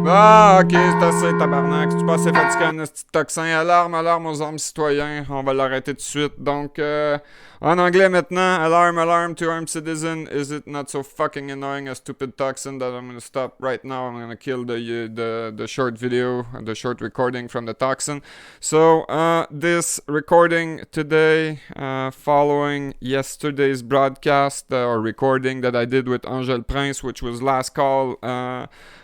Ah, ok, c'est assez, tabarnak. Si tu passes fatigué un petit toxin, alarme, alarme aux armes citoyens. On va l'arrêter tout de suite. Donc, en anglais maintenant, alarm, alarm to armed citizen. Is it not so fucking annoying, a stupid toxin that I'm gonna stop right now? I'm gonna kill the short video, the short recording from the toxin. So, this recording today, following yesterday's broadcast or recording that I did with Angel Prince, which was last call,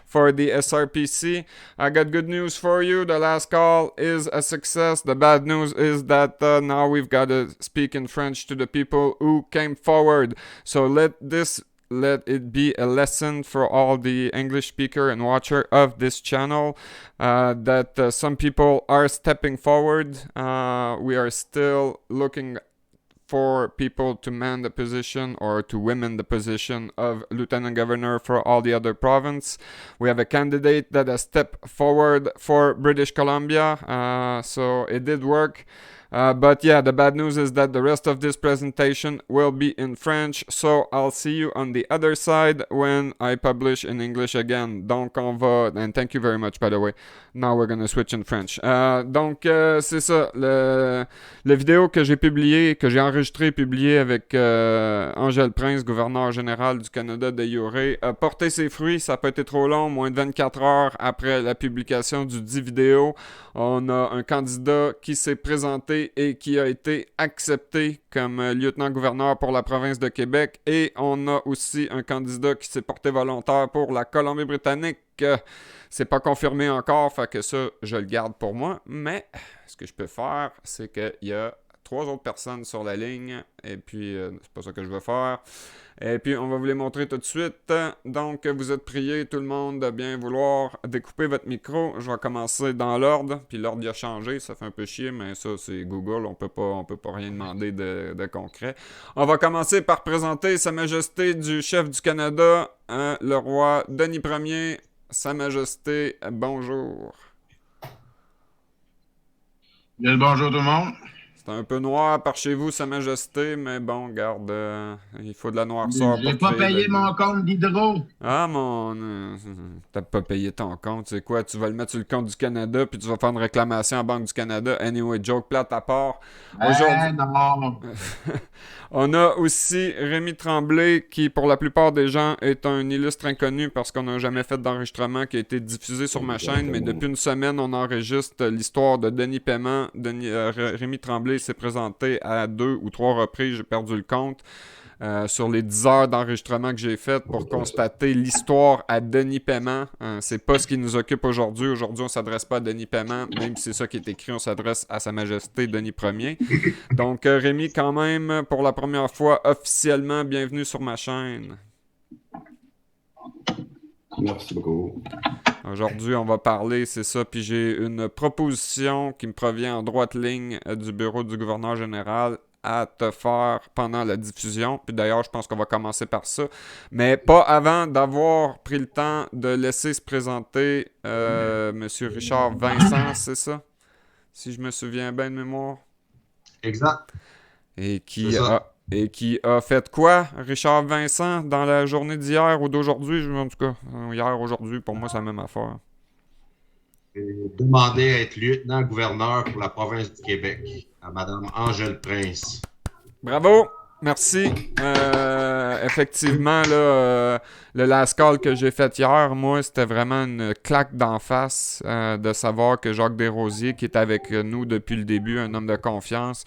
for the SRPC. I got good news for you. The last call is a success. The bad news is that now we've got to speak in French to the people who came forward. So let it be a lesson for all the English speaker and watcher of this channel that some people are stepping forward. We are still looking for people to man the position or to women the position of lieutenant governor for all the other province. We have a candidate that has stepped forward for British Columbia, so it did work. But yeah, the bad news is that the rest of this presentation will be in French, so I'll see you on the other side when I publish in English again. Donc on va, and thank you very much by the way. Now we're gonna switch in French. Donc c'est ça, le vidéo que j'ai publié, que j'ai enregistré et publié avec Angel Prince, gouverneur général du Canada de Yuré, a porté ses fruits. Ça n'a pas été trop long, moins de 24 heures après la publication du 10 vidéo. On a un candidat qui s'est présenté et qui a été accepté comme lieutenant-gouverneur pour la province de Québec. Et on a aussi un candidat qui s'est porté volontaire pour la Colombie-Britannique. C'est pas confirmé encore, fait que ça, je le garde pour moi. Mais ce que je peux faire, c'est qu'il y a 3 autres personnes sur la ligne. Et puis, c'est pas ça que je veux faire. Et puis, on va vous les montrer tout de suite. Donc, vous êtes priés, tout le monde, de bien vouloir découper votre micro. Je vais commencer dans l'ordre. Puis l'ordre a changé, ça fait un peu chier, mais ça, c'est Google. On peut pas rien demander de concret. On va commencer par présenter Sa Majesté du chef du Canada, le roi Denis Ier. Sa Majesté, bonjour. Bien le bonjour tout le monde. C'est un peu noir par chez vous, Sa Majesté, mais bon, garde, il faut de la noirceur J'ai pour pas créer la payé lumière. mon compte d'hydro. Ah mon... t'as pas payé ton compte, c'est quoi? Tu vas le mettre sur le compte du Canada, puis tu vas faire une réclamation à la Banque du Canada. Anyway, joke plate à part. Aujourd'hui... Non. On a aussi Rémi Tremblay, qui pour la plupart des gens est un illustre inconnu parce qu'on n'a jamais fait d'enregistrement qui a été diffusé sur ma chaîne, mais depuis une semaine, on enregistre l'histoire de Denis Paiement. Rémi Tremblay s'est présenté à 2 ou 3 reprises, j'ai perdu le compte. Sur les 10 heures d'enregistrement que j'ai faites pour constater l'histoire à Denis Paiement. C'est pas ce qui nous occupe aujourd'hui. Aujourd'hui, on s'adresse pas à Denis Paiement, même si c'est ça qui est écrit, on s'adresse à Sa Majesté Denis Ier. Donc, Rémi, quand même, pour la première fois, officiellement, bienvenue sur ma chaîne. Merci beaucoup. Aujourd'hui, on va parler, c'est ça, puis j'ai une proposition qui me provient en droite ligne du bureau du gouverneur général à te faire pendant la diffusion. Puis d'ailleurs, je pense qu'on va commencer par ça. Mais pas avant d'avoir pris le temps de laisser se présenter Monsieur Richard Vincent, c'est ça? Si je me souviens bien de mémoire. Exact. Et C'est qui ça. a, et qui a fait quoi, Richard Vincent, dans la journée d'hier ou d'aujourd'hui? En tout cas, hier, aujourd'hui, pour moi, c'est la même affaire. J'ai demandé à être lieutenant-gouverneur pour la province du Québec à Madame Angèle Prince. Bravo! Merci. Effectivement, là, le last call que j'ai fait hier, moi, c'était vraiment une claque d'en face de savoir que Jacques Desrosiers, qui est avec nous depuis le début, un homme de confiance,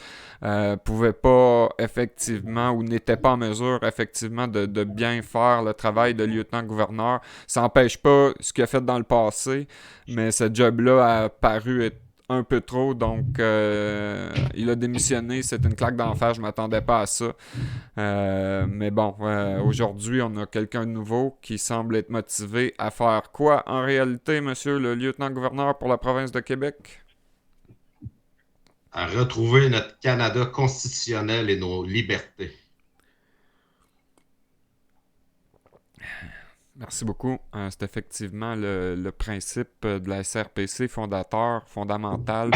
pouvait pas effectivement ou n'était pas en mesure effectivement de bien faire le travail de lieutenant-gouverneur. Ça n'empêche pas ce qu'il a fait dans le passé, mais ce job-là a paru être un peu trop, donc il a démissionné, c'est une claque d'en face, je m'attendais pas à ça. Mais bon, aujourd'hui, on a quelqu'un de nouveau qui semble être motivé à faire quoi en réalité, monsieur le lieutenant-gouverneur pour la province de Québec? À retrouver notre Canada constitutionnel et nos libertés. Merci beaucoup. C'est effectivement le principe de la SRPC fondamental,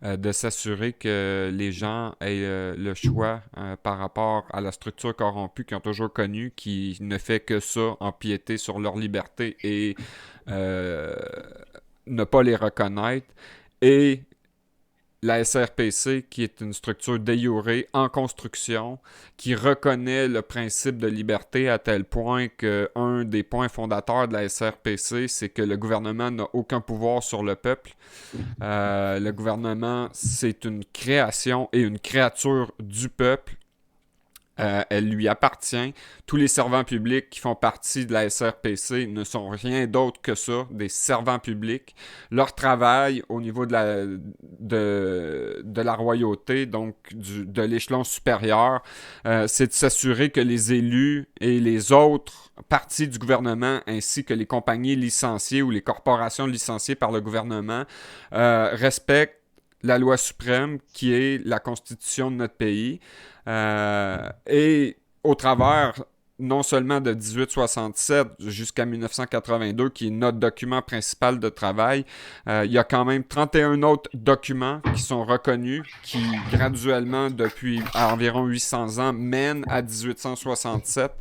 de s'assurer que les gens aient le choix par rapport à la structure corrompue qu'ils ont toujours connue, qui ne fait que ça, empiéter sur leur liberté et euh, ne pas les reconnaître. Et la SRPC, qui est une structure de jure en construction, qui reconnaît le principe de liberté à tel point qu'un des points fondateurs de la SRPC, c'est que le gouvernement n'a aucun pouvoir sur le peuple. Le gouvernement, c'est une création et une créature du peuple. Elle lui appartient. Tous les servants publics qui font partie de la SRPC ne sont rien d'autre que ça, des servants publics. Leur travail au niveau de la royauté, donc de l'échelon supérieur, c'est de s'assurer que les élus et les autres parties du gouvernement, ainsi que les compagnies licenciées ou les corporations licenciées par le gouvernement, respectent la loi suprême qui est la constitution de notre pays. Et au travers non seulement de 1867 jusqu'à 1982, qui est notre document principal de travail, il y a quand même 31 autres documents qui sont reconnus, qui graduellement, depuis environ 800 ans, mènent à 1867,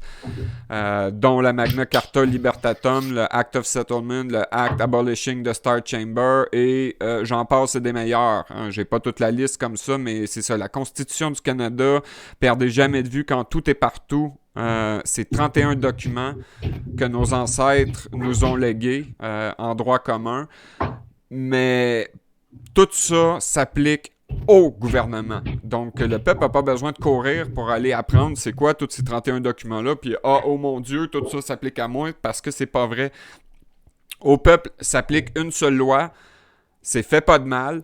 dont la Magna Carta Libertatum, le Act of Settlement, le Act Abolishing the Star Chamber, et j'en passe, c'est des meilleurs. Hein. J'ai pas toute la liste comme ça, mais c'est ça. La Constitution du Canada, perdez jamais de vue quand tout est partout. C'est 31 documents que nos ancêtres nous ont légués en droit commun, mais tout ça s'applique au gouvernement. Donc, le peuple n'a pas besoin de courir pour aller apprendre c'est quoi tous ces 31 documents-là, puis « Ah, oh mon Dieu, tout ça s'applique à moi », parce que c'est pas vrai. Au peuple s'applique une seule loi, c'est « Fais pas de mal ».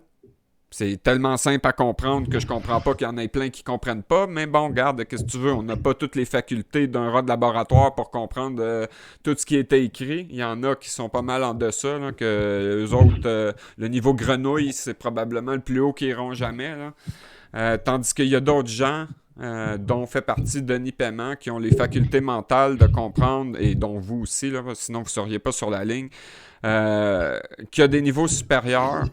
C'est tellement simple à comprendre que je comprends pas qu'il y en ait plein qui comprennent pas, mais bon, regarde, qu'est-ce que tu veux, on n'a pas toutes les facultés d'un rat de laboratoire pour comprendre tout ce qui était écrit. Il y en a qui sont pas mal en deçà, là, que eux autres, le niveau grenouille, c'est probablement le plus haut qu'ils iront jamais, là. Tandis qu'il y a d'autres gens, dont fait partie Denis Paiement, qui ont les facultés mentales de comprendre, et dont vous aussi, là, sinon vous ne seriez pas sur la ligne, qui a des niveaux supérieurs,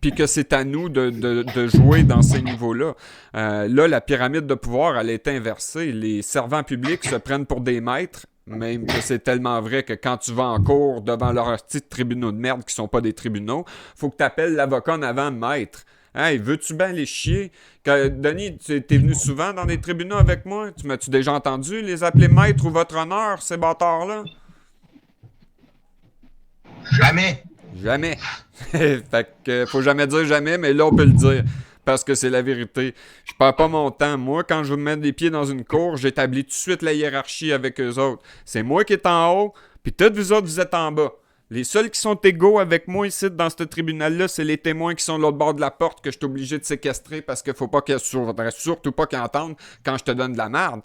puis que c'est à nous de jouer dans ces niveaux-là. Là, la pyramide de pouvoir, elle est inversée. Les servants publics se prennent pour des maîtres, même que c'est tellement vrai que quand tu vas en cours devant leurs petits tribunaux de merde qui sont pas des tribunaux, faut que tu appelles l'avocat en avant maître. Hey, veux-tu bien les chier? Denis, t'es venu souvent dans des tribunaux avec moi? Tu m'as-tu déjà entendu les appeler maître ou votre honneur, ces bâtards-là? Jamais. Jamais. Fait que faut jamais dire jamais, mais là on peut le dire. Parce que c'est la vérité. Je perds pas mon temps. Moi, quand je veux mettre les pieds dans une cour, j'établis tout de suite la hiérarchie avec eux autres. C'est moi qui est en haut, puis tous vous autres, vous êtes en bas. Les seuls qui sont égaux avec moi ici, dans ce tribunal-là, c'est les témoins qui sont de l'autre bord de la porte que je suis obligé de séquestrer parce qu'il faut pas qu'ils surtout pas qu'ils entendent quand je te donne de la merde.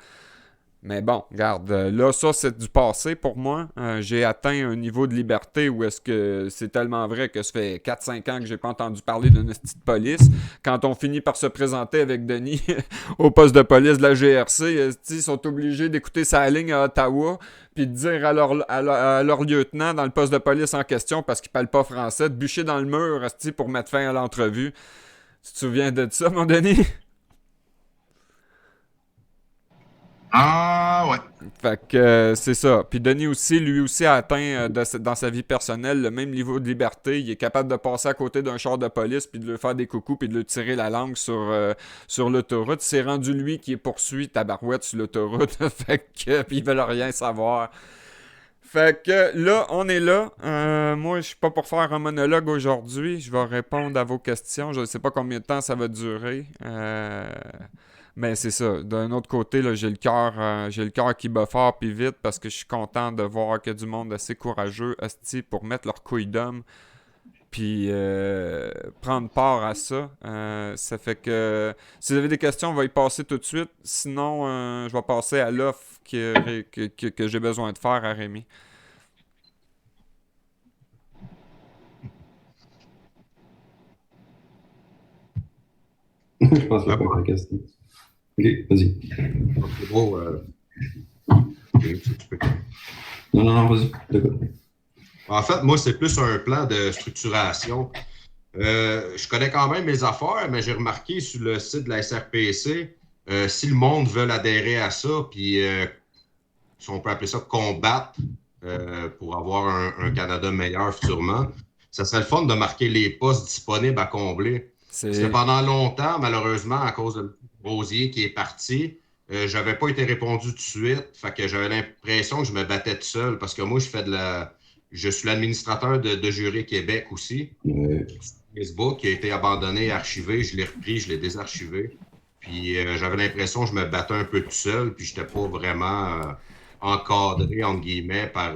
Mais bon, regarde, là, ça, c'est du passé pour moi. J'ai atteint un niveau de liberté où est-ce que c'est tellement vrai que ça fait 4-5 ans que j'ai pas entendu parler d'une petite police. Quand on finit par se présenter avec Denis au poste de police de la GRC, ils sont obligés d'écouter sa ligne à Ottawa puis de dire à leur lieutenant dans le poste de police en question, parce qu'il parle pas français, de bûcher dans le mur pour mettre fin à l'entrevue. Tu te souviens de ça, mon Denis? Ah ouais. Fait que c'est ça. Puis Denis aussi, lui aussi a atteint dans sa vie personnelle le même niveau de liberté. Il est capable de passer à côté d'un char de police puis de lui faire des coucous puis de lui tirer la langue sur l'autoroute. C'est rendu lui qui est poursuivi tabarouette sur l'autoroute. Fait que puis ils veulent rien savoir. Fait que là, on est là. Moi, je suis pas pour faire un monologue aujourd'hui. Je vais répondre à vos questions. Je ne sais pas combien de temps ça va durer. Mais c'est ça. D'un autre côté, là, j'ai le cœur qui bat fort puis vite parce que je suis content de voir qu'il y a du monde assez courageux, asti, pour mettre leur couille d'homme puis prendre part à ça. Ça fait que si vous avez des questions, on va y passer tout de suite. Sinon, je vais passer à l'offre que j'ai besoin de faire à Rémi. Je pense que c'est pas la question. Ok, vas-y. C'est beau. Tu peux. Non, vas-y. D'accord. En fait, moi, c'est plus un plan de structuration. Je connais quand même mes affaires, mais j'ai remarqué sur le site de la SRPC, si le monde veut adhérer à ça, puis si on peut appeler ça combattre pour avoir un Canada meilleur futurement, ça serait le fun de marquer les postes disponibles à combler. Parce que pendant longtemps, malheureusement, à cause de Rosier qui est parti, j'avais pas été répondu tout de suite. Fait que j'avais l'impression que je me battais tout seul parce que moi, je suis l'administrateur de Jury Québec aussi. Ouais. Facebook qui a été abandonné, archivé, je l'ai repris, je l'ai désarchivé. Puis j'avais l'impression que je me battais un peu tout seul, puis je n'étais pas vraiment encadré, entre guillemets, par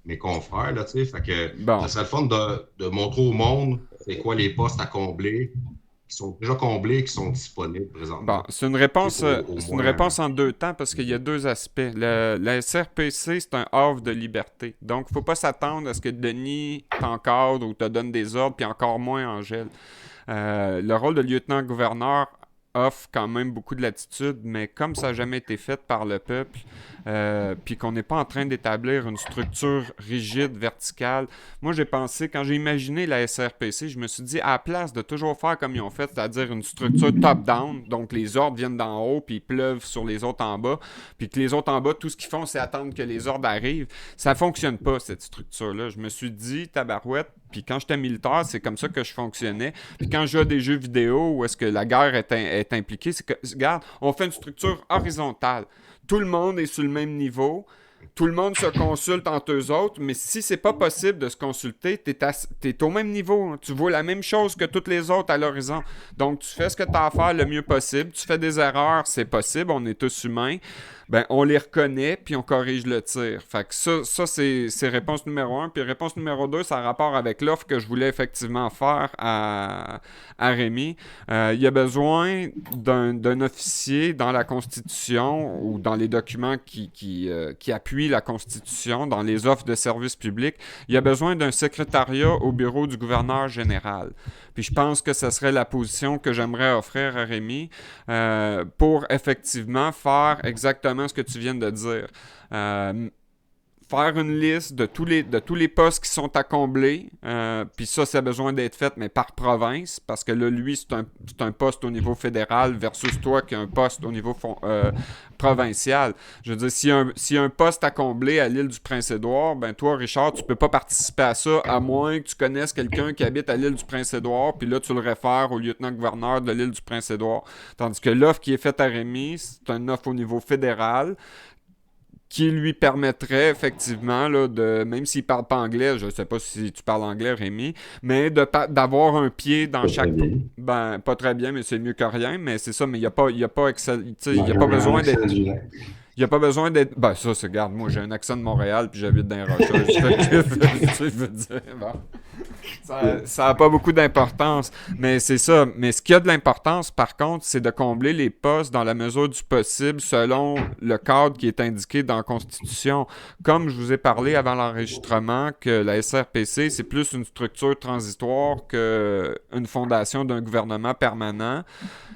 mes confrères, là, tu sais. Fait que Bon. ça serait le fun de montrer au monde c'est quoi les postes à combler, qui sont déjà comblés, qui sont disponibles présentement. Bon, c'est une réponse, Au c'est une moins, réponse en deux temps parce qu'il y a deux aspects. La SRPC, c'est un havre de liberté. Donc, il ne faut pas s'attendre à ce que Denis t'encadre ou te donne des ordres, puis encore moins Angèle. Le rôle de lieutenant-gouverneur offre quand même beaucoup de latitude, mais comme ça n'a jamais été fait par le peuple, puis qu'on n'est pas en train d'établir une structure rigide, verticale, moi j'ai pensé, quand j'ai imaginé la SRPC, je me suis dit, à la place de toujours faire comme ils ont fait, c'est-à-dire une structure top-down, donc les ordres viennent d'en haut, puis ils pleuvent sur les autres en bas, puis que les autres en bas, tout ce qu'ils font, c'est attendre que les ordres arrivent, ça fonctionne pas, cette structure-là. Je me suis dit, tabarouette, puis quand j'étais militaire, c'est comme ça que je fonctionnais. Puis quand je joue à des jeux vidéo où est-ce que la guerre est impliquée, c'est que, regarde, on fait une structure horizontale. Tout le monde est sur le même niveau. Tout le monde se consulte entre eux autres, mais si c'est pas possible de se consulter, t'es au même niveau. Hein. Tu vois la même chose que toutes les autres à l'horizon. Donc, tu fais ce que tu as à faire le mieux possible. Tu fais des erreurs, c'est possible, on est tous humains. Ben, on les reconnaît, puis on corrige le tir. Fait que ça c'est réponse numéro 1. Puis réponse numéro 2, ça a rapport avec l'offre que je voulais effectivement faire à Rémi. Il y a besoin d'un officier dans la Constitution ou dans les documents qui appuient la Constitution, dans les offres de services publics. Il y a besoin d'un secrétariat au bureau du gouverneur général. Puis je pense que ce serait la position que j'aimerais offrir à Rémi pour effectivement faire exactement ce que tu viens de dire. Faire une liste de tous les postes qui sont à combler, puis ça a besoin d'être fait, mais par province, parce que là, lui, c'est un poste au niveau fédéral versus toi qui as un poste au niveau provincial. Je veux dire, s'il y a un poste à combler à l'île du Prince-Édouard, ben toi, Richard, tu peux pas participer à ça, à moins que tu connaisses quelqu'un qui habite à l'île du Prince-Édouard, puis là, tu le réfères au lieutenant-gouverneur de l'île du Prince-Édouard. Tandis que l'offre qui est faite à Rémi, c'est une offre au niveau fédéral, qui lui permettrait effectivement, là, même s'il ne parle pas anglais, je ne sais pas si tu parles anglais, Rémi, mais d'avoir un pied dans Pas chaque... très bien. Ben, pas très bien, mais c'est mieux que rien, mais c'est ça, mais il n'y a pas, Un besoin accent d'être... du lac. Il n'y a pas besoin d'être... Ben ça, c'est... Regarde, moi, j'ai un accent de Montréal, puis j'habite dans les Rocheuses. Je veux dire, bon. Ça n'a pas beaucoup d'importance, mais c'est ça. Mais ce qui a de l'importance, par contre, c'est de combler les postes dans la mesure du possible selon le cadre qui est indiqué dans la Constitution. Comme je vous ai parlé avant l'enregistrement, que la SRPC, c'est plus une structure transitoire qu'une fondation d'un gouvernement permanent.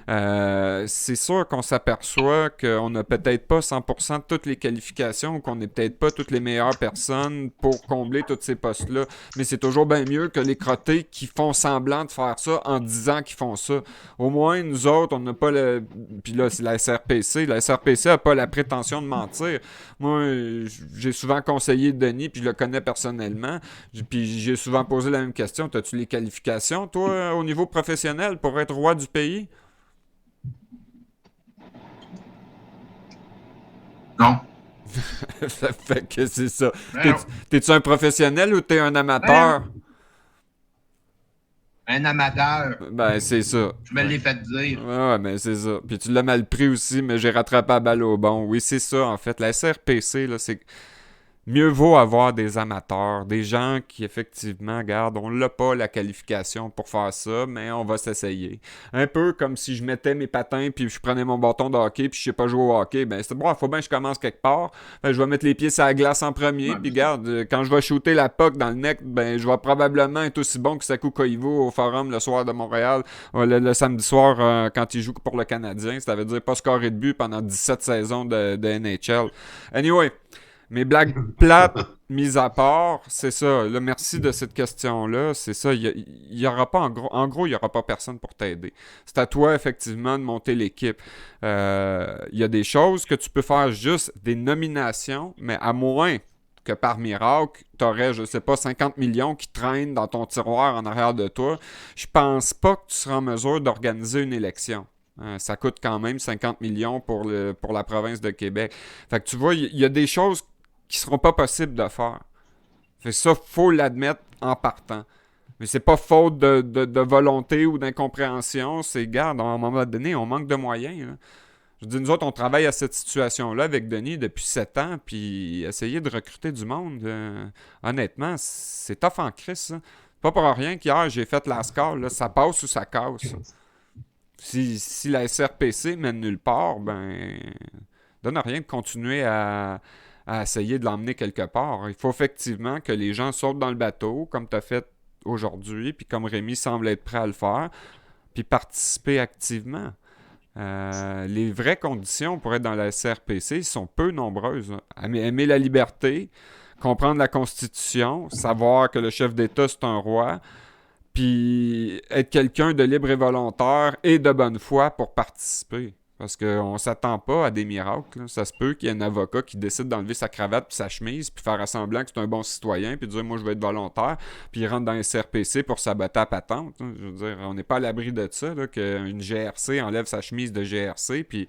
C'est sûr qu'on s'aperçoit qu'on n'a peut-être pas 100% de toutes les qualifications, qu'on n'est peut-être pas toutes les meilleures personnes pour combler tous ces postes-là. Mais c'est toujours bien mieux que les crottés qui font semblant de faire ça en disant qu'ils font ça. Au moins, nous autres, on n'a pas le... Puis là, c'est la SRPC. La SRPC n'a pas la prétention de mentir. Moi, j'ai souvent conseillé Denis, puis je le connais personnellement. Puis j'ai souvent posé la même question. As-tu les qualifications, toi, au niveau professionnel, pour être roi du pays? Non. Ça fait que c'est ça. Ben non. T'es-tu un professionnel ou t'es un amateur? Un amateur. Ben, c'est ça. Je me l'ai fait dire. Ouais, mais c'est ça. Puis tu l'as mal pris aussi, mais j'ai rattrapé la balle au bon. Oui, c'est ça, en fait. La SRPC, là, c'est... Mieux vaut avoir des amateurs, des gens qui, effectivement, regarde, on n'a pas la qualification pour faire ça, mais on va s'essayer. Un peu comme si je mettais mes patins, puis je prenais mon bâton de hockey, puis je sais pas jouer au hockey. Ben, c'est bon, il faut bien que je commence quelque part. Ben, je vais mettre les pieds sur la glace en premier, puis regarde, quand je vais shooter la puck dans le net, ben, je vais probablement être aussi bon que Saku Koivu au Forum le soir de Montréal, le samedi soir, quand il joue pour le Canadien. Ça veut dire pas scorer de but pendant 17 saisons de NHL. Anyway, Mais blague plate, mise à part, c'est ça. Là, merci de cette question-là. C'est ça. Il y aura pas, en gros, il n'y aura pas personne pour t'aider. C'est à toi, effectivement, de monter l'équipe. Il y a des choses que tu peux faire juste des nominations, mais à moins que par miracle, tu aurais, je sais pas, 50 millions qui traînent dans ton tiroir en arrière de toi, je pense pas que tu seras en mesure d'organiser une élection. Ça coûte quand même 50 millions pour la province de Québec. Fait que tu vois, il y a des choses qui seront pas possibles de faire. Fait que ça, faut l'admettre en partant. Mais c'est pas faute de volonté ou d'incompréhension. C'est, garde, à un moment donné, on manque de moyens. Là. Je veux dire, nous autres, on travaille à cette situation-là avec Denis depuis 7 ans, puis essayer de recruter du monde, honnêtement, c'est tough en crise, ça. Pas pour rien qu'hier, j'ai fait la score, là, ça passe ou ça casse. Si la SRPC mène nulle part, ben, donne rien de continuer à essayer de l'emmener quelque part. Il faut effectivement que les gens sautent dans le bateau, comme tu as fait aujourd'hui, puis comme Rémi semble être prêt à le faire, puis participer activement. Les vraies conditions pour être dans la SRPC sont peu nombreuses. Aimer la liberté, comprendre la Constitution, savoir que le chef d'État, c'est un roi, puis être quelqu'un de libre et volontaire et de bonne foi pour participer. Parce qu'on ne s'attend pas à des miracles. Là. Ça se peut qu'il y ait un avocat qui décide d'enlever sa cravate puis sa chemise puis faire semblant que c'est un bon citoyen puis dire « moi, je vais être volontaire » puis il rentre dans un SRPC pour saboter la patente. Hein. Je veux dire, on n'est pas à l'abri de ça, là, qu'une GRC enlève sa chemise de GRC puis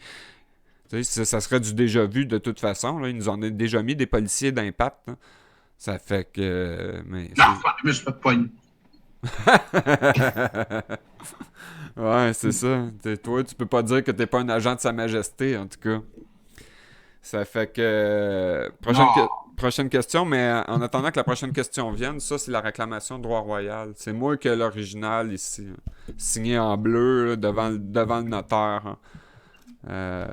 ça serait du déjà vu de toute façon. Là. Ils nous en ont déjà mis des policiers d'impact. Hein. Ça fait que... mais je me suis fait pogner. Ouais, c'est ça. Toi, tu peux pas dire que t'es pas un agent de Sa Majesté, en tout cas. Ça fait que... Prochaine question, mais en attendant que la prochaine question vienne, ça, c'est la réclamation de droit royal. C'est moi qui ai l'original ici, hein, signé en bleu là, devant le notaire. Hein.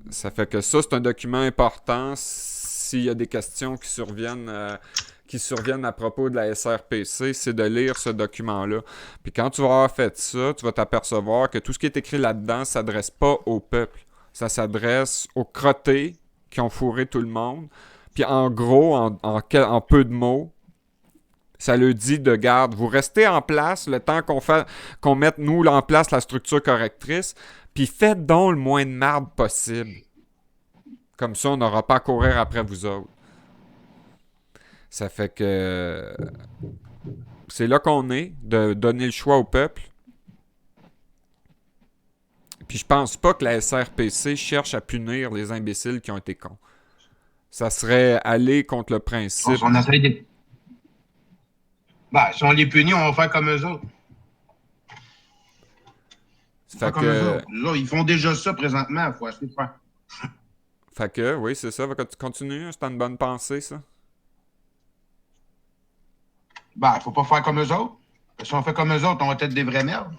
Ça fait que ça, c'est un document important s'il y a des questions qui surviennent à propos de la SRPC, c'est de lire ce document-là. Puis quand tu vas avoir fait ça, tu vas t'apercevoir que tout ce qui est écrit là-dedans ne s'adresse pas au peuple. Ça s'adresse aux crottés qui ont fourré tout le monde. Puis en gros, en peu de mots, ça le dit de garde. Vous restez en place le temps qu'on mette, nous, en place la structure correctrice, puis faites donc le moins de marde possible. Comme ça, on n'aura pas à courir après vous autres. Ça fait que c'est là qu'on est, de donner le choix au peuple. Puis je pense pas que la SRPC cherche à punir les imbéciles qui ont été cons. Ça serait aller contre le principe. On essaie de... Ben, si on les punit, on va faire comme eux autres. Fait que... Là, ils font déjà ça présentement, il faut essayer de faire. Fait que, oui, c'est ça. Tu continues, c'est une bonne pensée, ça. Ben, faut pas faire comme eux autres. Si on fait comme eux autres, on va être des vraies merdes.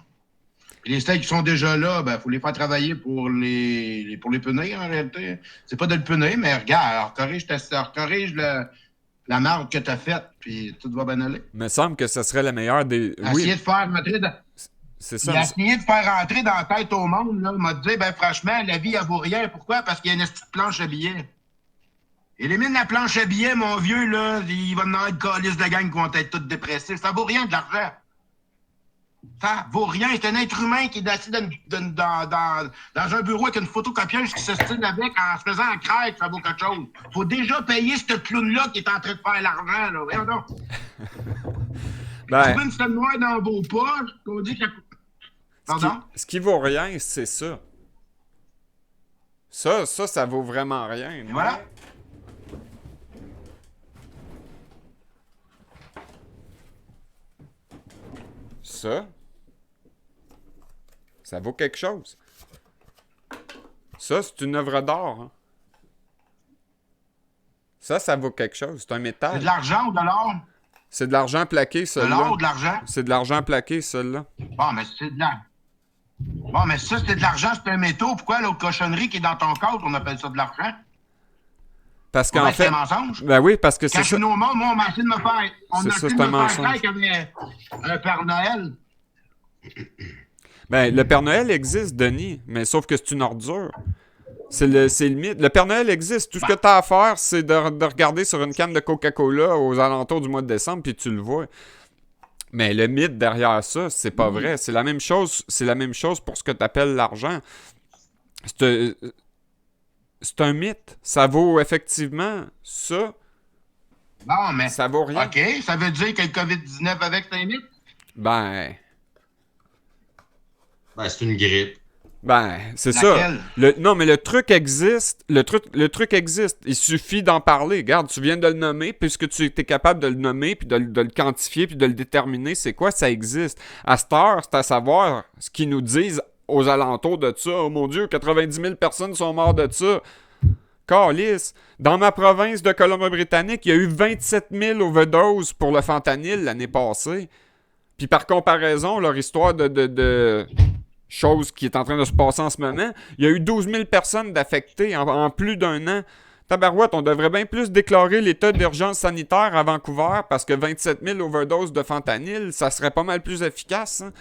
Puis les steaks qui sont déjà là, ben, faut les faire travailler pour les punir, en réalité. C'est pas de le punir, mais regarde, corrige la marque que t'as faite, puis tout va bien aller. Il me semble que ce serait la meilleure des... Essayer de faire rentrer dans... C'est ça. Il a essayé de faire rentrer dans la tête au monde, là. Il m'a dit, ben, franchement, la vie, elle vaut rien. Pourquoi? Parce qu'il y a une petite planche à billets. Élimine la planche à billets, mon vieux, là, il va en avoir une calice de gang qui vont être tous dépressifs. Ça vaut rien de l'argent. Ça vaut rien. C'est un être humain qui est assis dans un bureau avec une photocopieuse qui se style avec en se faisant en crête, ça vaut quelque chose. Faut déjà payer ce clown-là qui est en train de faire l'argent, là. Voyons donc. Ben, tu veux une femme noire dans vos poches, qu'on dit que... Pardon? Ce qui vaut rien, c'est ça. Ça vaut vraiment rien. Voilà. Ça vaut quelque chose. Ça, c'est une œuvre d'art. Hein. Ça vaut quelque chose. C'est un métal. C'est de l'argent ou de l'or? C'est de l'argent plaqué, celui-là. De l'or ou de l'argent? C'est de l'argent plaqué, celui-là. Bon, mais c'est de l'argent. Bon, mais ça, c'était de l'argent, c'est un métaux. Pourquoi l'autre cochonnerie qui est dans ton cadre, on appelle ça de l'argent? Parce qu'en fait... C'est un mensonge. Ben oui, parce que c'est ça. Quand je suis au monde, moi, on m'a essayé de me faire... C'est ça, c'est un mensonge. Un Père Noël. Ben, le Père Noël existe, Denis, mais sauf que c'est une ordure. C'est le mythe. Le Père Noël existe. Tout ce que tu as à faire, c'est de regarder sur une canne de Coca-Cola aux alentours du mois de décembre, puis tu le vois. Mais le mythe derrière ça, c'est pas vrai. C'est la même chose pour ce que tu appelles l'argent. C'est un mythe. Ça vaut effectivement ça. Bon, mais. Ça vaut rien. OK, ça veut dire que le COVID-19 avec, c'est un mythe? Ben, c'est une grippe. c'est Laquelle? ça. Non, mais le truc existe. Le truc existe. Il suffit d'en parler. Regarde, tu viens de le nommer, puisque tu étais capable de le nommer, puis de le quantifier, puis de le déterminer. C'est quoi? Ça existe. À cette heure, c'est à savoir ce qu'ils nous disent aux alentours de ça. Oh mon Dieu, 90 000 personnes sont mortes de ça. Calisse. Dans ma province de Colombie-Britannique, il y a eu 27 000 overdoses pour le fentanyl l'année passée. Puis par comparaison, leur histoire de chose qui est en train de se passer en ce moment, il y a eu 12 000 personnes d'affectées en plus d'un an. Tabarouette, on devrait bien plus déclarer l'état d'urgence sanitaire à Vancouver parce que 27 000 overdoses de fentanyl, ça serait pas mal plus efficace. Hein?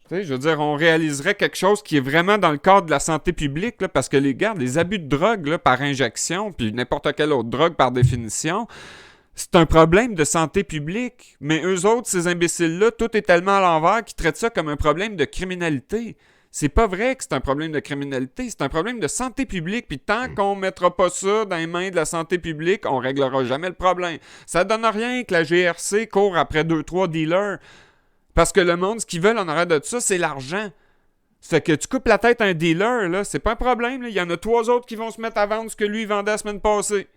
Tu sais, je veux dire, on réaliserait quelque chose qui est vraiment dans le cadre de la santé publique, là, parce que les abus de drogue là, par injection, puis n'importe quelle autre drogue par définition, c'est un problème de santé publique. Mais eux autres, ces imbéciles-là, tout est tellement à l'envers qu'ils traitent ça comme un problème de criminalité. C'est pas vrai que c'est un problème de criminalité, c'est un problème de santé publique. Puis tant qu'on mettra pas ça dans les mains de la santé publique, on réglera jamais le problème. Ça donne rien que la GRC court après 2-3 dealers. Parce que le monde, ce qu'ils veulent en arrière de ça, c'est l'argent. Ça fait que tu coupes la tête à un dealer, là, c'est pas un problème. Là. Il y en a 3 autres qui vont se mettre à vendre ce que lui vendait la semaine passée.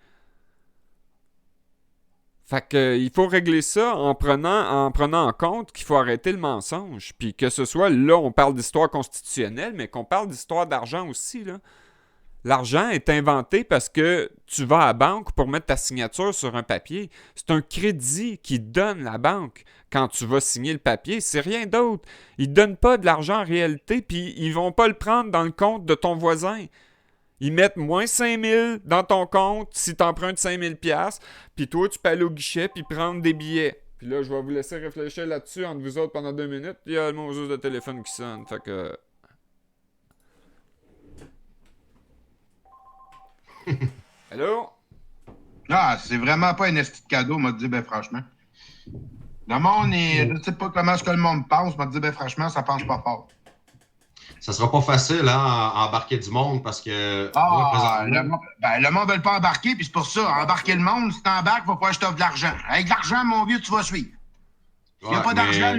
Fait que il faut régler ça en prenant en compte qu'il faut arrêter le mensonge. Puis que ce soit, là, on parle d'histoire constitutionnelle, mais qu'on parle d'histoire d'argent aussi, là. L'argent est inventé parce que tu vas à la banque pour mettre ta signature sur un papier. C'est un crédit qui donne la banque quand tu vas signer le papier. C'est rien d'autre. Ils ne donnent pas de l'argent en réalité, puis ils vont pas le prendre dans le compte de ton voisin. Ils mettent moins 5 000 dans ton compte si tu empruntes 5 000 $, puis toi, tu peux aller au guichet puis prendre des billets. Puis là, je vais vous laisser réfléchir là-dessus entre vous autres pendant 2 minutes. Il y a le Moses de téléphone qui sonne. Fait que... Allô? Ah, c'est vraiment pas un esti de cadeau, m'a dit, ben franchement. Le monde est. Je sais pas comment est-ce que le monde pense, m'a dit, ben franchement, ça pense pas fort. Ça sera pas facile, hein, à embarquer du monde parce que. Ah, le monde veut pas embarquer, puis c'est pour ça. Embarquer le monde, si t'embarques, faut pas que je t'offre de l'argent. Avec de l'argent, mon vieux, tu vas suivre. S'il n'y a pas d'argent,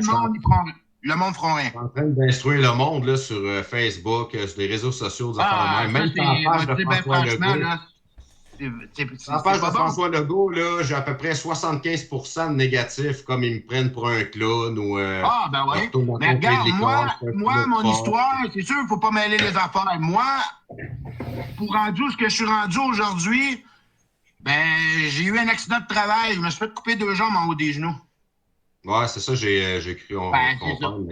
le monde fera rien. Je suis en train d'instruire le monde là, sur Facebook, sur les réseaux sociaux, des affaires de même. Même sur la page de François Legault. Sur la page de François Legault, là, j'ai à peu près 75% de négatifs, comme ils me prennent pour un clown ou. Ah, ben oui. Mais regarde, moi, mon histoire, c'est sûr, il ne faut pas mêler les affaires. Moi, pour rendu ce que je suis rendu aujourd'hui, ben, j'ai eu un accident de travail. Je me suis fait couper 2 jambes en haut des genoux. Ouais, c'est ça, j'ai cru.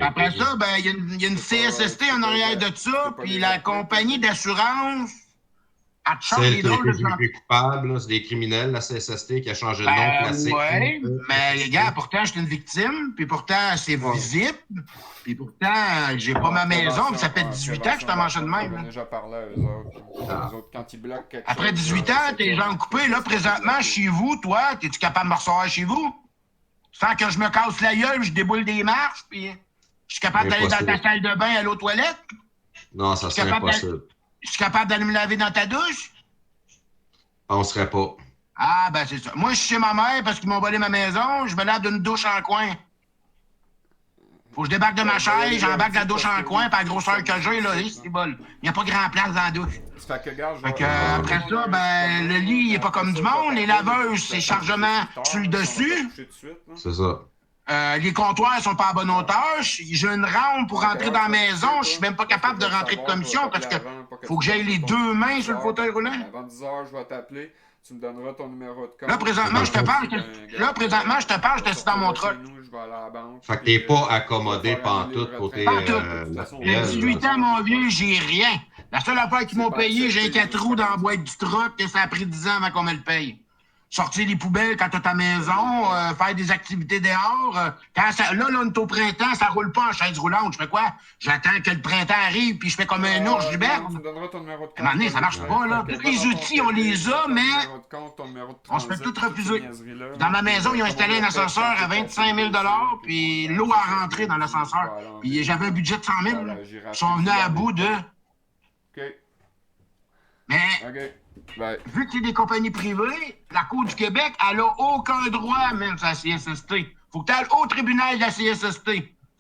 Après ça, ben, il y a une CSST en arrière de ça, puis la compagnie d'assurance. C'est les coupables, c'est des criminels, la CSST qui a changé de nom classique. Oui, mais regarde, pourtant, j'étais une victime, puis pourtant, c'est visible, puis pourtant, j'ai pas ma maison, puis ça fait 18 ans que je t'en mange de même. J'ai déjà parlé à eux autres. Les autres, quand ils bloquent quelque Après 18 ans, tes jambes coupées, là, présentement, chez vous, toi, es-tu capable de me recevoir chez vous? Sans que je me casse la gueule, je déboule des marches, puis je suis capable d'aller dans ta salle de bain, aller aux toilettes? Non, ça serait impossible. Je suis capable d'aller me laver dans ta douche? On serait pas. Ah, ben c'est ça. Moi, je suis chez ma mère parce qu'ils m'ont volé ma maison. Je me lave d'une douche en coin. Faut que je débarque de ma chaise, j'embarque la douche en coin, par la grosseur que j'ai, là, c'est bol. Il n'y a pas grand place dans la douche. Fait que, après ça, ben, le lit, il est pas comme du monde. Les laveuses, c'est chargement sur le dessus. C'est ça. Les comptoirs sont pas à bonne hauteur. J'ai une rampe pour rentrer dans la maison. Je suis même pas capable de rentrer de commission parce que faut que j'aille les 2 mains sur le fauteuil roulant. Avant 10 heures, je vais t'appeler. Tu me donneras ton numéro de compte. Là, présentement, je te parle. Je te suis dans mon truck. Fait que t'es pas accommodé pantoute côté J'ai 18 ans, mon vieux, j'ai rien. La seule affaire qu'ils m'ont payé, j'ai 4 roues dans la boîte du truck et ça a pris 10 ans avant qu'on me le paye. sortir les poubelles quand t'as ta maison, faire des activités dehors. Là, on est au printemps, ça roule pas en chaise roulante. Je fais quoi? J'attends que le printemps arrive, puis je fais comme un ours, j'hiberne. Tu me donneras ton numéro de compte. À un moment donné, ça marche pas, là. Tous les outils, on les a, mais on se fait tout refuser. Dans ma maison, ils ont installé un ascenseur à 25 000 $, puis l'eau a rentré dans l'ascenseur. Puis j'avais un budget de 100 000 $. Ils sont venus à bout de... OK. Mais... OK. Bye. Vu que c'est des compagnies privées, la Cour du Québec, elle a aucun droit, même, sur la CSST. Faut que tu ailles au tribunal de la CSST.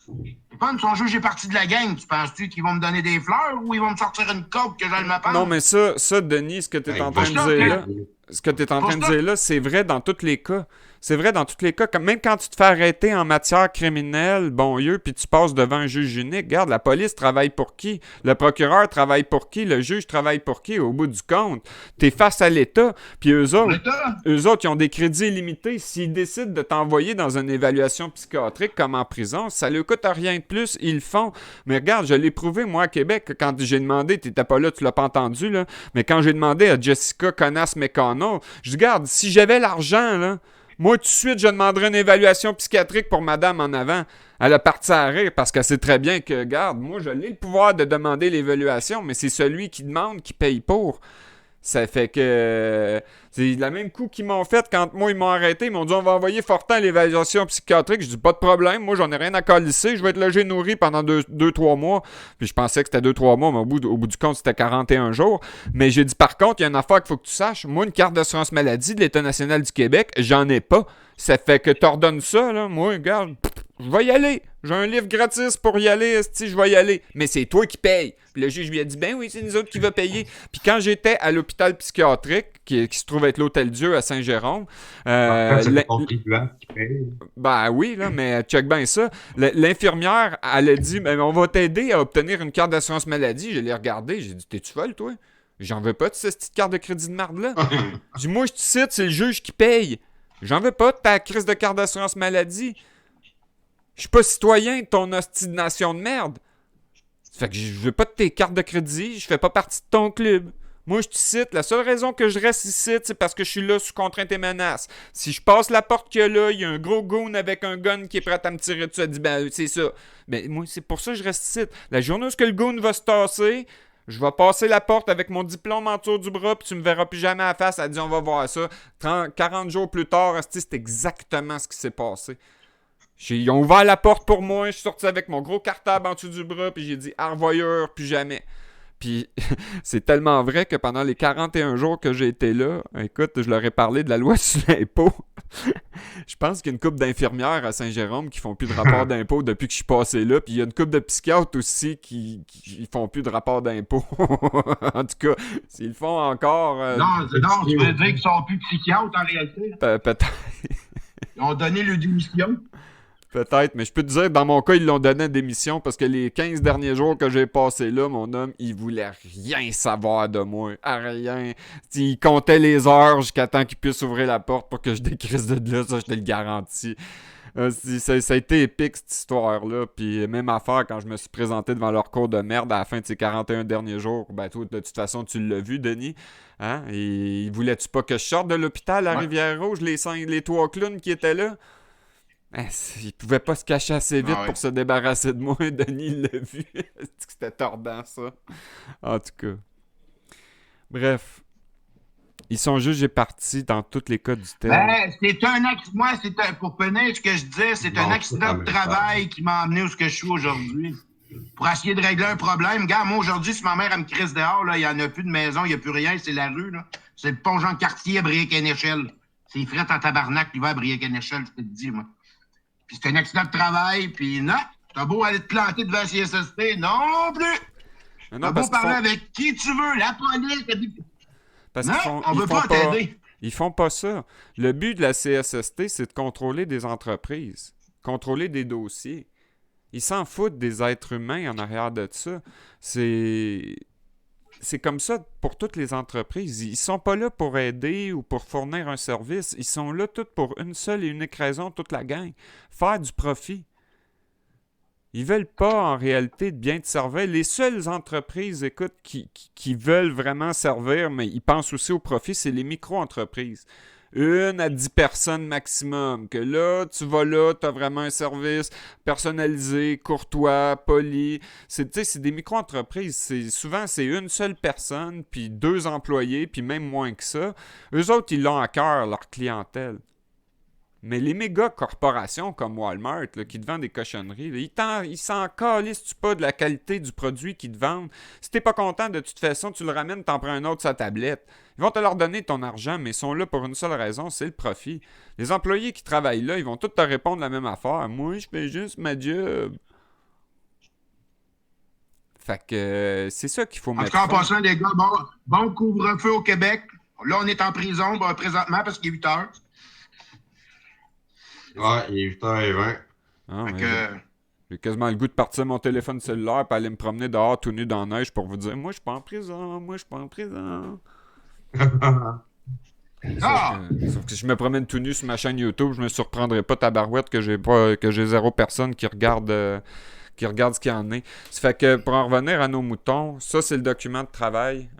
Ils sont jugés partie de la gang. Tu penses-tu qu'ils vont me donner des fleurs ou ils vont me sortir une coque que j'aille me prendre? Non, mais ça, Denis, ce que tu es en train de dire là, c'est vrai dans tous les cas. C'est vrai dans tous les cas. Même quand tu te fais arrêter en matière criminelle, bon Dieu, puis tu passes devant un juge unique, regarde, la police travaille pour qui? Le procureur travaille pour qui? Le juge travaille pour qui? Au bout du compte, t'es face à l'État, puis eux autres, ils ont des crédits illimités. S'ils décident de t'envoyer dans une évaluation psychiatrique comme en prison, ça leur coûte rien de plus, ils le font. Mais regarde, je l'ai prouvé, moi, à Québec, quand j'ai demandé, t'étais pas là, tu l'as pas entendu, là, mais quand j'ai demandé à Jessica Connasse-McConnell, je dis, regarde, si j'avais l'argent, là, moi, tout de suite, je demanderais une évaluation psychiatrique pour madame en avant. Elle a parti à rire parce qu'elle sait très bien que, regarde, moi, je l'ai le pouvoir de demander l'évaluation, mais c'est celui qui demande qui paye pour. Ça fait que... c'est le même coup qu'ils m'ont fait quand moi, ils m'ont arrêté. Ils m'ont dit, on va envoyer Fortin à l'évaluation psychiatrique. Je dis, pas de problème. Moi, j'en ai rien à calisser. Je vais être logé nourri pendant 2-3 mois. Puis je pensais que c'était 2-3 mois, mais au bout du compte, c'était 41 jours. Mais j'ai dit, par contre, il y a une affaire qu'il faut que tu saches. Moi, une carte d'assurance maladie de l'État national du Québec, j'en ai pas. Ça fait que t'ordonnes ça, là. Moi, regarde, je vais y aller. J'ai un livre gratis pour y aller, je vais y aller. Mais c'est toi qui payes. Puis le juge lui a dit, ben oui, c'est nous autres qui va payer. Puis quand j'étais à l'hôpital psychiatrique, qui se trouve être l'Hôtel-Dieu à Saint-Jérôme... c'est le contribuable qui paye. Ben oui, là, mais check bien ça. L'infirmière, elle a dit, ben, on va t'aider à obtenir une carte d'assurance maladie. Je l'ai regardé, j'ai dit, t'es-tu folle, toi? J'en veux pas de cette petite carte de crédit de marde-là. J'ai dit, moi, je te cite, c'est le juge qui paye. J'en veux pas de ta crise de carte d'assurance maladie. Je suis pas citoyen de ton hostie de nation de merde. Fait que je veux pas de tes cartes de crédit, je fais pas partie de ton club. Moi, je te cite, la seule raison que je reste ici, c'est parce que je suis là sous contrainte et menace. Si je passe la porte qu'il y a là, il y a un gros goon avec un gun qui est prêt à me tirer dessus. Elle dit, ben, c'est ça. Mais moi, c'est pour ça que je reste ici. La journée où le goon va se tasser, je vais passer la porte avec mon diplôme autour du bras, puis tu me verras plus jamais à la face. Elle dit, on va voir ça. 40 jours plus tard, c'est exactement ce qui s'est passé. Ils ont ouvert la porte pour moi, je suis sorti avec mon gros cartable en dessous du bras, puis j'ai dit « Arvoyeur, plus jamais ». Puis c'est tellement vrai que pendant les 41 jours que j'ai été là, écoute, je leur ai parlé de la loi sur l'impôt. Je pense qu'il y a une couple d'infirmières à Saint-Jérôme qui font plus de rapport d'impôt depuis que je suis passé là. Puis il y a une couple de psychiatres aussi qui font plus de rapport d'impôt. En tout cas, s'ils le font encore... Non, tu veux dire qu'ils sont plus psychiatres en réalité? Peut-être. Ils ont donné le démission. Peut-être, mais je peux te dire, dans mon cas, ils l'ont donné à démission parce que les 15 derniers jours que j'ai passé là, mon homme, il voulait rien savoir de moi. À rien. Il comptait les heures jusqu'à temps qu'il puisse ouvrir la porte pour que je décrisse de là, ça, je te le garantis. Ça a été épique, cette histoire-là. Puis même affaire, quand je me suis présenté devant leur cours de merde à la fin de ces 41 derniers jours, ben toi, de toute façon, tu l'as vu, Denis. Hein? Et voulais-tu pas que je sorte de l'hôpital à Rivière-Rouge, les 3 clowns qui étaient là? Il pouvait pas se cacher assez vite pour se débarrasser de moi. Denis l'a vu. C'était tordant, ça. En tout cas. Bref. Ils sont jugés partis dans tous les cas du terme. Ben, pour finir ce que je disais, c'est un accident de travail qui m'a amené où je suis aujourd'hui. Pour essayer de régler un problème. Regarde, moi, aujourd'hui, si ma mère, elle me crisse dehors, là, il n'y en a plus de maison, il n'y a plus rien, c'est la rue, là. C'est le pont Jean-Cartier à Briec-Sénéchal. C'est frette en tabarnak, l'hiver à Briec-Sénéchal, je te le dis, moi. Puis c'est un accident de travail, puis non, t'as beau aller te planter devant la CSST, non plus! T'as beau parler avec qui tu veux, la police, on veut pas t'aider. Ils font pas ça. Le but de la CSST, c'est de contrôler des entreprises, contrôler des dossiers. Ils s'en foutent des êtres humains en arrière de ça. C'est comme ça pour toutes les entreprises. Ils sont pas là pour aider ou pour fournir un service. Ils sont là toutes pour une seule et unique raison, toute la gang. Faire du profit. Ils veulent pas, en réalité, de bien te servir. Les seules entreprises, écoute, qui veulent vraiment servir, mais ils pensent aussi au profit, c'est les micro-entreprises. 1 à 10 personnes maximum. Que là, tu vas là, tu as vraiment un service personnalisé, courtois, poli. C'est des micro-entreprises. Souvent, c'est une seule personne, puis 2 employés, puis même moins que ça. Eux autres, ils l'ont à cœur, leur clientèle. Mais les méga corporations comme Walmart, là, qui te vendent des cochonneries, là, ils s'en calissent pas de la qualité du produit qu'ils te vendent. Si t'es pas content de toute façon, tu le ramènes, t'en prends un autre sur ta tablette. Ils vont te leur donner ton argent, mais ils sont là pour une seule raison, c'est le profit. Les employés qui travaillent là, ils vont tous te répondre la même affaire. Moi, je fais juste ma job. Fait que c'est ça qu'il faut En tout mettre cas, en fin. passant, les gars, bon couvre-feu au Québec. Là, on est en prison présentement parce qu'il est 8 heures. Ouais, il est 8h20. Ah, Fait ouais, que, j'ai quasiment le goût de partir mon téléphone cellulaire et aller me promener dehors tout nu dans la neige pour vous dire moi je suis pas en prison, moi je suis pas en prison. Sauf que si je me promène tout nu sur ma chaîne YouTube, je me surprendrai pas tabarouette que j'ai 0 personne qui regarde ce qu'il y en est. Ça fait que pour en revenir à nos moutons, ça c'est le document de travail.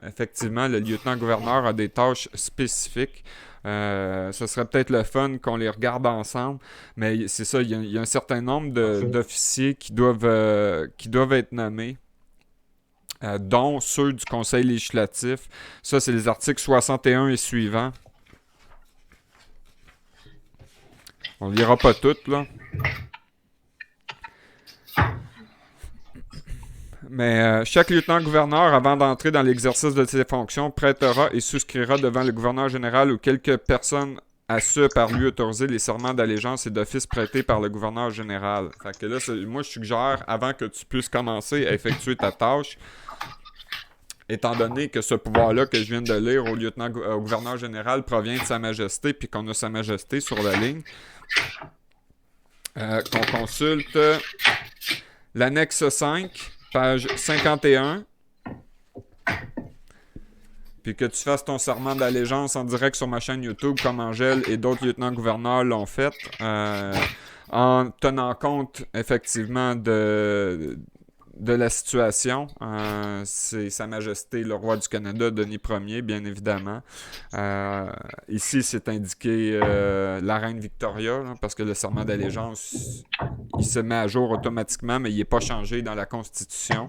Effectivement, le lieutenant-gouverneur a des tâches spécifiques. Ce serait peut-être le fun qu'on les regarde ensemble, mais c'est ça, il y a un certain nombre d'officiers qui doivent être nommés, dont ceux du Conseil législatif. Ça, c'est les articles 61 et suivants. On ne lira pas toutes, là. Mais chaque lieutenant-gouverneur, avant d'entrer dans l'exercice de ses fonctions, prêtera et souscrira devant le gouverneur général ou quelques personnes à ce par lui autoriser les serments d'allégeance et d'office prêtés par le gouverneur général. Fait que là, moi, je suggère, avant que tu puisses commencer à effectuer ta tâche, étant donné que ce pouvoir-là que je viens de lire au gouverneur général provient de Sa Majesté, puis qu'on a Sa Majesté sur la ligne, qu'on consulte l'annexe 5, page 51, puis que tu fasses ton serment d'allégeance en direct sur ma chaîne YouTube, comme Angèle et d'autres lieutenants-gouverneurs l'ont fait, en tenant compte effectivement de la situation. C'est Sa Majesté le roi du Canada, Denis Ier, bien évidemment. Ici, c'est indiqué la reine Victoria, là, parce que le serment d'allégeance, il se met à jour automatiquement, mais il n'est pas changé dans la Constitution.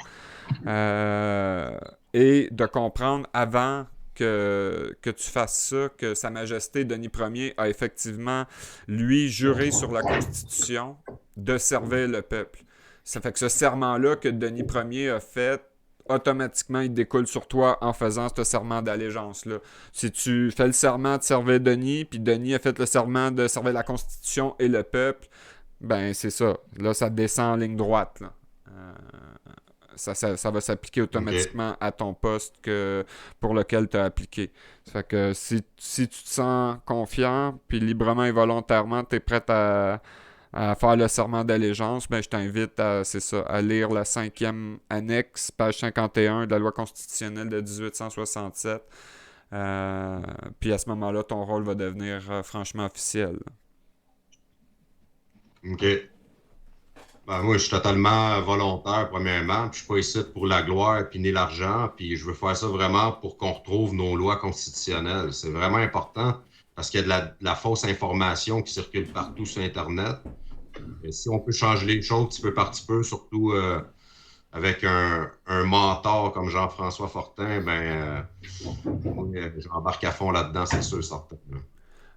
Et de comprendre avant que tu fasses ça, que Sa Majesté Denis Ier a effectivement, lui, juré sur la Constitution de servir le peuple. Ça fait que ce serment-là que Denis Ier a fait, automatiquement, il découle sur toi en faisant ce serment d'allégeance-là. Si tu fais le serment de servir Denis, puis Denis a fait le serment de servir la Constitution et le peuple, ben c'est ça. Là, ça descend en ligne droite, là. Ça va s'appliquer automatiquement à ton poste pour lequel tu as appliqué. Ça fait que si tu te sens confiant, puis librement et volontairement, tu es prêt à faire le serment d'allégeance, ben, je t'invite à lire la 5e annexe, page 51 de la loi constitutionnelle de 1867. Puis à ce moment-là, ton rôle va devenir franchement officiel. OK. Ben, moi, je suis totalement volontaire, premièrement. Puis je suis pas ici pour la gloire puis ni l'argent. Puis je veux faire ça vraiment pour qu'on retrouve nos lois constitutionnelles. C'est vraiment important parce qu'il y a de la fausse information qui circule partout sur Internet. Et si on peut changer les choses petit peu par petit peu, surtout avec un mentor comme Jean-François Fortin, j'embarque à fond là-dedans, c'est sûr, certain. Là.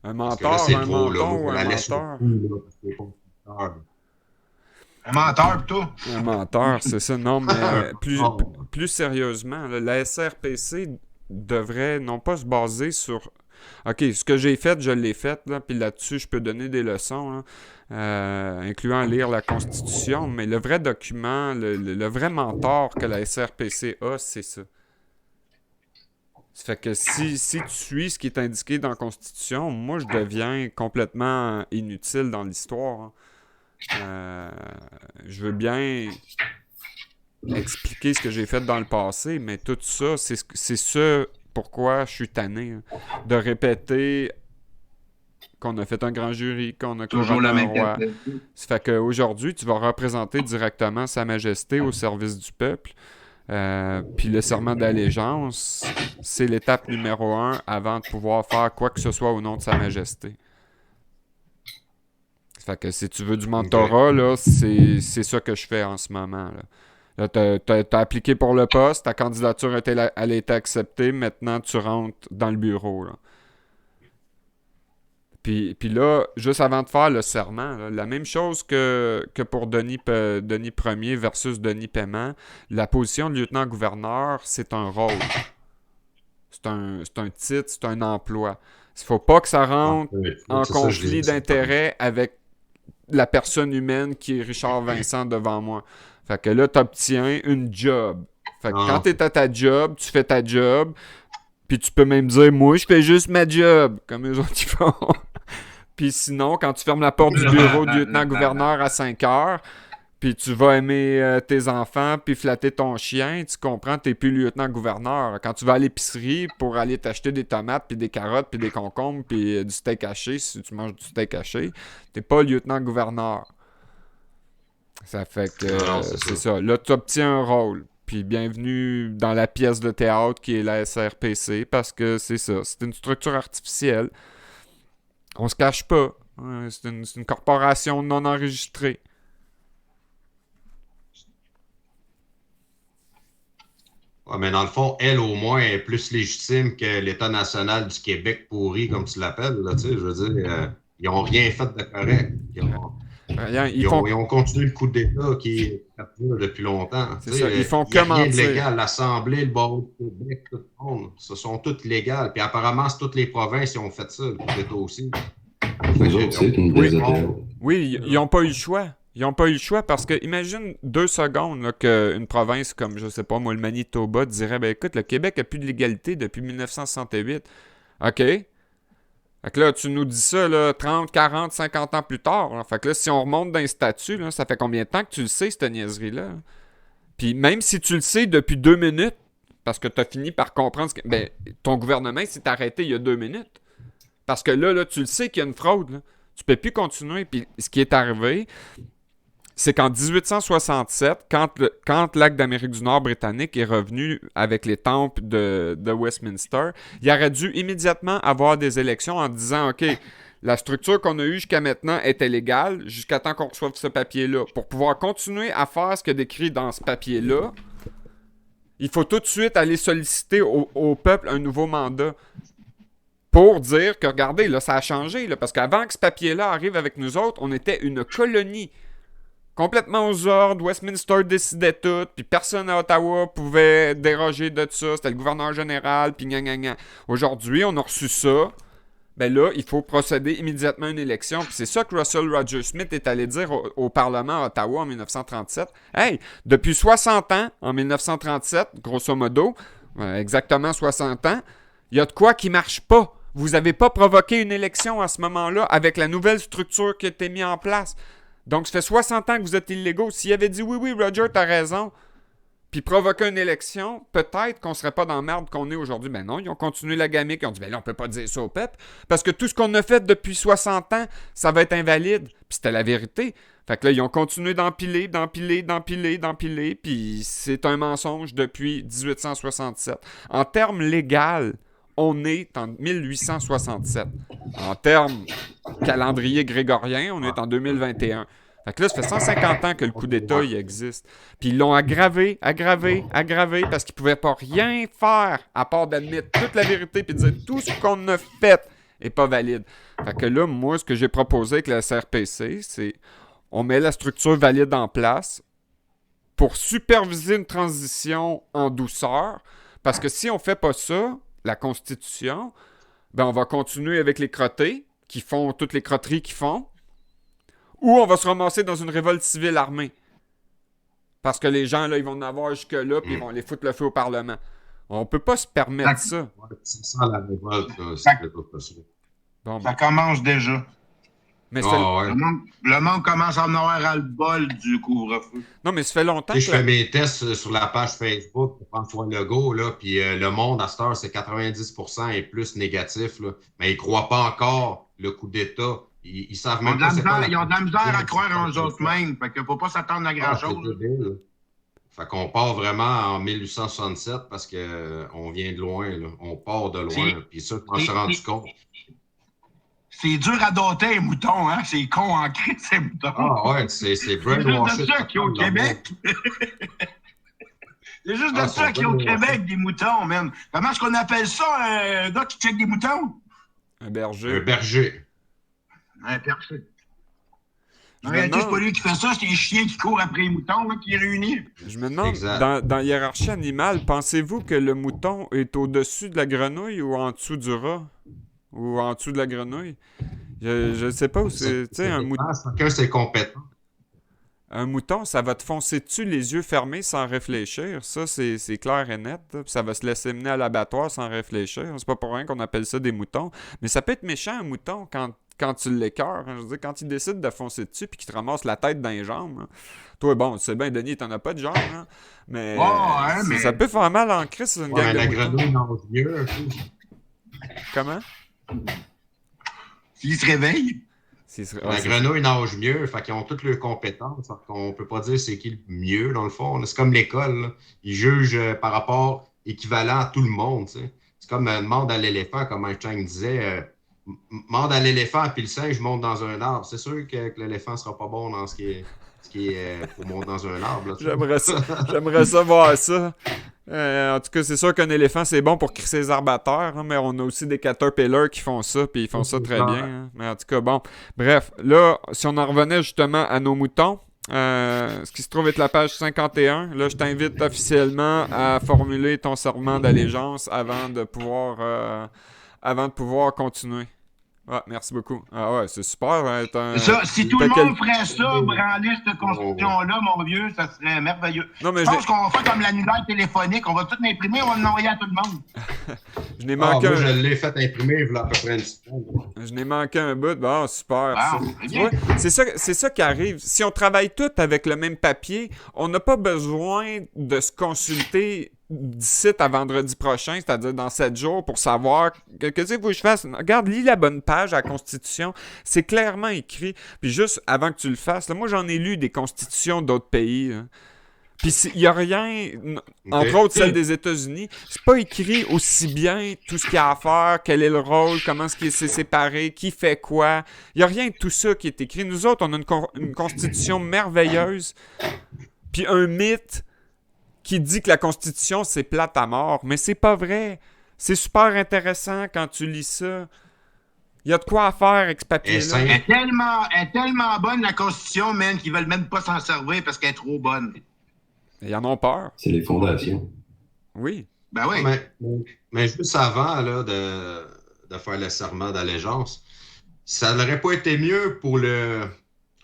Un Parce que mentor, là, c'est un trop, là. menton Moi, ou je un la laisse menteur? au cou, là, parce que les conducteurs, un menteur, plutôt. Un menteur, c'est ça. Non, mais plus sérieusement, là, la SRPC devrait non pas se baser sur... OK, ce que j'ai fait, je l'ai fait, là, puis là-dessus, je peux donner des leçons, là, incluant lire la Constitution, mais le vrai document, le vrai mentor que la SRPC a, c'est ça. Ça fait que si tu suis ce qui est indiqué dans la Constitution, moi, je deviens complètement inutile dans l'histoire. Hein. Je veux bien expliquer ce que j'ai fait dans le passé, mais tout ça, c'est ce pourquoi je suis tanné, hein, de répéter qu'on a fait un grand jury, qu'on a Toujours couronné la un même roi. tête. Ça fait qu'aujourd'hui, tu vas représenter directement Sa Majesté au service du peuple. Puis le serment d'allégeance, c'est l'étape numéro 1 avant de pouvoir faire quoi que ce soit au nom de Sa Majesté. Fait que si tu veux du mentorat, là, c'est ça que je fais en ce moment. Là, t'as appliqué pour le poste, ta candidature elle a été acceptée, maintenant tu rentres dans le bureau. Là. Puis là, juste avant de faire le serment, là, la même chose que pour Denis Ier versus Denis Paiement, la position de lieutenant-gouverneur, c'est un rôle. C'est un titre, c'est un emploi. Il ne faut pas que ça rentre en conflit d'intérêts avec la personne humaine qui est Richard Vincent devant moi. Fait que là, tu obtiens une job. Fait que quand tu es à ta job, tu fais ta job, puis tu peux même dire, moi, je fais juste ma job, comme eux autres ils font. Puis sinon, quand tu fermes la porte du bureau du lieutenant-gouverneur à 5 heures, puis tu vas aimer tes enfants, puis flatter ton chien, tu comprends, t'es plus lieutenant-gouverneur. Quand tu vas à l'épicerie pour aller t'acheter des tomates, puis des carottes, puis des concombres, puis du steak haché, si tu manges du steak haché, t'es pas lieutenant-gouverneur. Ça fait que c'est ça. Là, tu obtiens un rôle. Puis bienvenue dans la pièce de théâtre qui est la SRPC, parce que c'est ça. C'est une structure artificielle. On se cache pas. C'est une corporation non enregistrée. Ouais, mais dans le fond, elle, au moins, est plus légitime que l'État national du Québec pourri, comme tu l'appelles. Là, je veux dire, ils n'ont rien fait de correct. Ils ont continué le coup d'État qui est depuis longtemps. C'est ça, ils font il n'y a rien de mentir. légal. L'Assemblée, le barreau du Québec, tout le monde, ce sont toutes légales. Puis apparemment, c'est toutes les provinces qui ont fait ça, le coup d'État aussi. Nous autres, c'est une désordre. Oui, ils n'ont pas eu le choix. Ils n'ont pas eu le choix parce que, imagine 2 secondes là, qu'une province comme, je sais pas moi, le Manitoba dirait, ben écoute, le Québec n'a plus de légalité depuis 1968. OK? Fait que là, tu nous dis ça là, 30, 40, 50 ans plus tard. Là. Fait que là, si on remonte dans les statuts, là, ça fait combien de temps que tu le sais, cette niaiserie-là? Puis même si tu le sais depuis 2 minutes, parce que tu as fini par comprendre ce que. Ben, ton gouvernement s'est arrêté il y a 2 minutes. Parce que là, tu le sais qu'il y a une fraude. Là. Tu peux plus continuer. Puis ce qui est arrivé, c'est qu'en 1867, quand l'acte d'Amérique du Nord britannique est revenu avec les temples de Westminster, il aurait dû immédiatement avoir des élections en disant, OK, la structure qu'on a eue jusqu'à maintenant était légale jusqu'à temps qu'on reçoive ce papier-là. Pour pouvoir continuer à faire ce qu'il y a décrit dans ce papier-là, il faut tout de suite aller solliciter au peuple un nouveau mandat. Pour dire que, regardez, là, ça a changé. Là, parce qu'avant que ce papier-là arrive avec nous autres, on était une colonie. Complètement aux ordres, Westminster décidait tout, puis personne à Ottawa pouvait déroger de ça. C'était le gouverneur général, puis gna. Aujourd'hui, on a reçu ça. Ben là, il faut procéder immédiatement à une élection. Puis c'est ça que Russell Roger Smith est allé dire au Parlement à Ottawa en 1937. Hey, depuis 60 ans, en 1937, grosso modo, exactement 60 ans, il y a de quoi qui marche pas. Vous n'avez pas provoqué une élection à ce moment-là avec la nouvelle structure qui a été mise en place. Donc, ça fait 60 ans que vous êtes illégaux. S'il avait dit « Oui, Roger, t'as raison », puis provoquer une élection, peut-être qu'on serait pas dans la merde qu'on est aujourd'hui. Ben non, ils ont continué la gamique. Ils ont dit « Ben là, on peut pas dire ça au peuple, parce que tout ce qu'on a fait depuis 60 ans, ça va être invalide. » Puis c'était la vérité. Fait que là, ils ont continué d'empiler, puis c'est un mensonge depuis 1867. En termes légaux, on est en 1867. En termes calendrier grégorien, on est en 2021. Fait que là, ça fait 150 ans que le coup d'État, il existe. Puis ils l'ont aggravé, parce qu'ils pouvaient pas rien faire à part d'admettre toute la vérité puis de dire tout ce qu'on a fait est pas valide. Fait que là, moi, ce que j'ai proposé avec la SRPC, c'est on met la structure valide en place pour superviser une transition en douceur, parce que si on fait pas ça, la Constitution, ben on va continuer avec les crottés qui font toutes les crotteries qu'ils font, ou on va se ramasser dans une révolte civile armée. Parce que les gens, là, ils vont en avoir jusque-là, puis ils vont les foutre le feu au Parlement. On peut pas se permettre ça. C'est ça la révolte, là, c'est pas possible. Bon, Ça commence déjà. mais Ouais. Le monde commence à en avoir ras le bol du couvre-feu. Non, mais ça fait longtemps Je que... fais mes tests sur la page Facebook pour François Legault, là, puis le monde, à cette heure, c'est 90% et plus négatif. Là, mais ils ne croient pas encore le coup d'État. Ils savent même pas c'est quoi Ils ont de la misère à croire en eux autres mêmes. Fait qu'il ne faut pas s'attendre à grand-chose. Fait qu'on part vraiment en 1867 parce qu'on vient de loin, là. On part de loin. Puis ça, on s'est rendu compte. C'est dur à doter, un mouton, hein? C'est con en crise, ces moutons. Ah ouais, c'est brainwashing. C'est juste de ça qu'il y a au Québec. C'est juste de ça qu'il y a au Québec, des moutons, man. Comment est-ce qu'on appelle ça, un gars qui check des moutons? Un berger. Un berger. Un berger. En réalité, c'est pas lui qui fait ça, c'est les chiens qui courent après les moutons, là, qui les réunissent. Je me demande, dans la hiérarchie animale, pensez-vous que le mouton est au-dessus de la grenouille ou en dessous du rat? Ou en dessous de la grenouille? Je sais pas où c'est. Tu sais, un mouton. Chacun ses compétences. Un mouton, ça va te foncer dessus les yeux fermés sans réfléchir. Ça, c'est clair et net. Puis ça va se laisser mener à l'abattoir sans réfléchir. C'est pas pour rien qu'on appelle ça des moutons. Mais ça peut être méchant, un mouton, quand tu l'écœures. Hein. Je veux dire, quand il décide de foncer dessus puis qu'il te ramasse la tête dans les jambes. Hein. Toi, bon, tu sais bien, Denis, t'en as pas de jambes. Hein. Mais, mais ça peut faire mal en crise, une gang de la moutons. grenouille nage mieux. Comment? S'il se réveille. La grenouille nage mieux, fait qu'ils ont toutes leurs compétences. On peut pas dire c'est qui le mieux, dans le fond. C'est comme l'école. Là. Ils jugent par rapport équivalent à tout le monde. T'sais. C'est comme demande à l'éléphant, comme Einstein disait. Demande à l'éléphant, puis le singe monte dans un arbre. C'est sûr que l'éléphant sera pas bon dans ce qui est pour monter dans un arbre. Là, J'aimerais ça voir ça. En tout cas, c'est sûr qu'un éléphant, c'est bon pour crisser les arbres à terre, hein, mais on a aussi des caterpillars qui font ça, puis ils font ça très bien. Hein. Mais en tout cas, bon. Bref, là, si on en revenait justement à nos moutons, ce qui se trouve être la page 51, là, je t'invite officiellement à formuler ton serment d'allégeance avant de pouvoir continuer. Ouais, merci beaucoup. Ah ouais, c'est super. Hein, ça, si tout le monde ferait ça, branler cette constitution-là, mon vieux, ça serait merveilleux. Non, mais je pense qu'on va faire comme l'annulaire téléphonique. On va tout l'imprimer, on va l'envoyer à tout le monde. Je n'ai manqué moi, je l'ai fait imprimer il y a à peu près une semaine. Je n'ai manqué un bout. Bon, super. C'est ça qui arrive. Si on travaille tous avec le même papier, on n'a pas besoin de se consulter d'ici à vendredi prochain, c'est-à-dire dans 7 jours, pour savoir qu'est-ce qu'il faut que je fasse. Regarde, lis la bonne page à la Constitution. C'est clairement écrit. Puis juste avant que tu le fasses, là, moi, j'en ai lu des constitutions d'autres pays. Hein. Puis il n'y a rien, entre autres celle des États-Unis, c'est pas écrit aussi bien tout ce qu'il y a à faire, quel est le rôle, comment est-ce qu'il s'est séparé, qui fait quoi. Il n'y a rien de tout ça qui est écrit. Nous autres, on a une constitution merveilleuse, puis un mythe qui dit que la Constitution, c'est plate à mort. Mais c'est pas vrai. C'est super intéressant quand tu lis ça. Il y a de quoi à faire avec ce papier-là. Elle est tellement bonne, la Constitution, man, qu'ils veulent même pas s'en servir parce qu'elle est trop bonne. Ils en ont peur. C'est les fondations. Oui. Ben oui. Mais juste avant là, de faire le serment d'allégeance, ça n'aurait pas été mieux pour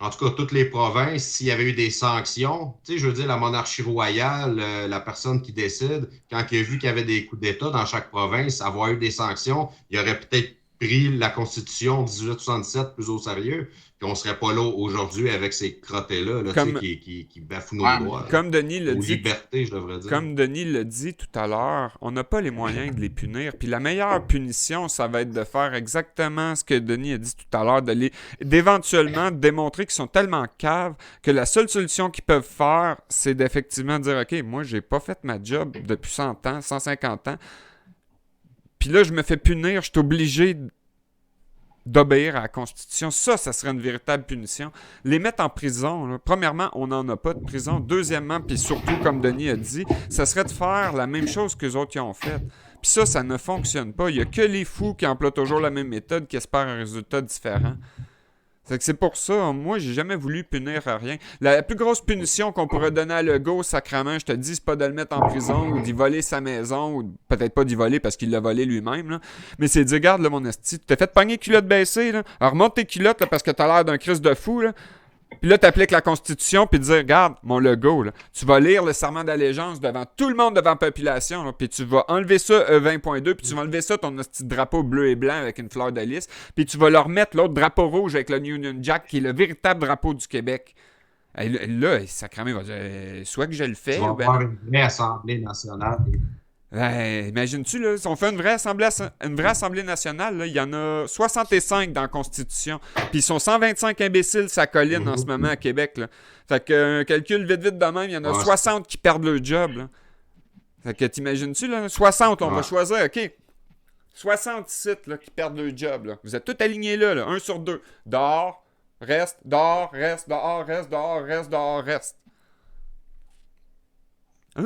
en tout cas, toutes les provinces, s'il y avait eu des sanctions, tu sais, je veux dire, la monarchie royale, la personne qui décide, quand il a vu qu'il y avait des coups d'État dans chaque province, avoir eu des sanctions, il aurait peut-être pris la Constitution 1867 plus au sérieux, puis on serait pas là aujourd'hui avec ces crottés-là là, qui bafouent nos droits. Comme Denis le dit. Liberté, je devrais dire. Comme Denis le dit tout à l'heure, on n'a pas les moyens de les punir. Puis la meilleure punition, ça va être de faire exactement ce que Denis a dit tout à l'heure, d'éventuellement démontrer qu'ils sont tellement caves que la seule solution qu'ils peuvent faire, c'est d'effectivement dire « OK, moi, j'ai pas fait ma job depuis 100 ans, 150 ans. Puis là, je me fais punir, je suis obligé d'obéir à la Constitution. Ça serait une véritable punition. Les mettre en prison, là, premièrement, on n'en a pas de prison. Deuxièmement, puis surtout, comme Denis a dit, ça serait de faire la même chose qu'eux autres qui ont fait. Puis ça ne fonctionne pas. Il n'y a que les fous qui emploient toujours la même méthode qui espèrent un résultat différent. C'est pour ça, moi, j'ai jamais voulu punir à rien. La plus grosse punition qu'on pourrait donner à Legault, sacrément, je te dis, c'est pas de le mettre en prison ou d'y voler sa maison, ou peut-être pas d'y voler parce qu'il l'a volé lui-même, là. Mais c'est de dire, regarde, là, mon esti, tu t'es fait pogner culotte baissée, là. Alors, remonte tes culottes, là, parce que t'as l'air d'un Christ de fou, là. Puis là, t'appliques la Constitution, puis dire, regarde, mon Legault, là, tu vas lire le serment d'allégeance devant tout le monde, devant la population, là, puis tu vas enlever ça E20.2, puis tu vas enlever ça, ton petit drapeau bleu et blanc avec une fleur de lys, puis tu vas leur mettre l'autre drapeau rouge avec le Union Jack, qui est le véritable drapeau du Québec. Et là, sacrément, il va dire, soit que je le fais, tu vas avoir une vraie Assemblée nationale. Imagines-tu, là, si on fait une vraie assemblée nationale, là, il y en a 65 dans la Constitution. Puis ils sont 125 imbéciles, ça colline en ce moment à Québec. Là. Fait que, un calcul vite de même, il y en a 60 qui perdent leur job. Là. Fait que t'imagines-tu, là, 60, là, on va choisir, OK. 60 sites là, qui perdent leur job. Là. Vous êtes tous alignés là, 1 sur 2. Dehors, reste, dehors, reste, dehors, reste, dehors, reste, dehors, reste.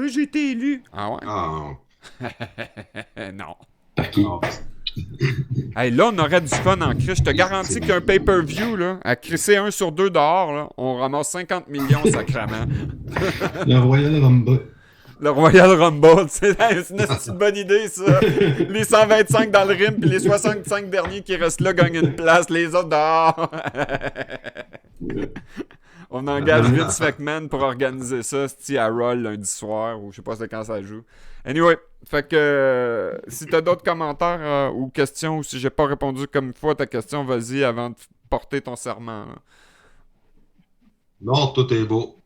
J'ai été élu. Ah ouais? Non. Par qui? Hey, là, on aurait du fun en crise. Je te garantis qu'un pay-per-view, là, à crisser 1 sur 2 dehors, là, on ramasse 50 millions sacrément. Le Royal Rumble. Le Royal Rumble, c'est une bonne idée, ça. Les 125 dans le ring, puis les 65 derniers qui restent là gagnent une place, les autres dehors. On engage Vince McMahon pour organiser ça, c'est à Raw lundi soir, ou je sais pas c'est quand ça joue. Anyway, fait que si t'as d'autres commentaires ou questions, ou si j'ai pas répondu comme il faut à ta question, vas-y avant de porter ton serment. Là. Non, tout est beau.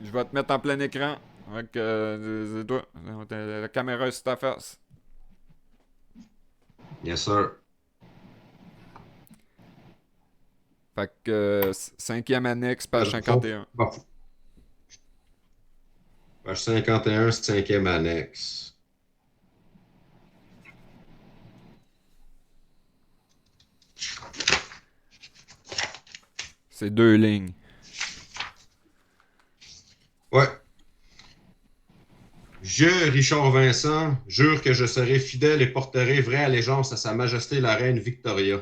Je vais te mettre en plein écran. Fait que c'est toi. La caméra est sur ta face. Yes, sir. Fait que 5e annexe, page 51. Page 51, 5e annexe. C'est 2 lignes. Ouais. Je, Richard Vincent, jure que je serai fidèle et porterai vraie allégeance à Sa Majesté la Reine Victoria.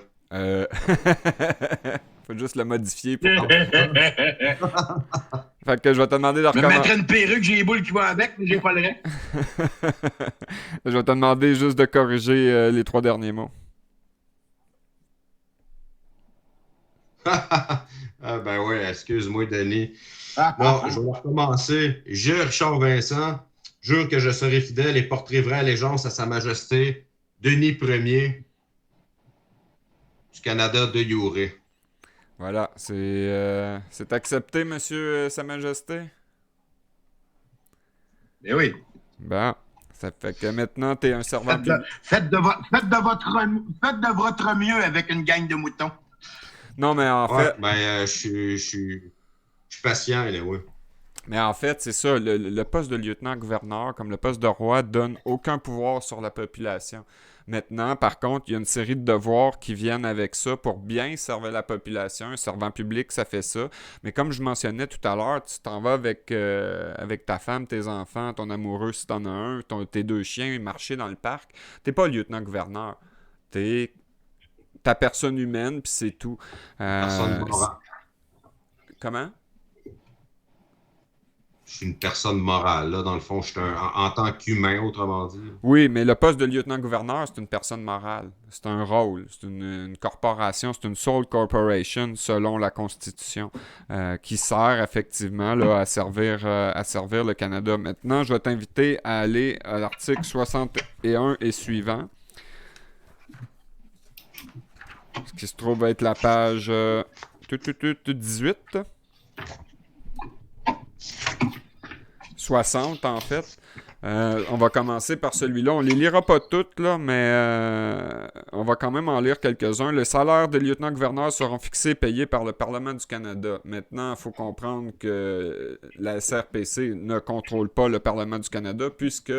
Faut juste le modifier pour Fait que je vais te demander de Je vais recommencer. mettre une perruque, j'ai les boules qui vont avec, mais j'ai pas le reste. Je vais te demander juste de corriger les 3 derniers mots. Ah ben ouais, excuse-moi, Denis. Bon, je vais recommencer. Je, Richard Vincent, jure que je serai fidèle et porterai vraie allégeance à Sa Majesté Denis Ier du Canada de Youré. Voilà, c'est accepté, monsieur Sa Majesté? Ben oui. Bon, ça fait que maintenant, t'es un servant public. Faites de votre mieux avec une gang de moutons. Non, mais en Ouais, fait... ben, je suis patient, là, oui. Mais en fait, c'est ça, le poste de lieutenant-gouverneur, comme le poste de roi, donne aucun pouvoir sur la population. Maintenant, par contre, il y a une série de devoirs qui viennent avec ça pour bien servir la population. Un servant public, ça fait ça. Mais comme je mentionnais tout à l'heure, tu t'en vas avec ta femme, tes enfants, ton amoureux si t'en as un, tes 2 chiens, marcher dans le parc. T'es pas lieutenant-gouverneur. T'es ta personne humaine, puis c'est tout. Personne morale. Comment? Je suis une personne morale, là, dans le fond, je suis en tant qu'humain, autrement dit. Oui, mais le poste de lieutenant-gouverneur, c'est une personne morale. C'est un rôle. C'est une corporation. C'est une sole corporation, selon la Constitution, qui sert effectivement là, à servir le Canada. Maintenant, je vais t'inviter à aller à l'article 61 et suivant. Ce qui se trouve être la page 18. 60 en fait. On va commencer par celui-là. On les lira pas toutes, là, mais on va quand même en lire quelques-uns. Les salaires des lieutenants-gouverneurs seront fixés et payés par le Parlement du Canada. Maintenant, il faut comprendre que la SRPC ne contrôle pas le Parlement du Canada puisque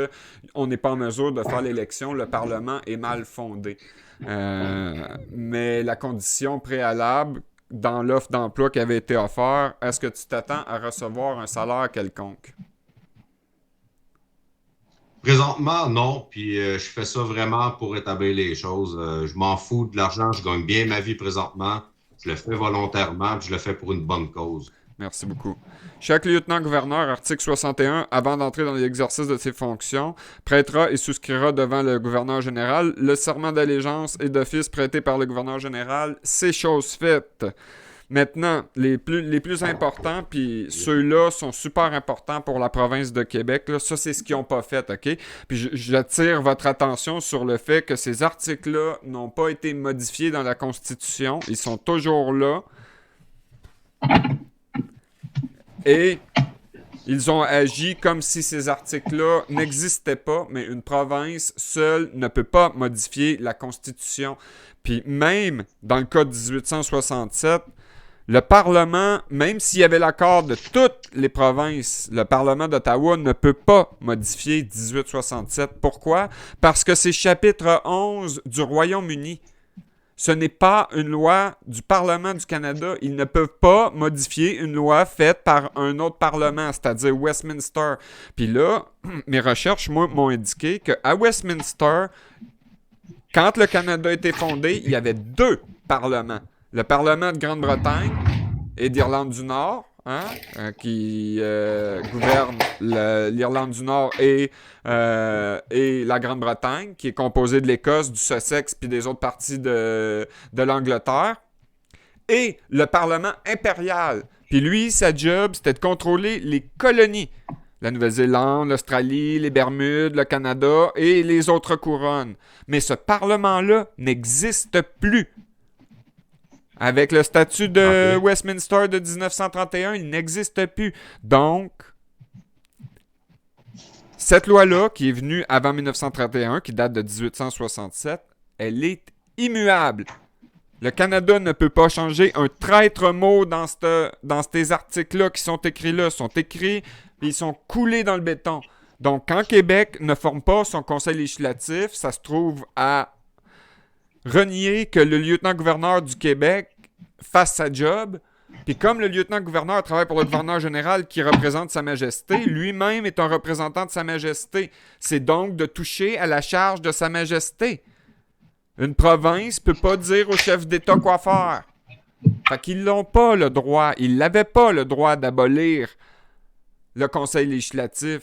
on n'est pas en mesure de faire l'élection. Le Parlement est mal fondé. Mais la condition préalable dans l'offre d'emploi qui avait été offerte, est-ce que tu t'attends à recevoir un salaire quelconque? Présentement, non. Puis je fais ça vraiment pour établir les choses. Je m'en fous de l'argent. Je gagne bien ma vie présentement. Je le fais volontairement. Puis je le fais pour une bonne cause. Merci beaucoup. Chaque lieutenant-gouverneur, article 61, avant d'entrer dans l'exercice de ses fonctions, prêtera et souscrira devant le gouverneur général le serment d'allégeance et d'office prêté par le gouverneur général. C'est chose faite. Maintenant, les plus importants, puis ceux-là sont super importants pour la province de Québec. Là. Ça, c'est ce qu'ils n'ont pas fait, OK? Puis j'attire votre attention sur le fait que ces articles-là n'ont pas été modifiés dans la Constitution. Ils sont toujours là. Et Ils ont agi comme si ces articles-là n'existaient pas, mais une province seule ne peut pas modifier la Constitution. Puis même dans le cas de 1867, le Parlement, même s'il y avait l'accord de toutes les provinces, le Parlement d'Ottawa ne peut pas modifier 1867. Pourquoi? Parce que c'est chapitre 11 du Royaume-Uni. Ce n'est pas une loi du Parlement du Canada. Ils ne peuvent pas modifier une loi faite par un autre Parlement, c'est-à-dire Westminster. Puis là, mes recherches, moi, m'ont indiqué qu'à Westminster, quand le Canada a été fondé, il y avait 2 parlements. Le Parlement de Grande-Bretagne et d'Irlande du Nord, qui gouverne l'Irlande du Nord et la Grande-Bretagne, qui est composée de l'Écosse, du Sussex puis des autres parties de l'Angleterre, et le Parlement impérial. Puis lui, sa job, c'était de contrôler les colonies. La Nouvelle-Zélande, l'Australie, les Bermudes, le Canada et les autres couronnes. Mais ce Parlement-là n'existe plus. Avec le statut de Westminster de 1931, il n'existe plus. Donc, cette loi-là, qui est venue avant 1931, qui date de 1867, elle est immuable. Le Canada ne peut pas changer un traître mot dans ces articles-là qui sont écrits là. Ils sont écrits et ils sont coulés dans le béton. Donc, quand Québec ne forme pas son conseil législatif, ça se trouve à renier que le lieutenant-gouverneur du Québec fasse sa job. Puis comme le lieutenant-gouverneur travaille pour le gouverneur général qui représente Sa Majesté, lui-même est un représentant de Sa Majesté. C'est donc de toucher à la charge de Sa Majesté. Une province peut pas dire au chef d'État quoi faire. Fait qu'ils n'ont pas le droit, ils n'avaient pas le droit d'abolir le conseil législatif.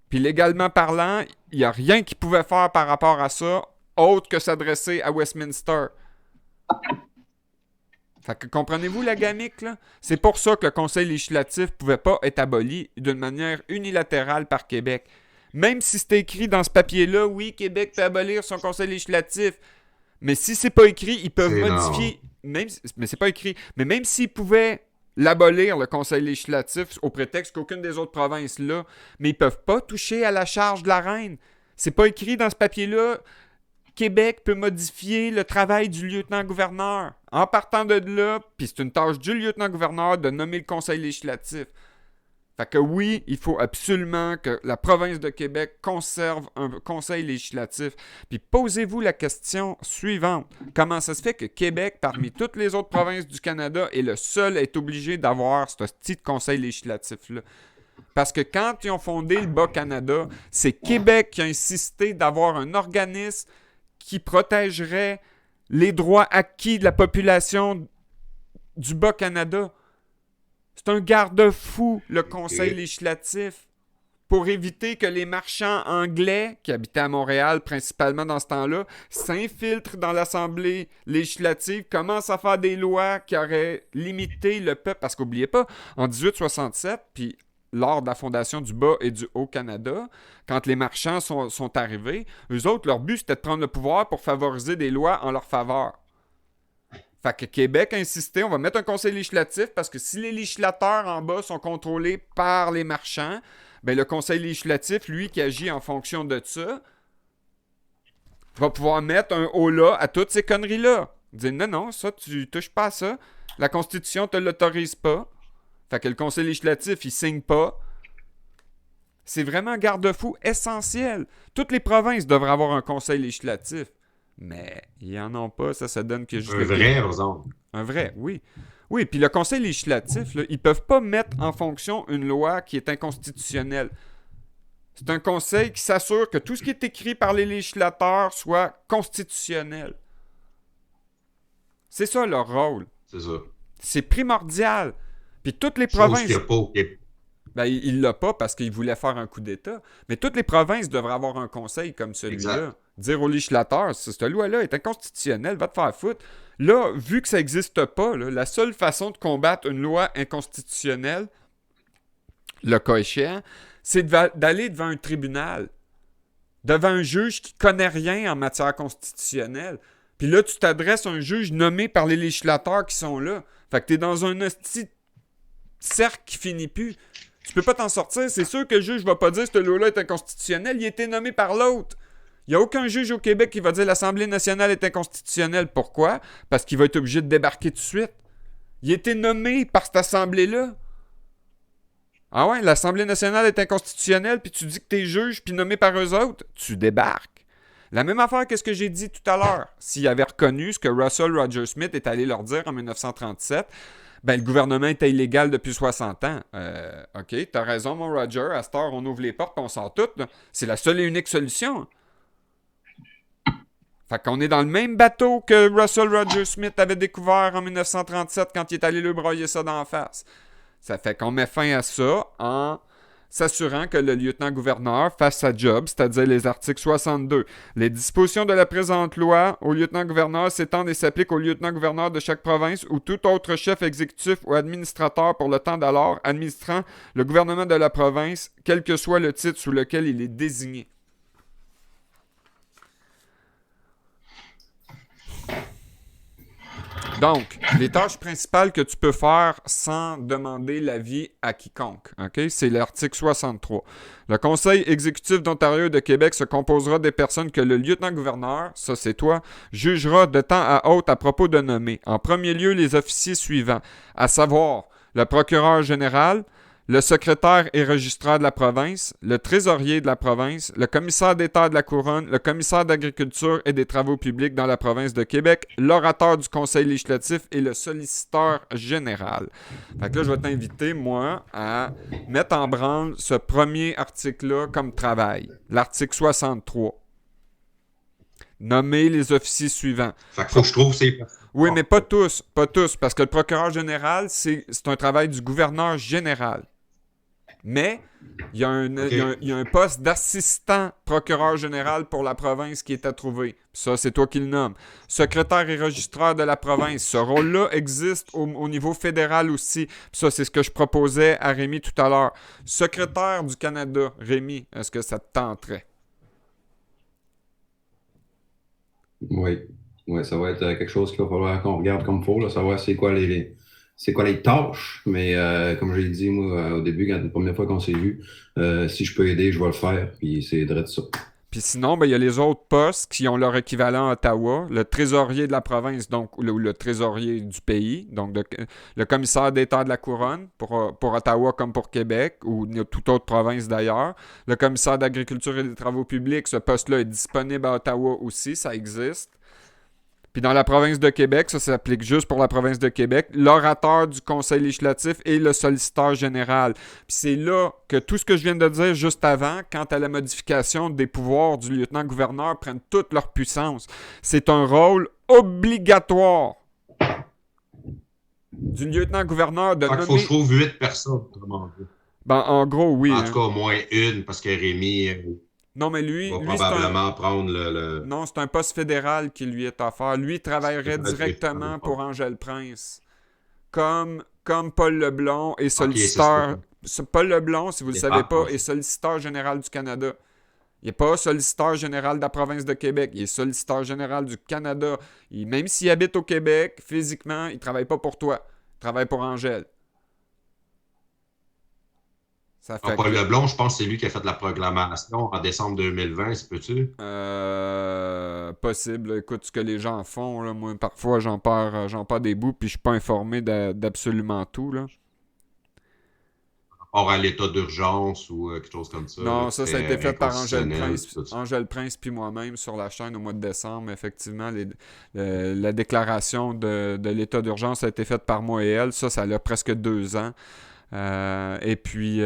Puis légalement parlant, il n'y a rien qu'ils pouvaient faire par rapport à ça, autre que s'adresser à Westminster. Fait que comprenez-vous la gamique, là? C'est pour ça que le conseil législatif ne pouvait pas être aboli d'une manière unilatérale par Québec. Même si c'était écrit dans ce papier-là, oui, Québec peut abolir son conseil législatif. Mais si c'est pas écrit, ils peuvent modifier. Mais c'est pas écrit. Mais même s'ils pouvaient l'abolir, le conseil législatif, au prétexte qu'aucune des autres provinces là, mais ils peuvent pas toucher à la charge de la reine. C'est pas écrit dans ce papier-là. Québec peut modifier le travail du lieutenant-gouverneur. En partant de là, puis c'est une tâche du lieutenant-gouverneur de nommer le conseil législatif. Fait que oui, il faut absolument que la province de Québec conserve un conseil législatif. Puis posez-vous la question suivante. Comment ça se fait que Québec, parmi toutes les autres provinces du Canada, est le seul à être obligé d'avoir ce petit conseil législatif-là? Parce que quand ils ont fondé le Bas-Canada, c'est Québec qui a insisté d'avoir un organisme qui protégerait les droits acquis de la population du Bas-Canada. C'est un garde-fou, le conseil législatif, pour éviter que les marchands anglais, qui habitaient à Montréal principalement dans ce temps-là, s'infiltrent dans l'Assemblée législative, commencent à faire des lois qui auraient limité le peuple. Parce qu'oubliez pas, en 1867, puis lors de la fondation du Bas et du Haut-Canada, quand les marchands sont arrivés, eux autres, leur but, c'était de prendre le pouvoir pour favoriser des lois en leur faveur. Fait que Québec a insisté, on va mettre un conseil législatif parce que si les législateurs en bas sont contrôlés par les marchands, ben le conseil législatif, lui, qui agit en fonction de ça, va pouvoir mettre un holà à toutes ces conneries-là. Dire non, ça, tu touches pas à ça. La Constitution te l'autorise pas. Fait que le conseil législatif, il signe pas. C'est vraiment un garde-fou essentiel. Toutes les provinces devraient avoir un conseil législatif. Mais ils en ont pas, ça donne que juste... Un vrai, par exemple. Un vrai, oui. Oui, puis le conseil législatif, là, ils peuvent pas mettre en fonction une loi qui est inconstitutionnelle. C'est un conseil qui s'assure que tout ce qui est écrit par les législateurs soit constitutionnel. C'est ça leur rôle. C'est ça. C'est primordial. Puis toutes les Chose provinces... qu'il n'y a pas au Québec. Ben, il l'a pas parce qu'il voulait faire un coup d'État. Mais toutes les provinces devraient avoir un conseil comme celui-là. Exact. Dire aux législateurs, cette loi-là est inconstitutionnelle, va te faire foutre. Là, vu que ça n'existe pas, là, la seule façon de combattre une loi inconstitutionnelle, le cas échéant, c'est d'aller devant un tribunal, devant un juge qui connaît rien en matière constitutionnelle. Puis là, tu t'adresses à un juge nommé par les législateurs qui sont là. Fait que t'es dans un hostie cercle qui finit plus. Tu peux pas t'en sortir. C'est sûr que le juge va pas dire que cette loi-là est inconstitutionnelle. Il a été nommé par l'autre. Il n'y a aucun juge au Québec qui va dire que l'Assemblée nationale est inconstitutionnelle. Pourquoi? Parce qu'il va être obligé de débarquer tout de suite. Il a été nommé par cette Assemblée-là. Ah ouais, l'Assemblée nationale est inconstitutionnelle, puis tu dis que t'es juge, puis nommé par eux autres, tu débarques. La même affaire que ce que j'ai dit tout à l'heure. S'ils avaient reconnu ce que Russell Roger Smith est allé leur dire en 1937, ben le gouvernement était illégal depuis 60 ans. OK, t'as raison, mon Roger. À cette heure, on ouvre les portes et on sort tout. Là. C'est la seule et unique solution. Fait qu'on est dans le même bateau que Russell Roger Smith avait découvert en 1937 quand il est allé lui broyer ça d'en face. Ça fait qu'on met fin à ça en s'assurant que le lieutenant-gouverneur fasse sa job, c'est-à-dire les articles 62. Les dispositions de la présente loi au lieutenant-gouverneur s'étendent et s'appliquent au lieutenant-gouverneur de chaque province ou tout autre chef exécutif ou administrateur pour le temps d'alors administrant le gouvernement de la province, quel que soit le titre sous lequel il est désigné. Donc, les tâches principales que tu peux faire sans demander l'avis à quiconque, ok, c'est l'article 63. Le Conseil exécutif d'Ontario et de Québec se composera des personnes que le lieutenant-gouverneur, ça c'est toi, jugera de temps à autre à propos de nommer. En premier lieu, les officiers suivants, à savoir le procureur général, le secrétaire et registraire de la province, le trésorier de la province, le commissaire d'État de la Couronne, le commissaire d'agriculture et des travaux publics dans la province de Québec, l'orateur du conseil législatif et le solliciteur général. Fait que là, je vais t'inviter, moi, à mettre en branle ce premier article-là comme travail. L'article 63. Nommer les officiers suivants. Fait qu'il faut que je trouve ces personnes. Oui, mais pas tous, parce que le procureur général, c'est un travail du gouverneur général. Mais il y a un poste d'assistant procureur général pour la province qui est à trouver. Ça, c'est toi qui le nommes. Secrétaire et registraire de la province. Ce rôle-là existe au niveau fédéral aussi. Ça, c'est ce que je proposais à Rémi tout à l'heure. Secrétaire du Canada. Rémi, est-ce que ça te tenterait? Oui. Oui, ça va être quelque chose qu'il va falloir qu'on regarde comme il faut, là, savoir c'est quoi les tâches. Mais comme je l'ai dit, moi, au début, quand la première fois qu'on s'est vu, si je peux aider, je vais le faire. Puis c'est de ça. Puis sinon, ben, il y a les autres postes qui ont leur équivalent à Ottawa. Le trésorier de la province, donc, ou le trésorier du pays, donc le commissaire d'État de la Couronne, pour Ottawa comme pour Québec, ou toute autre province d'ailleurs. Le commissaire d'agriculture et des travaux publics, ce poste-là est disponible à Ottawa aussi, ça existe. Puis dans la province de Québec, ça s'applique juste pour la province de Québec, l'orateur du conseil législatif et le solliciteur général. Puis c'est là que tout ce que je viens de dire juste avant, quant à la modification des pouvoirs du lieutenant-gouverneur, prennent toute leur puissance. C'est un rôle obligatoire du lieutenant-gouverneur de nommer... Fait qu'il faut que je trouve 8 personnes, autrement dit. Ben, en gros, oui. En tout cas, au moins une, parce que Rémi Non, mais lui va c'est probablement prendre le... Non, c'est un poste fédéral qui lui est offert. Lui, il travaillerait directement Ok. pour Angèle Prince. Comme Paul Leblond est solliciteur... Paul Leblond, si vous ne le savez pas, est solliciteur général du Canada. Il n'est pas solliciteur général de la province de Québec. Il est solliciteur général du Canada. Même s'il habite au Québec, physiquement, il ne travaille pas pour toi. Il travaille pour Angèle. Ça fait Paul Leblond, je pense que c'est lui qui a fait la proclamation en décembre 2020, c'est peux-tu? Possible. Écoute, ce que les gens font, là, moi, parfois, j'en perds des bouts, puis je suis pas informé d'absolument tout, là. Or à l'état d'urgence ou quelque chose comme ça. Non, là, ça a été fait par Angèle Prince, tout ça. Angèle Prince puis moi-même sur la chaîne au mois de décembre. Effectivement, la déclaration de l'état d'urgence a été faite par moi et elle. Ça a presque 2 ans. Et puis,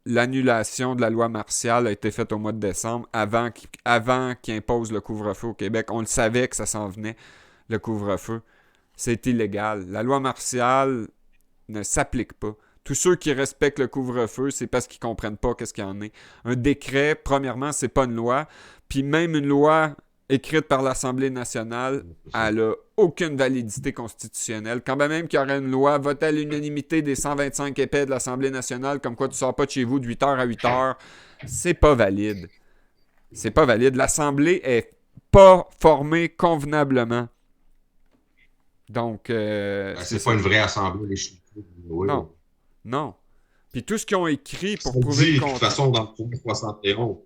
l'annulation de la loi martiale a été faite au mois de décembre avant qu'il impose le couvre-feu au Québec. On le savait que ça s'en venait, le couvre-feu. C'est illégal. La loi martiale ne s'applique pas. Tous ceux qui respectent le couvre-feu, c'est parce qu'ils ne comprennent pas qu'est-ce qu'il y en est. Un décret, premièrement, c'est pas une loi. Puis même une loi écrite par l'Assemblée nationale, elle n'a aucune validité constitutionnelle. Quand même qu'il y aurait une loi votée à l'unanimité des 125 épais de l'Assemblée nationale, comme quoi tu ne sors pas de chez vous de 8h à 8h, c'est pas valide. C'est pas valide. L'Assemblée est pas formée convenablement. Donc, C'est pas une vraie assemblée législative. Oui. Non. Puis tout ce qu'ils ont écrit pour Ça prouver dit, le de toute contraire. façon, dans le point 71.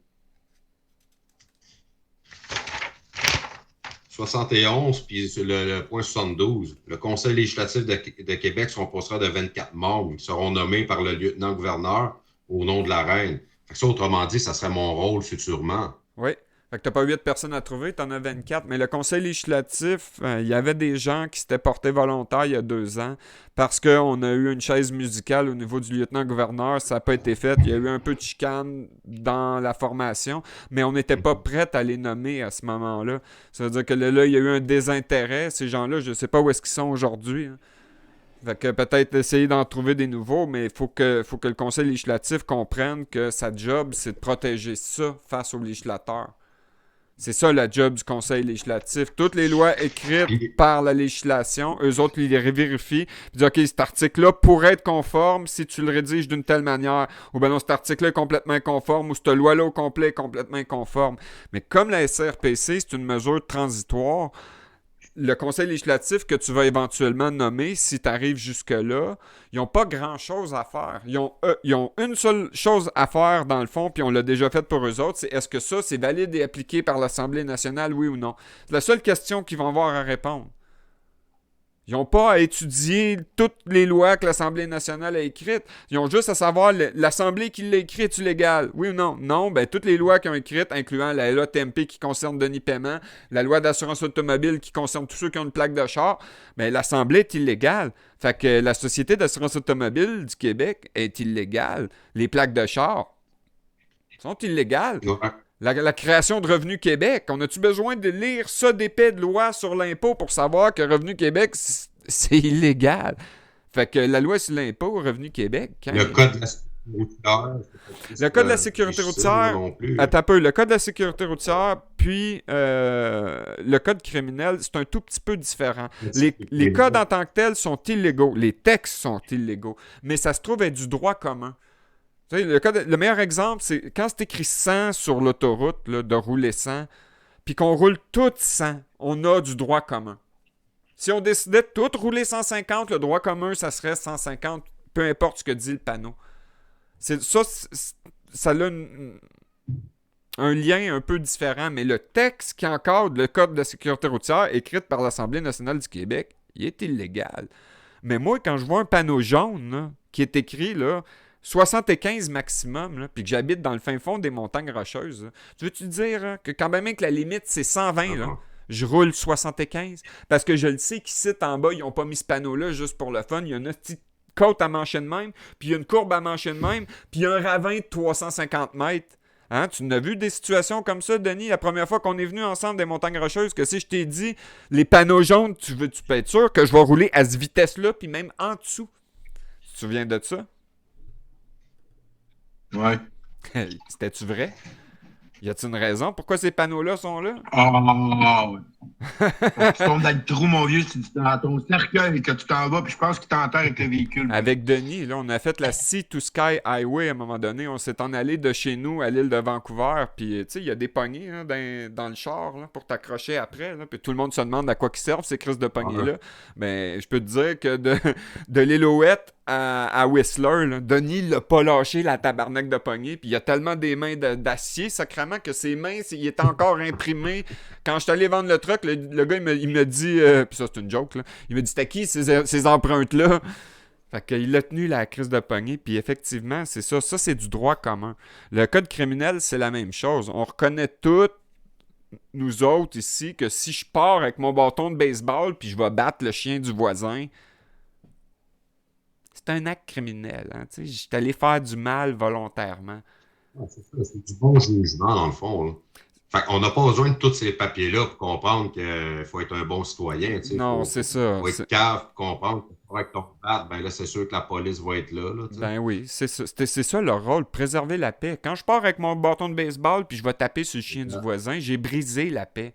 71, puis le point 72. Le Conseil législatif de Québec se composera de 24 membres qui seront nommés par le lieutenant-gouverneur au nom de la reine. Fait que ça, autrement dit, ça serait mon rôle futurement. Oui. Fait que t'as pas 8 personnes à trouver, t'en as 24. Mais le conseil législatif, il y avait des gens qui s'étaient portés volontaires il y a 2 ans parce qu'on a eu une chaise musicale au niveau du lieutenant-gouverneur. Ça n'a pas été fait. Il y a eu un peu de chicane dans la formation, mais on n'était pas prêts à les nommer à ce moment-là. Ça veut dire que là, il y a eu un désintérêt. Ces gens-là, je sais pas où est-ce qu'ils sont aujourd'hui, hein. Fait que peut-être essayer d'en trouver des nouveaux, mais il faut que le conseil législatif comprenne que sa job, c'est de protéger ça face aux législateurs. C'est ça la job du conseil législatif. Toutes les lois écrites par la législation, eux autres les vérifient. Puis disent, OK, cet article-là pourrait être conforme si tu le rédiges d'une telle manière. Ou ben non, cet article-là est complètement inconforme. Ou cette loi-là au complet est complètement inconforme. Mais comme la SRPC, c'est une mesure transitoire, le conseil législatif que tu vas éventuellement nommer, si tu arrives jusque-là, ils n'ont pas grand-chose à faire. Ils ont une seule chose à faire, dans le fond, puis on l'a déjà fait pour eux autres, c'est est-ce que ça, c'est valide et appliqué par l'Assemblée nationale, oui ou non? C'est la seule question qu'ils vont avoir à répondre. Ils n'ont pas à étudier toutes les lois que l'Assemblée nationale a écrites. Ils ont juste à savoir, l'Assemblée qui l'a écrit, est-tu légal? Oui ou non? Non, ben toutes les lois qu'ils ont écrites, incluant la loi TMP qui concerne Denis Paiement, la loi d'assurance automobile qui concerne tous ceux qui ont une plaque de char, ben l'Assemblée est illégale. Fait que la Société d'assurance automobile du Québec est illégale. Les plaques de char sont illégales. La création de Revenu Québec, on a-tu besoin de lire ça d'épais de loi sur l'impôt pour savoir que Revenu Québec, c'est illégal? Fait que la loi sur l'impôt, Revenu Québec... Le code de la sécurité routière. Le code de la sécurité routière... Attends un peu. Le code de la sécurité routière, puis le code criminel, c'est un tout petit peu différent. Les codes en tant que tels sont illégaux. Les textes sont illégaux. Mais ça se trouve être du droit commun. Le meilleur exemple, c'est quand c'est écrit 100 sur l'autoroute, là, de rouler 100, puis qu'on roule tout 100, on a du droit commun. Si on décidait de tout rouler 150, le droit commun, ça serait 150, peu importe ce que dit le panneau. Ça a un lien un peu différent, mais le texte qui encadre le code de sécurité routière écrit par l'Assemblée nationale du Québec, il est illégal. Mais moi, quand je vois un panneau jaune là, qui est écrit là, 75 maximum, là, puis que j'habite dans le fin fond des montagnes rocheuses, là, tu veux-tu dire là, que quand même que la limite c'est 120, là, je roule 75? Parce que je le sais qu'ici en bas, ils n'ont pas mis ce panneau-là juste pour le fun. Il y a une petite côte à mancher de même, puis il y a une courbe à mancher de même, puis il y a un ravin de 350 mètres. Hein? Tu n'as vu des situations comme ça, Denis, la première fois qu'on est venu ensemble des montagnes rocheuses, que si je t'ai dit, les panneaux jaunes, tu peux être sûr que je vais rouler à cette vitesse-là, puis même en dessous. Tu te souviens de ça? Ouais. C'était-tu vrai? Y a-t-il une raison pourquoi ces panneaux-là sont là? Ah, ouais. Tu tombes dans le trou, mon vieux, c'est dans ton cercueil que tu t'en vas, puis je pense qu'il t'enterre avec le véhicule. Avec Denis, là, on a fait la Sea to Sky Highway à un moment donné. On s'est en allé de chez nous à l'île de Vancouver, puis tu sais, il y a des poignées hein, dans le char là, pour t'accrocher après, là, puis tout le monde se demande à quoi ils servent ces crises de poignées-là. Ben, je peux te dire que de l'Île-aux-Ouettes à Whistler, là, Denis l'a pas lâché la tabarnak de poignée, puis il y a tellement des mains d'acier, sacrément, que ses mains, il est encore imprimé. Quand je suis allé vendre le truck, le gars, il me dit, puis ça c'est une joke, là, il me dit, c'était qui ces empreintes-là? Fait qu'il a tenu la crise de poignée, puis effectivement, c'est ça. Ça, c'est du droit commun. Le code criminel, c'est la même chose. On reconnaît tous, nous autres ici, que si je pars avec mon bâton de baseball, puis je vais battre le chien du voisin, c'est un acte criminel. Hein? Je suis allé faire du mal volontairement. C'est ça, c'est du bon jugement, dans le fond. Là. Fait qu'on n'a pas besoin de tous ces papiers-là pour comprendre qu'il faut être un bon citoyen. Non, c'est ça. Il faut être cave pour comprendre qu'avec ton bat, ben là, c'est sûr que la police va être là. Ben oui, c'est ça leur rôle, préserver la paix. Quand je pars avec mon bâton de baseball puis je vais taper sur le chien du voisin, j'ai brisé la paix.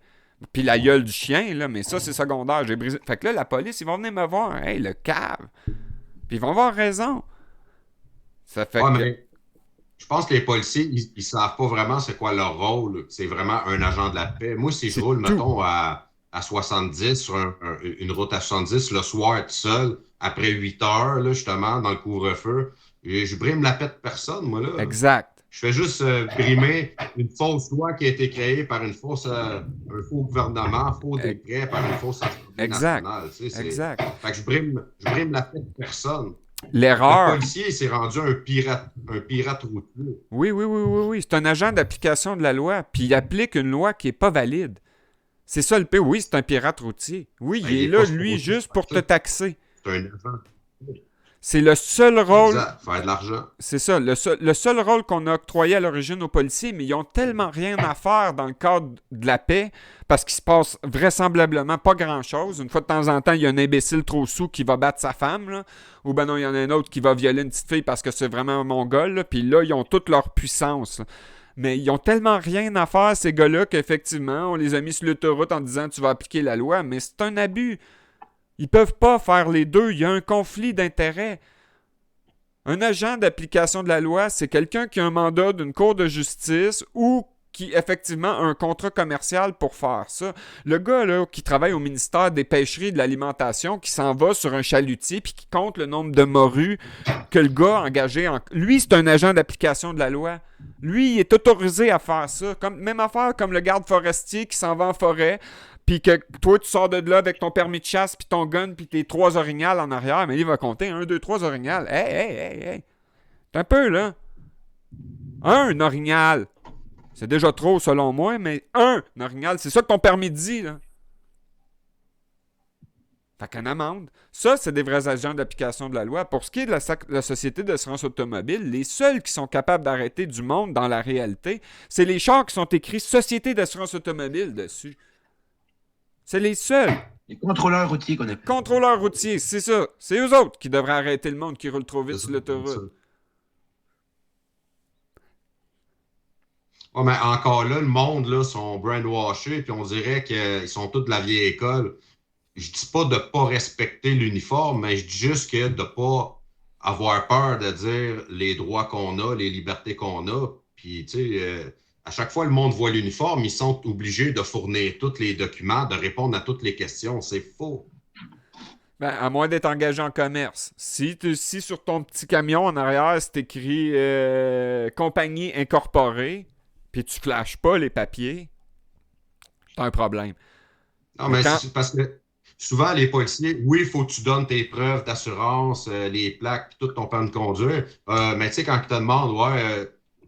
Puis la gueule du chien, là, mais ça, c'est secondaire. J'ai brisé. Fait que là, la police, ils vont venir me voir. Hey, le cave. Puis ils vont avoir raison. Ça fait que... mais je pense que les policiers, ils savent pas vraiment c'est quoi leur rôle. C'est vraiment un agent de la paix. Moi, si je roule, mettons, à 70, sur une route à 70, le soir, tout seul, après 8 heures, là, justement, dans le couvre-feu, Et je brime la paix de personne, moi, là. Exact. Je fais juste brimer une fausse loi qui a été créée par un faux gouvernement, un faux décret par une fausse Assemblée Exact. nationale. Tu sais, Exact. Fait que je brime la paix de personne. Le L'erreur. policier s'est rendu un pirate routier. Oui. C'est un agent d'application de la loi, puis il applique une loi qui n'est pas valide. C'est ça le pire. Oui, c'est un pirate routier. Oui, Ben, il est est là, pas lui, supposé juste faire pour ça. te taxer. C'est un agent. C'est le seul rôle. Exact. Faire de l'argent. C'est ça, le seul rôle qu'on a octroyé à l'origine aux policiers, mais ils ont tellement rien à faire dans le cadre de la paix, parce qu'il se passe vraisemblablement pas grand-chose. Une fois de temps en temps, il y a un imbécile trop saoul qui va battre sa femme, là. Ou ben non, il y en a un autre qui va violer une petite fille parce que c'est vraiment un mongol, là. Puis là, ils ont toute leur puissance, là. Mais ils ont tellement rien à faire, ces gars-là, qu'effectivement, on les a mis sur l'autoroute en disant « tu vas appliquer la loi », mais c'est un abus. Ils peuvent pas faire les deux, il y a un conflit d'intérêts. Un agent d'application de la loi, c'est quelqu'un qui a un mandat d'une cour de justice ou qui, effectivement, a un contrat commercial pour faire ça. Le gars là, qui travaille au ministère des Pêcheries et de l'Alimentation, qui s'en va sur un chalutier puis qui compte le nombre de morues que le gars a engagé en... Lui, c'est un agent d'application de la loi. Lui, il est autorisé à faire ça. Même affaire comme le garde forestier qui s'en va en forêt, puis que toi, tu sors de là avec ton permis de chasse, puis ton gun, puis tes 3 orignales en arrière, mais il va compter 1, 2, 3 orignales. Hey. T'es un peu, là. Un orignal. C'est déjà trop, selon moi, mais un orignal, c'est ça que ton permis dit, là. Fait qu'une amende. Ça, c'est des vrais agents d'application de la loi. Pour ce qui est de la Société d'assurance automobile, les seuls qui sont capables d'arrêter du monde dans la réalité, c'est les chars qui sont écrits Société d'assurance automobile dessus. C'est les seuls. Les contrôleurs routiers qu'on appelle. Contrôleurs routiers, c'est ça. C'est eux autres qui devraient arrêter le monde qui roule trop vite sur l'autoroute. Oh, mais encore là, le monde là, sont brainwashés, puis on dirait qu'ils sont tous de la vieille école. Je dis pas de pas respecter l'uniforme, mais je dis juste que de pas avoir peur de dire les droits qu'on a, les libertés qu'on a. Puis, tu sais, à chaque fois le monde voit l'uniforme, ils sont obligés de fournir tous les documents, de répondre à toutes les questions. C'est faux. Ben, à moins d'être engagé en commerce. Si sur ton petit camion en arrière, c'est écrit compagnie incorporée, puis tu flashes pas les papiers, t'as un problème. Non, mais c'est parce que souvent, les policiers, oui, il faut que tu donnes tes preuves d'assurance, les plaques, puis tout ton permis de conduire. Mais tu sais, quand ils te demandent,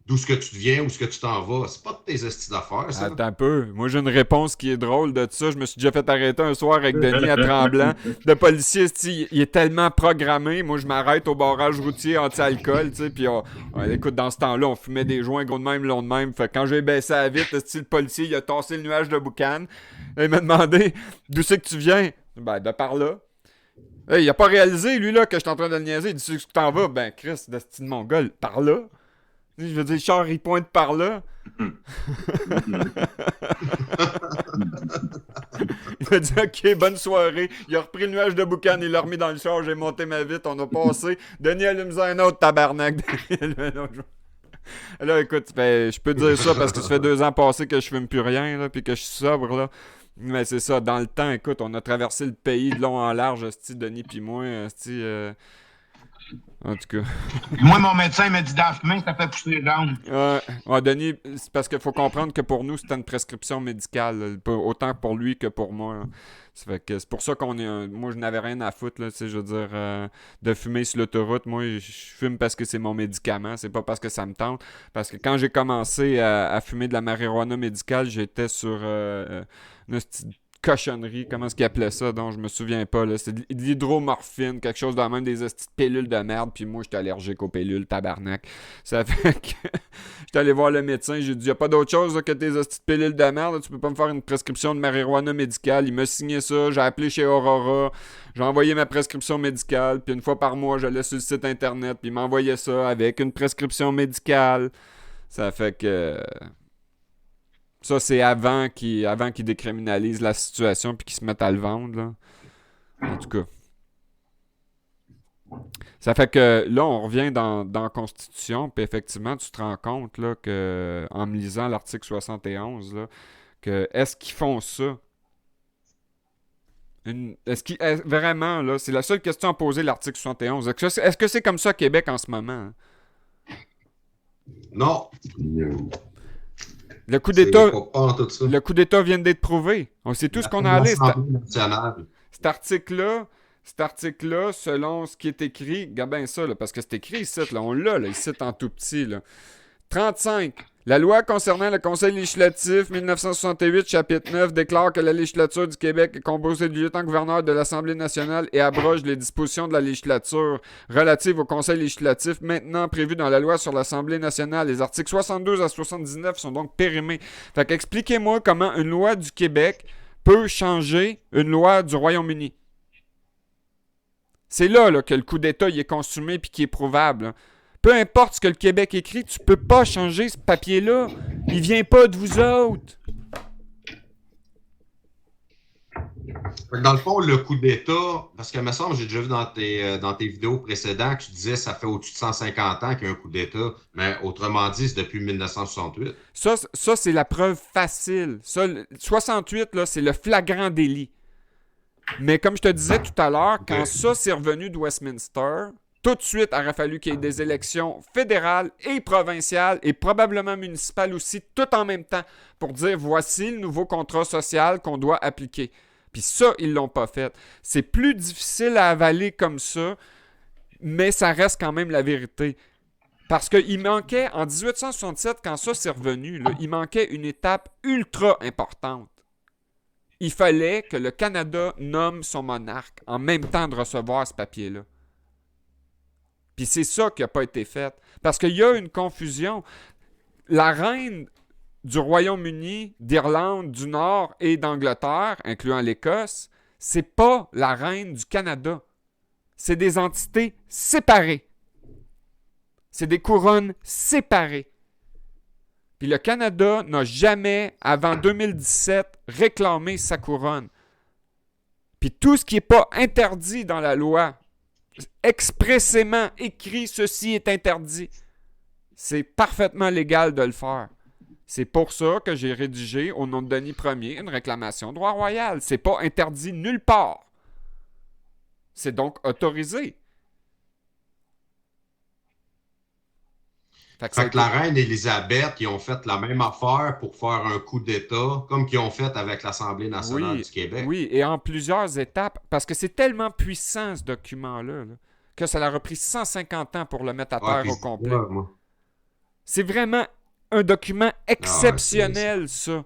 d'où est-ce que tu viens, où est-ce que tu t'en vas, c'est pas de tes estis d'affaires, ça. Attends un peu. Moi, j'ai une réponse qui est drôle de ça. Je me suis déjà fait arrêter un soir avec Denis à Tremblant. Le policier, il est tellement programmé. Moi, je m'arrête au barrage routier anti-alcool, tu sais. Puis, écoute, dans ce temps-là, on fumait des joints gros de même, long de même. Fait que quand j'ai baissé la vitre, le policier, il a tassé le nuage de boucan. Il m'a demandé d'où c'est que tu viens. Ben, de par là. Hey, il a pas réalisé, lui, là, que je suis en train de le niaiser. Il dit, tu t'en vas? Ben, Chris, de style mongol, par là. Je veux dire, Char, il pointe par là. Il m'a dit, OK, bonne soirée. Il a repris le nuage de boucan, il l'a remis dans le char, j'ai monté ma vitre, on a passé. Denis, allume-en un autre, tabarnak. Là, écoute, je peux te dire ça parce que ça fait 2 ans passés que je fume plus rien, là, puis que je suis sobre, là. Mais c'est ça, dans le temps, écoute, on a traversé le pays de long en large, Denis puis moi, en tout cas. Moi, mon médecin m'a dit d'en fumer, ça fait pousser les jambes. Denis, c'est parce qu'il faut comprendre que pour nous, c'était une prescription médicale. Là, autant pour lui que pour moi. Là. C'est pour ça qu'on est. Moi, je n'avais rien à foutre, là, je veux dire, de fumer sur l'autoroute. Moi, je fume parce que c'est mon médicament. C'est pas parce que ça me tente. Parce que quand j'ai commencé à fumer de la marijuana médicale, j'étais sur une cochonnerie, comment est-ce qu'ils appelaient ça, donc je me souviens pas, là, c'est de l'hydromorphine, quelque chose de même, des petites pilules de merde, puis moi, j'étais allergique aux pilules, tabarnak. Ça fait que j'étais allé voir le médecin, j'ai dit, y a pas d'autre chose là, que tes petites pilules de merde, là, tu peux pas me faire une prescription de marijuana médicale, il m'a signé ça, j'ai appelé chez Aurora, j'ai envoyé ma prescription médicale, puis une fois par mois, j'allais sur le site internet, puis il m'envoyait ça avec une prescription médicale. Ça fait que... Ça, c'est avant qu'ils décriminalisent la situation puis qu'ils se mettent à le vendre, là. En tout cas. Ça fait que là, on revient dans la Constitution, puis effectivement, tu te rends compte là, que, en me lisant l'article 71, là, que est-ce qu'ils font ça? Vraiment, là, c'est la seule question à poser, l'article 71. Est-ce que c'est comme ça à Québec en ce moment? Hein? Non, No. Le coup c'est d'État, pas en tout ça. le coup d'État vient d'être prouvé. On sait tous qu'on a allé. L'Assemblée nationale. Cet article-là, selon ce qui est écrit, regarde bien ça, là, parce que c'est écrit ici, là, on l'a, là, ici en tout petit. Là. 35. La loi concernant le Conseil législatif 1968, chapitre 9, déclare que la législature du Québec est composée du lieutenant-gouverneur de l'Assemblée nationale et abroge les dispositions de la législature relatives au Conseil législatif maintenant prévues dans la loi sur l'Assemblée nationale. Les articles 72 à 79 sont donc périmés. Fait qu'expliquez-moi comment une loi du Québec peut changer une loi du Royaume-Uni. C'est là, que le coup d'État il est consumé puis qui est prouvable. Là. Peu importe ce que le Québec écrit, tu peux pas changer ce papier-là. Il vient pas de vous autres. Dans le fond, le coup d'État, parce que me semble, j'ai déjà vu dans tes vidéos précédentes que tu disais que ça fait au-dessus de 150 ans qu'il y a un coup d'État. Mais autrement dit, c'est depuis 1968. Ça c'est la preuve facile. Ça, 68, là, c'est le flagrant délit. Mais comme je te disais tout à l'heure, quand ça c'est revenu de Westminster, tout de suite, il aurait fallu qu'il y ait des élections fédérales et provinciales et probablement municipales aussi, tout en même temps, pour dire voici le nouveau contrat social qu'on doit appliquer. Puis ça, ils l'ont pas fait. C'est plus difficile à avaler comme ça, mais ça reste quand même la vérité. Parce qu'il manquait, en 1867, quand ça s'est revenu, là, il manquait une étape ultra importante. Il fallait que le Canada nomme son monarque en même temps de recevoir ce papier-là. Puis c'est ça qui n'a pas été fait. Parce qu'il y a une confusion. La reine du Royaume-Uni, d'Irlande, du Nord et d'Angleterre, incluant l'Écosse, c'est pas la reine du Canada. C'est des entités séparées. C'est des couronnes séparées. Puis le Canada n'a jamais, avant 2017, réclamé sa couronne. Puis tout ce qui n'est pas interdit dans la loi, expressément écrit, ceci est interdit. C'est parfaitement légal de le faire. C'est pour ça que j'ai rédigé, au nom de Denis Ier, une réclamation de droit royal. C'est pas interdit nulle part. C'est donc autorisé. Fait que la reine Élisabeth, ils ont fait la même affaire pour faire un coup d'État, comme qu'ils ont fait avec l'Assemblée nationale du Québec. Oui, et en plusieurs étapes, parce que c'est tellement puissant, ce document-là, là, que ça leur a pris 150 ans pour le mettre à terre au complet. C'est vraiment un document exceptionnel, ça.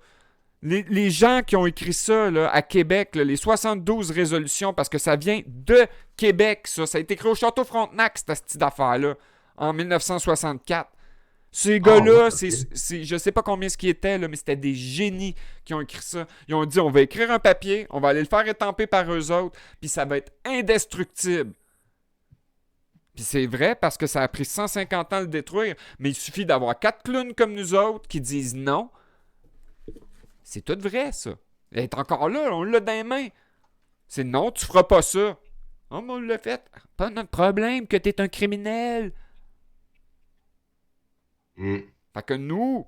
Les gens qui ont écrit ça là, à Québec, là, les 72 résolutions, parce que ça vient de Québec, ça. Ça a été écrit au Château Frontenac, cette petite affaire-là, en 1964. Ces gars-là, je sais pas combien ce qui était, là, mais c'était des génies qui ont écrit ça. Ils ont dit, on va écrire un papier, on va aller le faire étamper par eux autres, puis ça va être indestructible. Puis c'est vrai parce que ça a pris 150 ans de le détruire, mais il suffit d'avoir 4 clowns comme nous autres qui disent non. C'est tout vrai, ça. Elle est encore là, on l'a dans les mains. C'est non, tu feras pas ça. Oh, mais on l'a fait. Pas notre problème que t'es un criminel. Fait que nous,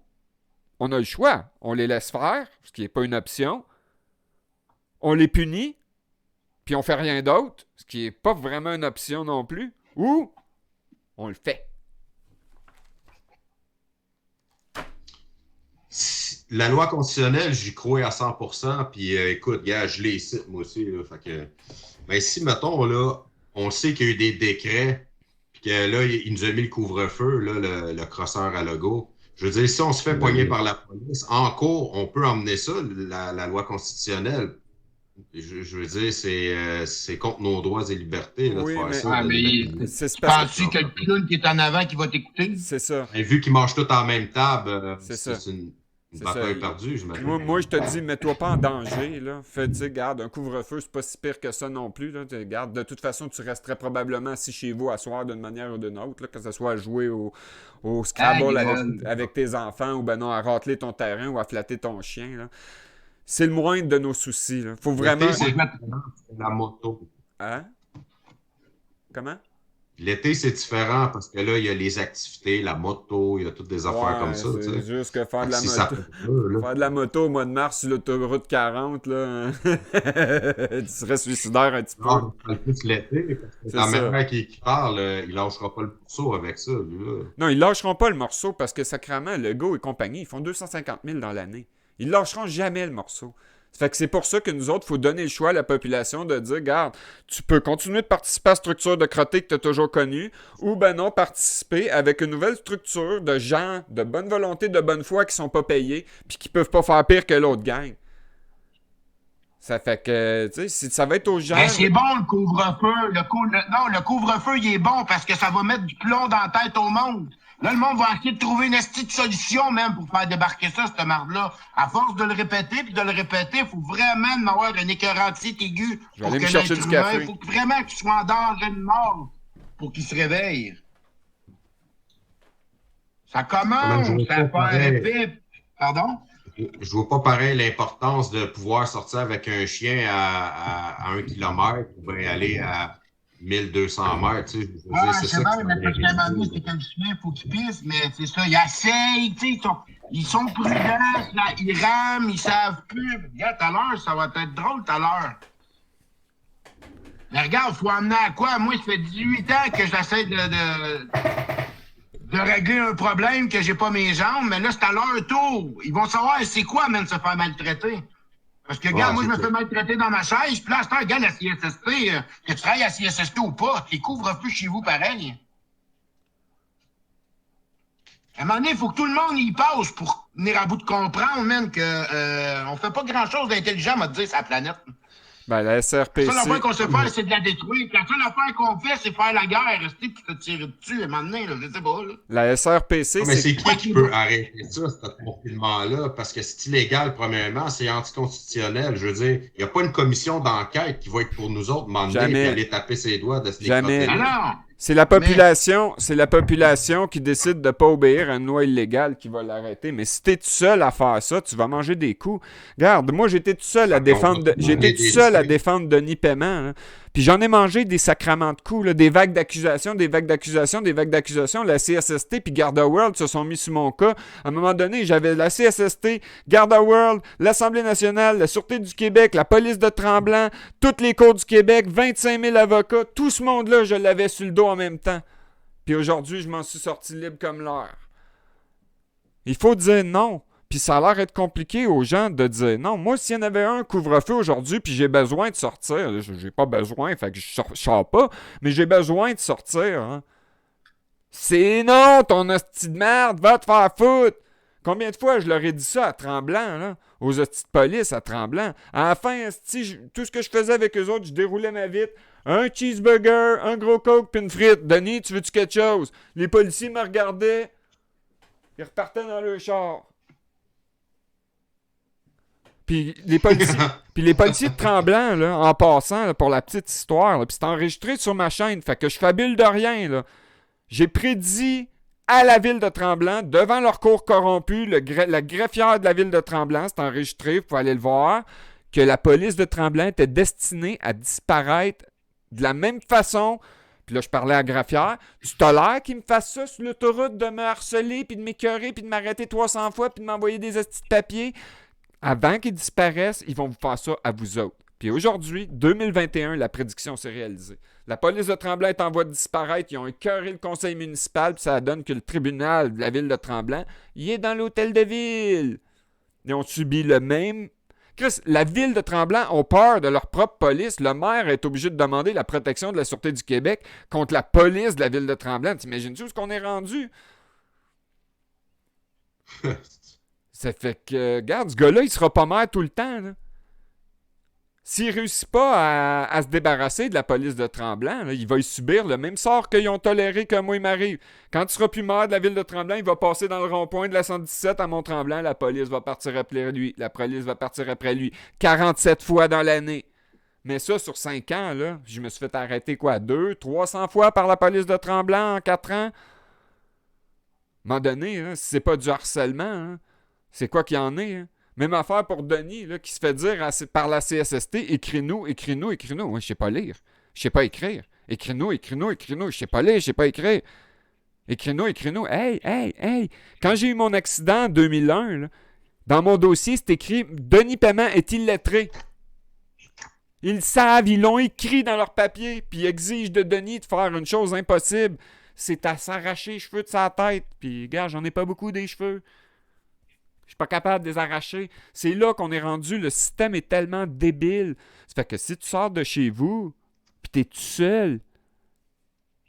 on a le choix. On les laisse faire, ce qui n'est pas une option. On les punit, puis on fait rien d'autre, ce qui n'est pas vraiment une option non plus. Ou on le fait. La loi constitutionnelle, j'y crois à 100%. Puis écoute, gars, je l'ai ici, moi aussi. Là, fait que, ben, si, mettons, là, on sait qu'il y a eu des décrets, puis que là, il nous a mis le couvre-feu, là, le crosseur à logo. Je veux dire, si on se fait pogner par la police, en cours, on peut emmener ça, la loi constitutionnelle. Je veux dire, c'est contre nos droits et libertés là, de faire ça. Ah, mais penses-tu que le clown qui est en avant qui va t'écouter? C'est ça. Et vu qu'ils mangent tous en même table, c'est une bataille perdue, j'imagine. Moi, je te dis, mets-toi pas en danger. Là. Fais, garde, un couvre-feu, c'est pas si pire que ça non plus. Là. Garde, de toute façon, tu resterais probablement assis chez vous à soir d'une manière ou d'une autre, là, que ce soit à jouer au Scrabble avec tes enfants ou ben non, à racler ton terrain ou à flatter ton chien. Là. C'est le moindre de nos soucis. Là. Faut vraiment. C'est la moto. Hein? Comment? L'été, c'est différent parce que là, il y a les activités, la moto, il y a toutes des affaires comme Ouais, ça, tu c'est sais. juste que faire Fait de que la si ça moto. fait peur, là. Faire de la moto au mois de mars sur l'autoroute 40, là. Tu serais suicidaire un petit Ah, peu. on parle plus l'été, parce que C'est la ça. manière qu'il parle, il lâchera pas le pourceau avec ça, lui, là. Non, ils lâcheront pas le morceau parce que sacrément, Legault et compagnie, ils font 250 000 dans l'année. Ils lâcheront jamais le morceau. Ça fait que c'est pour ça que nous autres, il faut donner le choix à la population de dire, regarde, tu peux continuer de participer à la structure de crotté que tu as toujours connue, ou ben non, participer avec une nouvelle structure de gens de bonne volonté, de bonne foi qui sont pas payés, puis qui peuvent pas faire pire que l'autre gang. Ça fait que, tu sais, ça va être aux gens. Ben, c'est bon, le couvre-feu. Non, le couvre-feu, il est bon parce que ça va mettre du plomb dans la tête au monde. Là, le monde va essayer de trouver une petite solution même pour faire débarquer ça, cette marde-là. À force de le répéter, puis de le répéter, il faut vraiment avoir un écœurantite aigu Je vais pour aller que me chercher l'être du humain, café. il faut vraiment qu'il soit en danger de mort pour qu'il se réveille. Ça Comment je commence vois à pas faire pareil. épais. Pardon? Je vois pas pareil l'importance de pouvoir sortir avec un chien à 1 kilomètre ou bien aller à 1200 mètres. Tu sais, je veux dire, Ah, c'est c'est ça qui bien, mais serait parce qu'à un moment donné, c'est ridicule. que le chien, il faut qu'il pisse, mais c'est ça, ils essayent, tu sais, ils sont prudents, là, ils rament, ils savent plus. Regarde, tout à l'heure, ça va être drôle tout à l'heure. Mais regarde, faut amener à quoi? Moi, ça fait 18 ans que j'essaie de régler un problème que j'ai pas mes jambes, mais là, c'est à leur tour. Ils vont savoir c'est quoi, même, se faire maltraiter. Parce que, regarde, Ah, moi, je c'est me fais clair. maltraiter dans ma chaise, puis là, c'est un gars, la CSST, que tu travailles à CSST ou pas, tu couvres plus chez vous pareil. À un moment donné, il faut que tout le monde y passe pour venir à bout de comprendre, même, que on fait pas grand-chose d'intelligent, à te dire, sur la planète. Ben, la La seule SRPC. affaire qu'on sait faire, c'est de la détruire. La seule affaire qu'on fait, c'est faire la guerre, rester puis te tirer dessus, à un moment donné, là, je sais pas, là. La SRPC, Ah, mais c'est. c'est qui peut arrêter ça, ce confinement-là? Parce que c'est illégal, premièrement, c'est anticonstitutionnel. Je veux dire, il n'y a pas une commission d'enquête qui va être pour nous autres m'emmener et Jamais. aller taper ses doigts de se Jamais. décrotter là. Alors, C'est la population qui décide de pas obéir à une loi illégale qui va l'arrêter. Mais si t'es tout seul à faire ça, tu vas manger des coups. Regarde, moi j'étais tout seul à défendre, j'étais tout seul à défendre Denis Paiement. Là. Puis j'en ai mangé des sacraments de coups, là, des vagues d'accusations, des vagues d'accusations, des vagues d'accusations. La CSST puis Garda World se sont mis sur mon cas. À un moment donné, j'avais la CSST, Garda World, l'Assemblée nationale, la Sûreté du Québec, la police de Tremblant, toutes les cours du Québec, 25 000 avocats. Tout ce monde-là, je l'avais sur le dos en même temps. Puis aujourd'hui, je m'en suis sorti libre comme l'air. Il faut dire non. Puis ça a l'air être compliqué aux gens de dire non. Moi, s'il y en avait un couvre-feu aujourd'hui, puis j'ai besoin de sortir, j'ai pas besoin, fait que je sors pas, mais j'ai besoin de sortir. Hein. C'est non, ton hostie de merde, va te faire foutre. Combien de fois je leur ai dit ça à Tremblant, là, aux hosties de police à Tremblant. À la fin, tout ce que je faisais avec eux autres, je déroulais ma vitre. Un cheeseburger, un gros coke puis une frite. Denis, tu veux-tu quelque chose? Les policiers me regardaient. Ils repartaient dans leur char. Puis les policiers de Tremblant, là, en passant, là, pour la petite histoire, là, puis c'est enregistré sur ma chaîne, fait que je fabule de rien, là. J'ai prédit à la ville de Tremblant, devant leur cour corrompu, la greffière de la ville de Tremblant, c'est enregistré, vous pouvez aller le voir, que la police de Tremblant était destinée à disparaître de la même façon. Puis là, je parlais à la greffière. Tu tolères qu'ils me fassent ça sur l'autoroute, de me harceler, puis de m'écœurer, puis de m'arrêter 300 fois, puis de m'envoyer des hosties de papier? Avant qu'ils disparaissent, ils vont vous faire ça à vous autres. Puis aujourd'hui, 2021, la prédiction s'est réalisée. La police de Tremblant est en voie de disparaître. Ils ont écœuré le conseil municipal, puis ça donne que le tribunal de la ville de Tremblant, il est dans l'hôtel de ville. Ils ont subi le même... Chris, la ville de Tremblant ont peur de leur propre police. Le maire est obligé de demander la protection de la Sûreté du Québec contre la police de la ville de Tremblant. T'imagines-tu où est-ce qu'on est rendu? Ça fait que, regarde, ce gars-là, il sera pas maire tout le temps. Là. S'il réussit pas à se débarrasser de la police de Tremblant, là, il va y subir le même sort qu'ils ont toléré que moi, il m'arrive. Quand il sera plus maire de la ville de Tremblant, il va passer dans le rond-point de la 117 à Mont-Tremblant, la police va partir après lui. La police va partir après lui. 47 fois dans l'année. Mais ça, sur 5 ans, là, je me suis fait arrêter quoi, 300 fois par la police de Tremblant en 4 ans? À un moment donné, hein, si c'est pas du harcèlement, hein, c'est quoi qu'il y en ait, hein? Même affaire pour Denis, là, qui se fait dire par la CSST, écris-nous. Moi, je sais pas lire. Je sais pas écrire. Écris-nous. Je sais pas lire, je sais pas écrire. Écris-nous. Hey. Quand j'ai eu mon accident en 2001, là, dans mon dossier, c'est écrit « Denis Paiement est illettré ». Ils savent, ils l'ont écrit dans leur papier, puis ils exigent de Denis de faire une chose impossible. C'est à s'arracher les cheveux de sa tête. Puis, gars, j'en ai pas beaucoup des cheveux. Je suis pas capable de les arracher. C'est là qu'on est rendu. Le système est tellement débile. Ça fait que si tu sors de chez vous, puis t'es tout seul,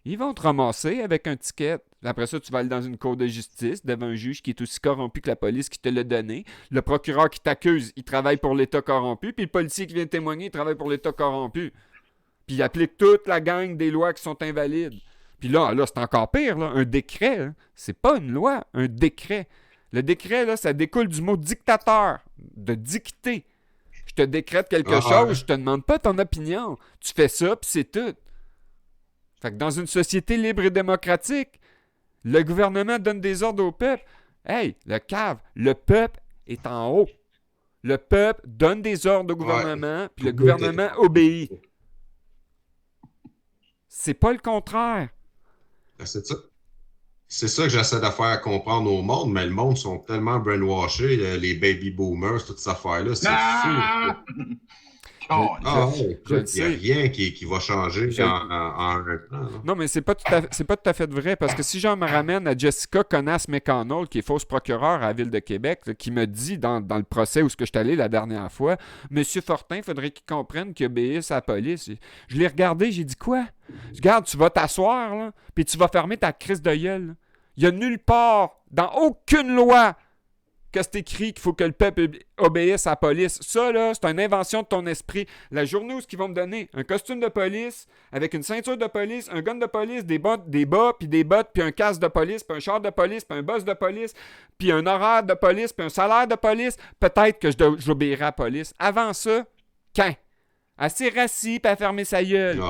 ils vont te ramasser avec un ticket. Après ça, tu vas aller dans une cour de justice devant un juge qui est aussi corrompu que la police qui te l'a donné. Le procureur qui t'accuse, il travaille pour l'État corrompu. Puis le policier qui vient témoigner, il travaille pour l'État corrompu. Puis il applique toute la gang des lois qui sont invalides. Puis là c'est encore pire. Là. Un décret, hein, c'est pas une loi, un décret. Le décret, là, ça découle du mot dictateur, de dicter. Je te décrète quelque chose, je te demande pas ton opinion. Tu fais ça, puis c'est tout. Fait que dans une société libre et démocratique, le gouvernement donne des ordres au peuple. Hey, le cave, le peuple est en haut. Le peuple donne des ordres au gouvernement, puis le gouvernement obéit. C'est pas le contraire. C'est ça. C'est ça que j'essaie de faire comprendre au monde, mais le monde sont tellement brainwashés, les baby boomers, toutes ces affaires-là, c'est fou. Il n'y a rien qui va changer en un plan. Non, mais c'est pas tout à fait vrai, parce que si j'en me ramène à Jessica Conas-McConnell, qui est fausse procureure à la Ville de Québec, là, qui me dit dans le procès où je suis allé la dernière fois, « Monsieur Fortin, il faudrait qu'il comprenne qu'il obéisse à la police. » Je l'ai regardé, j'ai dit « Quoi? » Regarde, tu vas t'asseoir, là, puis tu vas fermer ta crise de gueule. Il n'y a nulle part, dans aucune loi, que c'est écrit qu'il faut que le peuple obéisse à la police. Ça, là, c'est une invention de ton esprit. La journée où ils vont me donner un costume de police, avec une ceinture de police, un gun de police, des bas, puis des bottes, puis un casque de police, puis un char de police, puis un boss de police, puis un horaire de police, puis un salaire de police, peut-être que j'obéirai à la police. Avant ça, quand? Assez rassis, puis à fermer sa gueule.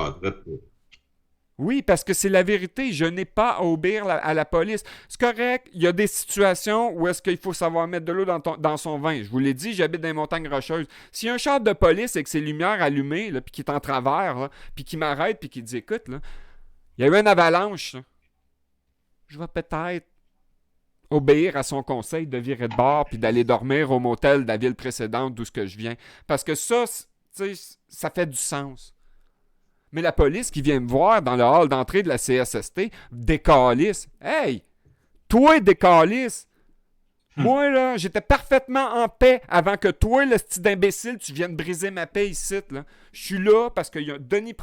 Oui, parce que c'est la vérité. Je n'ai pas à obéir à la police. C'est correct, il y a des situations où est-ce qu'il faut savoir mettre de l'eau dans son vin. Je vous l'ai dit, j'habite dans les montagnes rocheuses. S'il y a un char de police avec ses lumières allumées, puis qui est en travers, là, puis qui m'arrête, puis qui dit « Écoute, là, il y a eu une avalanche. Là. Je vais peut-être obéir à son conseil de virer de bord puis d'aller dormir au motel de la ville précédente d'où je viens. Parce que ça, ça fait du sens. » Mais la police qui vient me voir dans le hall d'entrée de la CSST décalisse. Hey! Toi, décalisse! Moi, là, j'étais parfaitement en paix avant que toi, le style d'imbécile, tu viennes briser ma paix ici. Là. Je suis là parce qu'il y a un Denis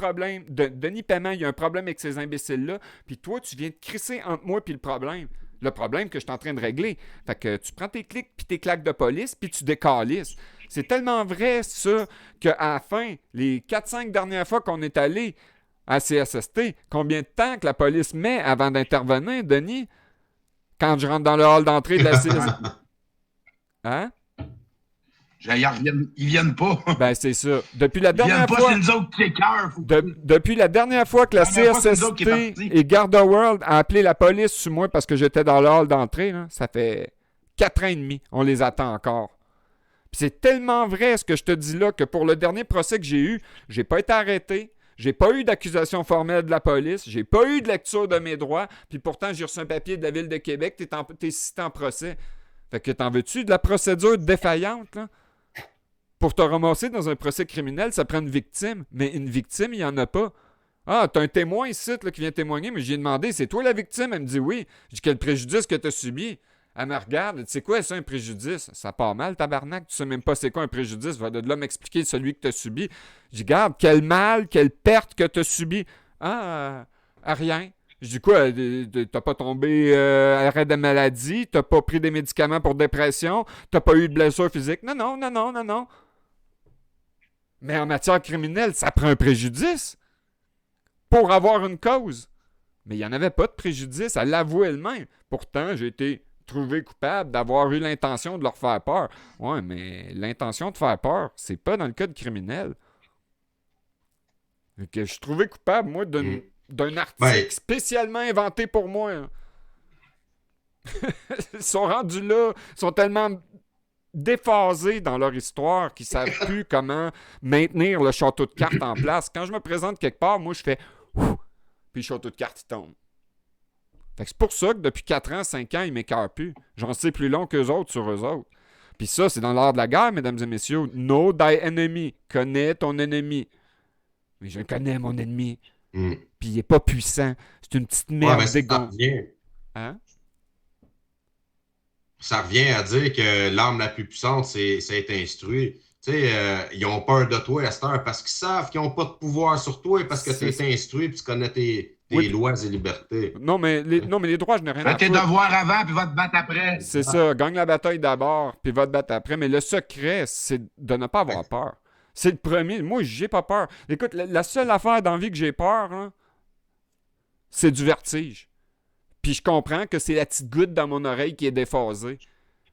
Paiement, il y a un problème avec ces imbéciles-là. Puis toi, tu viens te crisser entre moi et le problème. Le problème que je suis en train de régler. Fait que tu prends tes clics puis tes claques de police puis tu décalisses. C'est tellement vrai, ça, qu'à la fin, les 4-5 dernières fois qu'on est allé à CSST, combien de temps que la police met avant d'intervenir, Denis? Quand je rentre dans le hall d'entrée de la CSST. Hein? Ils viennent pas. Ben, c'est ça. Depuis la dernière fois... c'est nous autres qui écœurent. Depuis la dernière fois que la CSST et Garda World a appelé la police sur moi parce que j'étais dans le hall d'entrée, là, ça fait 4 ans et demi. On les attend encore. Puis c'est tellement vrai ce que je te dis là que pour le dernier procès que j'ai eu, j'ai pas été arrêté. J'ai pas eu d'accusation formelle de la police. J'ai pas eu de lecture de mes droits. Puis pourtant, j'ai reçu un papier de la Ville de Québec. T'es cité en procès. Fait que t'en veux-tu de la procédure défaillante, là? Pour te ramasser dans un procès criminel, ça prend une victime. Mais une victime, il n'y en a pas. Ah, t'as un témoin ici là, qui vient témoigner, mais j'ai demandé, c'est toi la victime? Elle me dit oui. Je dis, quel préjudice que t'as subi? Elle me regarde, tu sais quoi, c'est un préjudice? Ça part mal, tabarnak, tu sais même pas c'est quoi un préjudice, va de là m'expliquer celui que t'as subi. Je dis, garde, quel mal, quelle perte que t'as subi? Ah, rien. Je dis quoi, t'as pas tombé à l'arrêt de maladie, t'as pas pris des médicaments pour dépression, t'as pas eu de blessure physique? Non. Mais en matière criminelle, ça prend un préjudice pour avoir une cause. Mais il n'y en avait pas de préjudice, elle l'avouait elle-même. Pourtant, j'ai été trouvé coupable d'avoir eu l'intention de leur faire peur. Ouais, mais l'intention de faire peur, c'est pas dans le code criminel. Que je suis trouvé coupable, moi, d'un article spécialement inventé pour moi. Hein. Ils sont rendus là, ils sont tellement déphasés dans leur histoire qu'ils savent plus comment maintenir le château de cartes en place. Quand je me présente quelque part, moi, je fais Puis le château de cartes, il tombe. Fait que c'est pour ça que depuis 4 ans, 5 ans, ils m'écœurent plus. J'en sais plus long qu'eux autres sur eux autres. Puis ça, c'est dans l'art de la guerre, mesdames et messieurs. Know thy enemy. Connais ton ennemi. Mais je connais mon ennemi. Puis il est pas puissant. C'est une petite merde. Ouais, mais ça revient. Hein? Ça revient à dire que l'arme la plus puissante, c'est être instruit. Tu sais, ils ont peur de toi à cette heure parce qu'ils savent qu'ils n'ont pas de pouvoir sur toi parce que tu es instruit et tu connais tes lois et libertés. Non, mais les droits, je n'ai rien à fais tes foutre. devoirs avant, puis va te battre après. C'est ça. Gagne la bataille d'abord, puis va te battre après. Mais le secret, c'est de ne pas avoir peur. C'est le premier. Moi, j'ai pas peur. Écoute, la seule affaire dans la vie que j'ai peur, hein, c'est du vertige. Puis je comprends que c'est la petite goutte dans mon oreille qui est déphasée.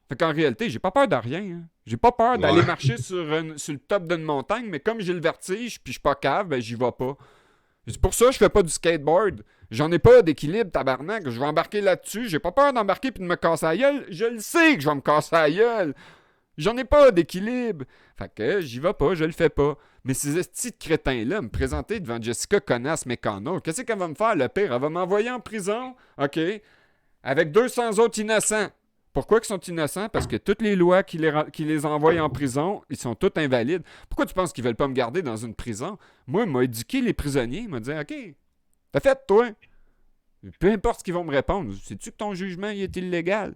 Fait qu'en réalité, j'ai pas peur de rien. Hein. J'ai pas peur d'aller marcher sur le top d'une montagne, mais comme j'ai le vertige puis je suis pas cave, ben j'y vais pas. C'est pour ça que je fais pas du skateboard. J'en ai pas d'équilibre, tabarnak. Je vais embarquer là-dessus. J'ai pas peur d'embarquer puis de me casser la gueule. Je le sais que je vais me casser la gueule. J'en ai pas d'équilibre. Fait que j'y vais pas, je le fais pas. Mais ces petits crétins-là, me présenter devant Jessica Connasse Mécano, qu'est-ce qu'elle va me faire, le pire? Elle va m'envoyer en prison, OK, avec 200 autres innocents. Pourquoi ils sont innocents? Parce que toutes les lois qui les envoient en prison, ils sont toutes invalides. Pourquoi tu penses qu'ils veulent pas me garder dans une prison? Moi, il m'a éduqué les prisonniers. Il m'a dit, OK, t'as fait, toi. Peu importe ce qu'ils vont me répondre. Sais-tu que ton jugement il est illégal?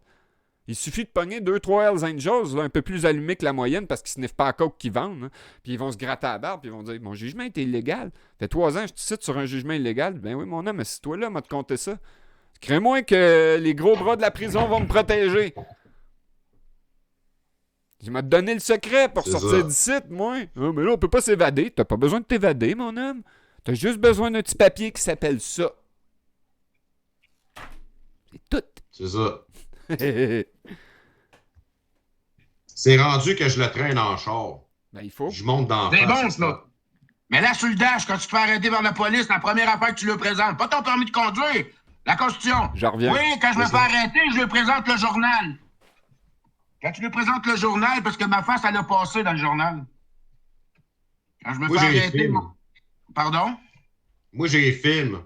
Il suffit de pogner 2-3 Hells Angels, là, un peu plus allumés que la moyenne parce qu'ils sniffent pas à coke qu'ils vendent. Hein. Puis ils vont se gratter à la barbe puis ils vont dire, mon jugement est illégal. Fait 3 ans, je te cite sur un jugement illégal. Ben oui, mon homme, si toi là, m'a te compté ça. Crains-moi que les gros bras de la prison vont me protéger. Il m'a donné le secret pour sortir d'ici, moi. Ah, mais là, on peut pas s'évader. T'as pas besoin de t'évader, mon homme. T'as juste besoin d'un petit papier qui s'appelle ça. C'est tout. C'est ça. C'est rendu que je le traîne en char. Ben, il faut. Je monte dans C'est bon, ça. Mais là, sur le dash, quand tu te fais arrêter par la police, la première affaire que tu lui présentes, pas ton permis de conduire, la Constitution. J'en reviens. Oui, quand je me fais arrêter, je lui présente le journal. Quand tu lui présentes le journal, parce que ma face, elle a passé dans le journal. Quand je me fais arrêter... Pardon? Moi, j'ai les films.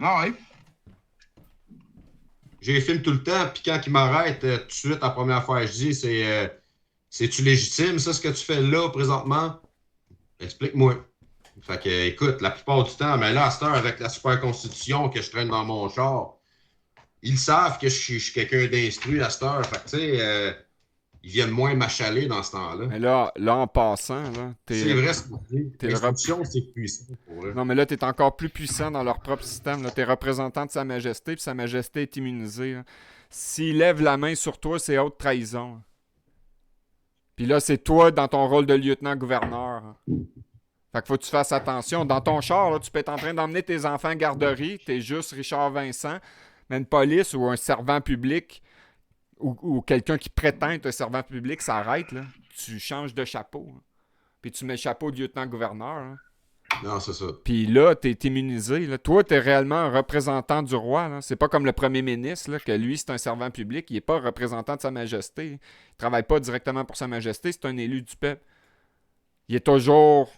Ah oui. J'ai les films tout le temps, puis quand ils m'arrêtent, tout de suite, la première fois que je dis, c'est-tu légitime, ça, ce que tu fais là, présentement? Explique-moi. Fait que, écoute, la plupart du temps, mais là, à cette heure, avec la super constitution que je traîne dans mon char, ils savent que je suis quelqu'un d'instruit à cette heure. Fait que, tu sais, ils viennent moins m'achaler dans ce temps-là. Mais là en passant, là, c'est vrai, l'instruction, c'est puissant pour eux. Non, mais là, t'es encore plus puissant dans leur propre système. Là. T'es représentant de Sa Majesté, puis Sa Majesté est immunisée. Là. S'ils lèvent la main sur toi, c'est haute trahison. Là. Puis là, c'est toi dans ton rôle de lieutenant-gouverneur. Hein. Fait qu'il faut que tu fasses attention. Dans ton char, là, tu peux être en train d'emmener tes enfants à garderie. T'es juste Richard Vincent. Mais une police ou un servant public ou quelqu'un qui prétend être un servant public s'arrête, là. Tu changes de chapeau. Hein. Puis tu mets le chapeau de lieutenant-gouverneur. Hein. Non, c'est ça. Puis là, t'es immunisé. Là. Toi, t'es réellement un représentant du roi. Là. C'est pas comme le premier ministre, là, que lui, c'est un servant public. Il est pas représentant de Sa Majesté. Il travaille pas directement pour Sa Majesté. C'est un élu du peuple. Il est toujours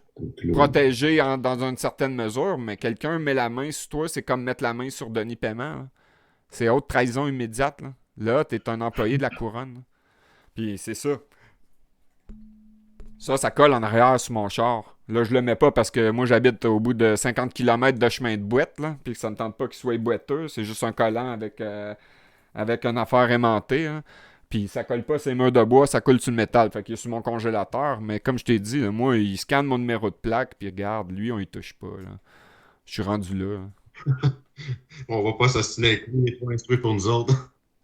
protégé dans une certaine mesure, mais quelqu'un met la main sur toi, c'est comme mettre la main sur Denis Paiement. Là. C'est haute trahison immédiate. Là, t'es un employé de la couronne. Là. Puis c'est ça. Ça colle en arrière sur mon char. Là, je le mets pas parce que moi, j'habite au bout de 50 km de chemin de boîte, là, puis que ça me tente pas qu'il soit boiteux. C'est juste un collant avec une affaire aimantée. Hein. Puis ça colle pas sur les murs de bois, ça colle sur le métal. Fait qu'il est sur mon congélateur. Mais comme je t'ai dit, là, moi, il scanne mon numéro de plaque, puis regarde, lui, on y touche pas. Là. Je suis rendu là. On va pas s'assiner avec lui, il est pas instruit pour nous autres.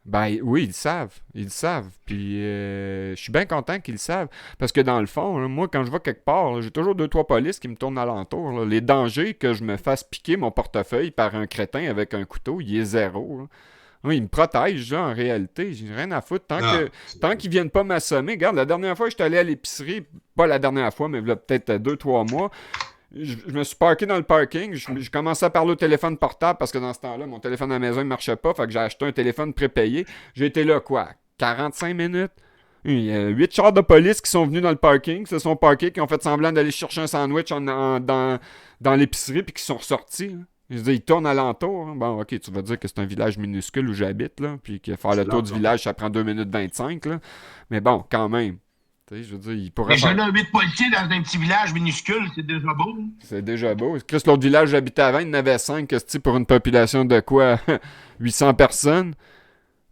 Ben oui, ils le savent. Ils le savent. Puis je suis bien content qu'ils le savent. Parce que dans le fond, là, moi, quand je vais quelque part, là, j'ai toujours 2-3 polices qui me tournent alentour. Là. Les dangers que je me fasse piquer mon portefeuille par un crétin avec un couteau, il est zéro. Là. Oui, ils me protègent, là, en réalité. J'ai rien à foutre. Tant qu'ils viennent pas m'assommer. Regarde, la dernière fois que je suis allé à l'épicerie, pas la dernière fois, mais peut-être 2-3 mois, je me suis parké dans le parking. Je commençais à parler au téléphone portable parce que dans ce temps-là, mon téléphone à la maison ne marchait pas. Fait que j'ai acheté un téléphone prépayé. J'ai été là, quoi, 45 minutes? Il y a 8 chars de police qui sont venus dans le parking, qui se sont parkés, qui ont fait semblant d'aller chercher un sandwich dans l'épicerie, puis qui sont ressortis. Hein. Je veux dire, ils tournent alentour. Hein. Bon, ok, tu vas dire que c'est un village minuscule où j'habite, là, puis que faire C'est le tour long, du ça. village, ça prend 2 minutes 25, là. Mais bon, quand même. Tu sais, je veux dire, ils pourraient Déjà faire... là, 8 policiers dans un petit village minuscule, c'est déjà beau. Hein. C'est déjà beau. Chris, l'autre village où j'habitais avant, il y en avait 5, pour une population de quoi? 800 personnes,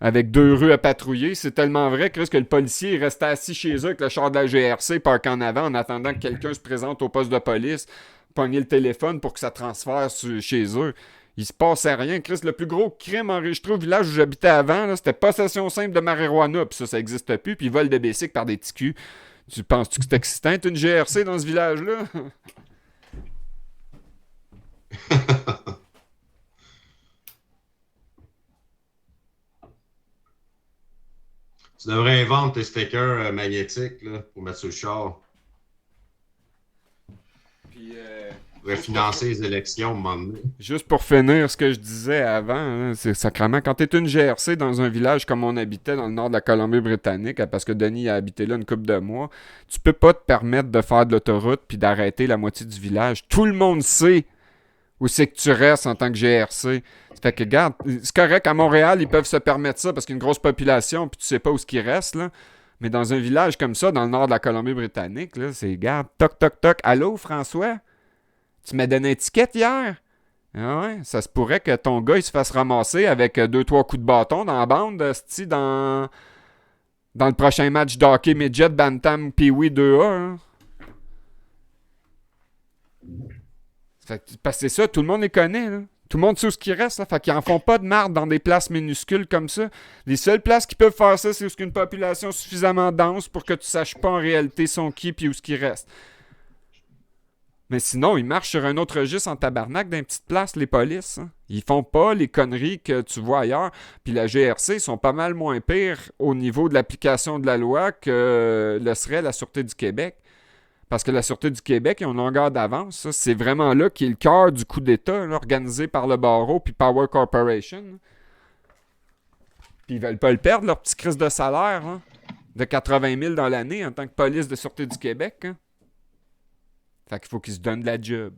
avec 2 rues à patrouiller. C'est tellement vrai, Chris, que le policier il restait assis chez eux avec le char de la GRC parqué en avant en attendant que quelqu'un se présente au poste de police, pogner le téléphone pour que ça transfère chez eux. Il se passait rien. Chris, le plus gros crime enregistré au village où j'habitais avant, là, c'était possession simple de marijuana. Puis ça n'existe plus. Puis vol de bicycle par des ticus. Tu penses-tu que c'est excitant, une GRC dans ce village-là? Tu devrais inventer tes stickers magnétiques là, pour mettre sur le char. Puis, Tu pourrais financer les élections à un moment donné. juste pour finir ce que je disais avant, hein, c'est sacrément, quand t'es une GRC dans un village comme on habitait dans le nord de la Colombie-Britannique, parce que Denis a habité là une couple de mois, tu peux pas te permettre de faire de l'autoroute puis d'arrêter la moitié du village. Tout le monde sait où c'est que tu restes en tant que GRC. Ça fait que, regarde, c'est correct, à Montréal, ils peuvent se permettre ça parce qu'il y a une grosse population puis tu sais pas où ce qui reste, là. Mais dans un village comme ça, dans le nord de la Colombie-Britannique, là, c'est, regarde, toc, toc, toc, allô, François? Tu m'as donné une étiquette hier? Ah ouais, ça se pourrait que ton gars il se fasse ramasser avec 2-3 coups de bâton dans la bande, dans le prochain match d'hockey midget Bantam Pee-Wee 2A. Hein. Parce que c'est ça, tout le monde les connaît. Là. Tout le monde sait où ce qui reste. Là. Fait qu'ils en font pas de marde dans des places minuscules comme ça. Les seules places qui peuvent faire ça, c'est où il y a une population suffisamment dense pour que tu saches pas en réalité son qui puis où ce qui reste. Mais sinon, ils marchent sur un autre registre en tabarnak dans une petite place, les polices. Hein. Ils font pas les conneries que tu vois ailleurs. Puis la GRC, ils sont pas mal moins pires au niveau de l'application de la loi que le serait la Sûreté du Québec. Parce que la Sûreté du Québec, ils ont une longueur d'avance. Ça. C'est vraiment là qui est le cœur du coup d'État, là, organisé par le barreau puis Power Corporation. Puis ils veulent pas le perdre, leur petit crise de salaire hein, de 80 000 dans l'année en tant que police de Sûreté du Québec. Hein. Fait qu'il faut qu'ils se donnent de la job.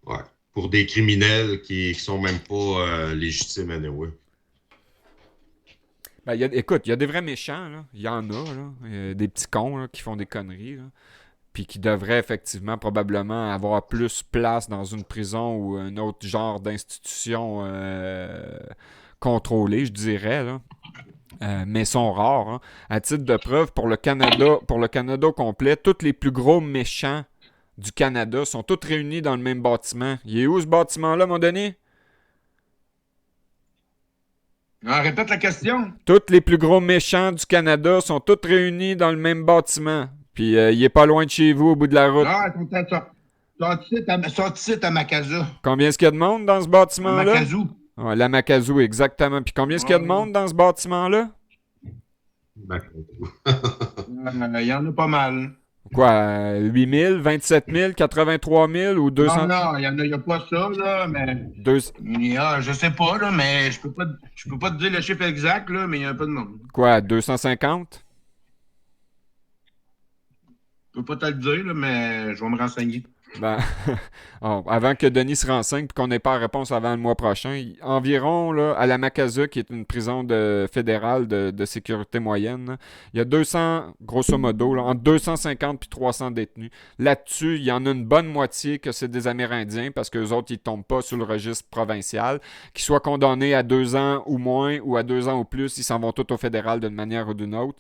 Ouais. Pour des criminels qui sont même pas légitimes anyway. Ben, écoute, il y a des vrais méchants, là. Il y en a, là. Des petits cons là, qui font des conneries, là. Puis qui devraient effectivement probablement avoir plus place dans une prison ou un autre genre d'institution contrôlée, je dirais, là. Mais sont rares. Hein. À titre de preuve, pour le Canada au complet, tous les plus gros méchants du Canada sont tous réunis dans le même bâtiment. Il est où ce bâtiment-là, mon Denis? Ah, répète la question. Tous les plus gros méchants du Canada sont tous réunis dans le même bâtiment. Puis il est pas loin de chez vous, au bout de la route. Ah, sorti à Macazou. Combien est-ce qu'il y a de monde dans ce À bâtiment-là? Macazou. Ouais, la Macazou, exactement. Puis combien est-ce qu'il y a de monde dans ce bâtiment-là? Il y en a pas mal. Quoi, 8 000, 27 000, 83 000 ou 200... Non, il y a pas ça, là, mais... je sais pas, là, mais je peux pas te dire le chiffre exact, là, mais il y a un peu de monde. Quoi, 250? Je peux pas te le dire, là, mais je vais me renseigner. Ben, avant que Denis se renseigne et qu'on n'ait pas la réponse avant le mois prochain, environ là, à la Macazou, qui est une prison fédérale de sécurité moyenne, là, il y a 200, grosso modo, là, entre 250 et 300 détenus. Là-dessus, il y en a une bonne moitié que c'est des Amérindiens parce qu'eux autres, ils ne tombent pas sur le registre provincial. Qu'ils soient condamnés à 2 ans ou moins ou à 2 ans ou plus, ils s'en vont tous au fédéral d'une manière ou d'une autre.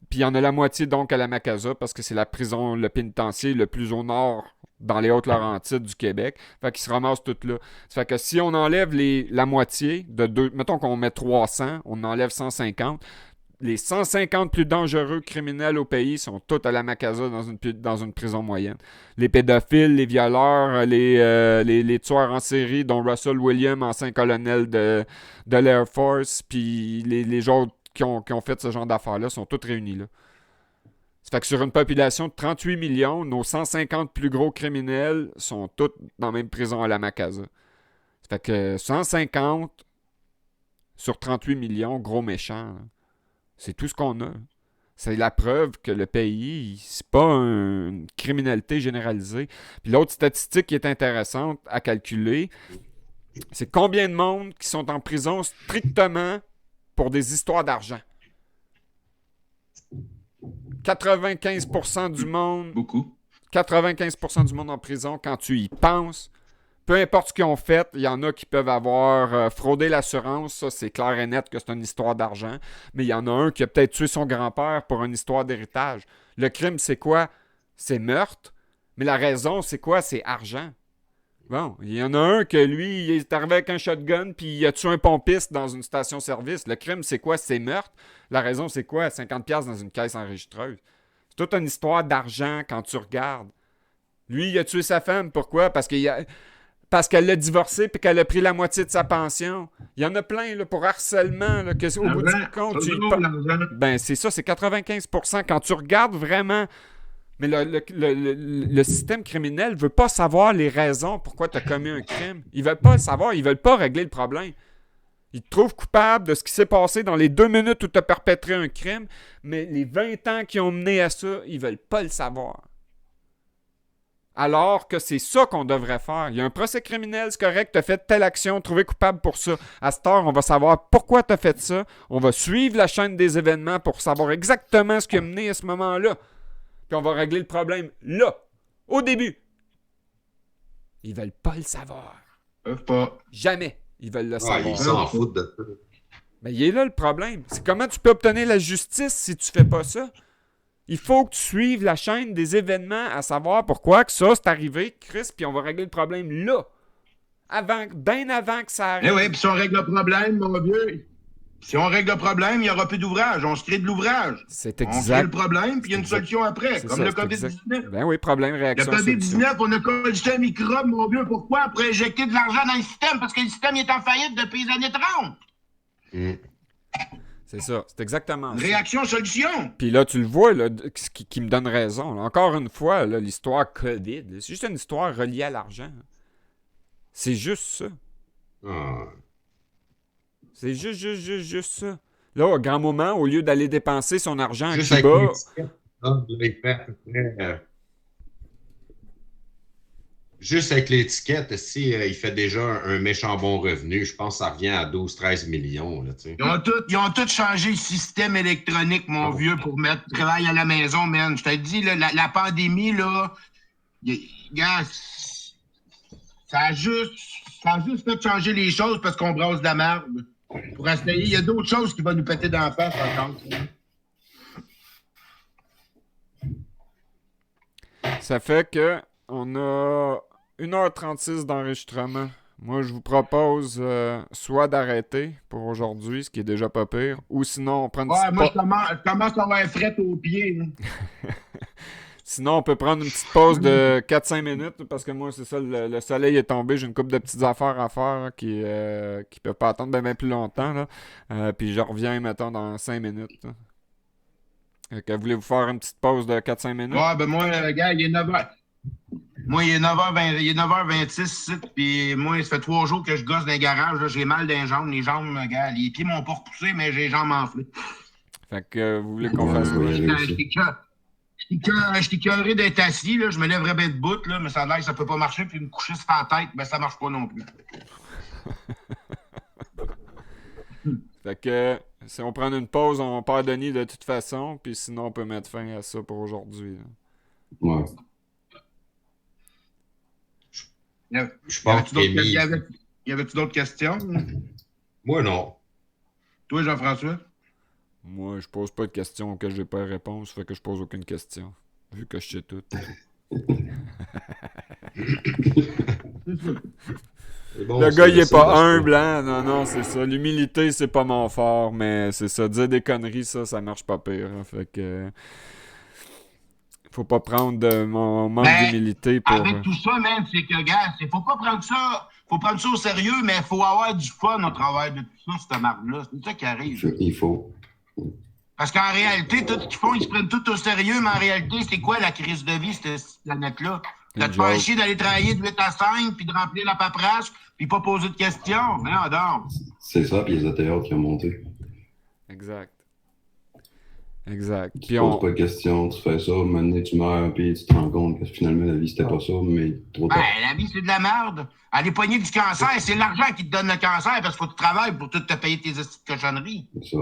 Puis il y en a la moitié donc à la Macazou parce que c'est la prison, le pénitencier le plus au nord dans les Hautes-Laurentides du Québec. Fait qu'ils se ramassent toutes là. Ça fait que si on enlève la moitié de deux, mettons qu'on met 300, on enlève 150. Les 150 plus dangereux criminels au pays sont tous à la Macazou dans une prison moyenne. Les pédophiles, les violeurs, les tueurs en série, dont Russell Williams, ancien colonel de l'Air Force, puis les autres qui ont fait ce genre d'affaires-là sont toutes réunies là. Ça fait que sur une population de 38 millions, nos 150 plus gros criminels sont tous dans la même prison à la Macazou. Ça fait que 150 sur 38 millions, gros méchants, là. C'est tout ce qu'on a. C'est la preuve que le pays, c'est pas une criminalité généralisée. Puis l'autre statistique qui est intéressante à calculer, c'est combien de monde qui sont en prison strictement pour des histoires d'argent. 95% du monde... Beaucoup. 95% du monde en prison, quand tu y penses, peu importe ce qu'ils ont fait, il y en a qui peuvent avoir fraudé l'assurance, ça c'est clair et net que c'est une histoire d'argent, mais il y en a un qui a peut-être tué son grand-père pour une histoire d'héritage. Le crime, c'est quoi? C'est meurtre, mais la raison, c'est quoi? C'est argent. Bon, il y en a un que lui, il est arrivé avec un shotgun puis il a tué un pompiste dans une station-service. Le crime, c'est quoi? C'est meurtre. La raison, c'est quoi? 50$ dans une caisse enregistreuse. C'est toute une histoire d'argent quand tu regardes. Lui, il a tué sa femme. Pourquoi? Parce qu'elle l'a divorcé puis qu'elle a pris la moitié de sa pension. Il y en a plein là, pour harcèlement, là, que, au bout du compte, ben c'est ça, c'est 95%. Quand tu regardes vraiment... Mais le système criminel ne veut pas savoir les raisons pourquoi tu as commis un crime. Ils ne veulent pas le savoir, ils ne veulent pas régler le problème. Ils te trouvent coupable de ce qui s'est passé dans les 2 minutes où tu as perpétré un crime, mais les 20 ans qui ont mené à ça, ils ne veulent pas le savoir. Alors que c'est ça qu'on devrait faire. Il y a un procès criminel, c'est correct, tu as fait telle action, trouvé coupable pour ça. À cette heure, on va savoir pourquoi tu as fait ça. On va suivre la chaîne des événements pour savoir exactement ce qui a mené à ce moment-là. Puis on va régler le problème là, au début. Ils veulent pas le savoir. Pas. Jamais ils veulent le savoir. Ils s'en foutent de ça. Mais il est là le problème. C'est comment tu peux obtenir la justice si tu fais pas ça? Il faut que tu suives la chaîne des événements à savoir pourquoi que ça c'est arrivé, Chris, puis on va régler le problème là. Bien avant que ça arrive. Eh oui, puis si on règle le problème, mon vieux, si on règle le problème, il n'y aura plus d'ouvrage. On se crée de l'ouvrage. C'est On crée exact. le problème, puis il y a une solution après, C'est comme ça, le c'est exact. COVID-19. Ben oui, problème, réaction, Le solution. COVID-19, on a collé un microbe, mon vieux. Pourquoi? Pour injecter de l'argent dans le système, parce que le système est en faillite depuis les années 30. C'est ça, c'est exactement ça. Réaction-solution. Puis là, tu le vois, là, ce qui me donne raison. Là. Encore une fois, là, l'histoire COVID, là, c'est juste une histoire reliée à l'argent. C'est juste ça. Ah. C'est juste ça. Là, au grand moment, au lieu d'aller dépenser son argent à Juste avec Cuba... l'étiquette, là, il fait à peu près, juste avec l'étiquette, il fait déjà un méchant bon revenu. Je pense que ça revient à 12-13 millions. Là, Ils ont tous changé le système électronique, mon vieux, pour mettre travail à la maison, man. Je te dis, là, la pandémie, là, gars, ça a juste fait changer les choses parce qu'on brasse de la merde. Pour essayer, il y a d'autres choses qui vont nous péter dans la face, par contre. Ça fait que on a 1h36 d'enregistrement. Moi, je vous propose soit d'arrêter pour aujourd'hui, ce qui est déjà pas pire, ou sinon on prend une petite Ouais, moi, je commence à avoir un fret aux pieds. Sinon, on peut prendre une petite pause de 4-5 minutes, parce que moi, c'est ça, le soleil est tombé, j'ai une couple de petites affaires à faire là, qui peuvent pas attendre bien plus longtemps. Là. Puis je reviens, mettons, dans 5 minutes. Voulez-vous faire une petite pause de 4-5 minutes? Ouais, ben moi, gars, il est 9h. Moi, il est 9h26, puis moi, ça fait 3 jours que je gosse dans les garages, là, j'ai mal dans les jambes. Les jambes, gars, les pieds m'ont pas repoussé, mais j'ai les jambes enflées. Fait que vous voulez qu'on fasse quoi? Je suis écœuré d'être assis, là, je me lèverais bien de bout, là, mais ça a l'air que ça peut pas marcher, puis me coucher sur la tête, ben ça marche pas non plus. Fait que si on prend une pause, on perd Denis de toute façon, puis sinon on peut mettre fin à ça pour aujourd'hui. Ouais. Je pense Y avait-tu d'autres questions? Moi, non. Toi, Jean-François? Moi, je pose pas de questions auxquelles j'ai pas de réponse, fait que je pose aucune question. Vu que je sais tout. Bon, Le gars, il est pas humble, hein? Non, c'est ça. L'humilité, c'est pas mon fort, mais c'est ça. Dire des conneries, ça marche pas pire. Hein. Fait que... Faut pas prendre de mon manque d'humilité pour... Avec tout ça, man, c'est que, gars, faut pas prendre ça... Faut prendre ça au sérieux, mais il faut avoir du fun au travers de tout ça, cette marque-là. C'est ça qui arrive. Il faut. Parce qu'en réalité, tout ce qu'ils font, ils se prennent tout au sérieux, mais en réalité, c'est quoi la crise de vie, cette planète-là? T'as te fait chier d'aller travailler de 8 à 5, puis de remplir la paperasse, puis pas poser de questions. Mais non, donc. C'est ça, puis les ATR qui ont monté. Exact. Exact. Tu Puis te poses pas de questions, tu fais ça, maintenant tu meurs, puis tu te rends compte que finalement la vie c'était pas ça, mais trop tard. Ben, la vie, c'est de la merde. Aller pogner du cancer, c'est l'argent qui te donne le cancer parce qu'il faut que tu travailles pour tout te payer tes petites cochonneries. C'est ça.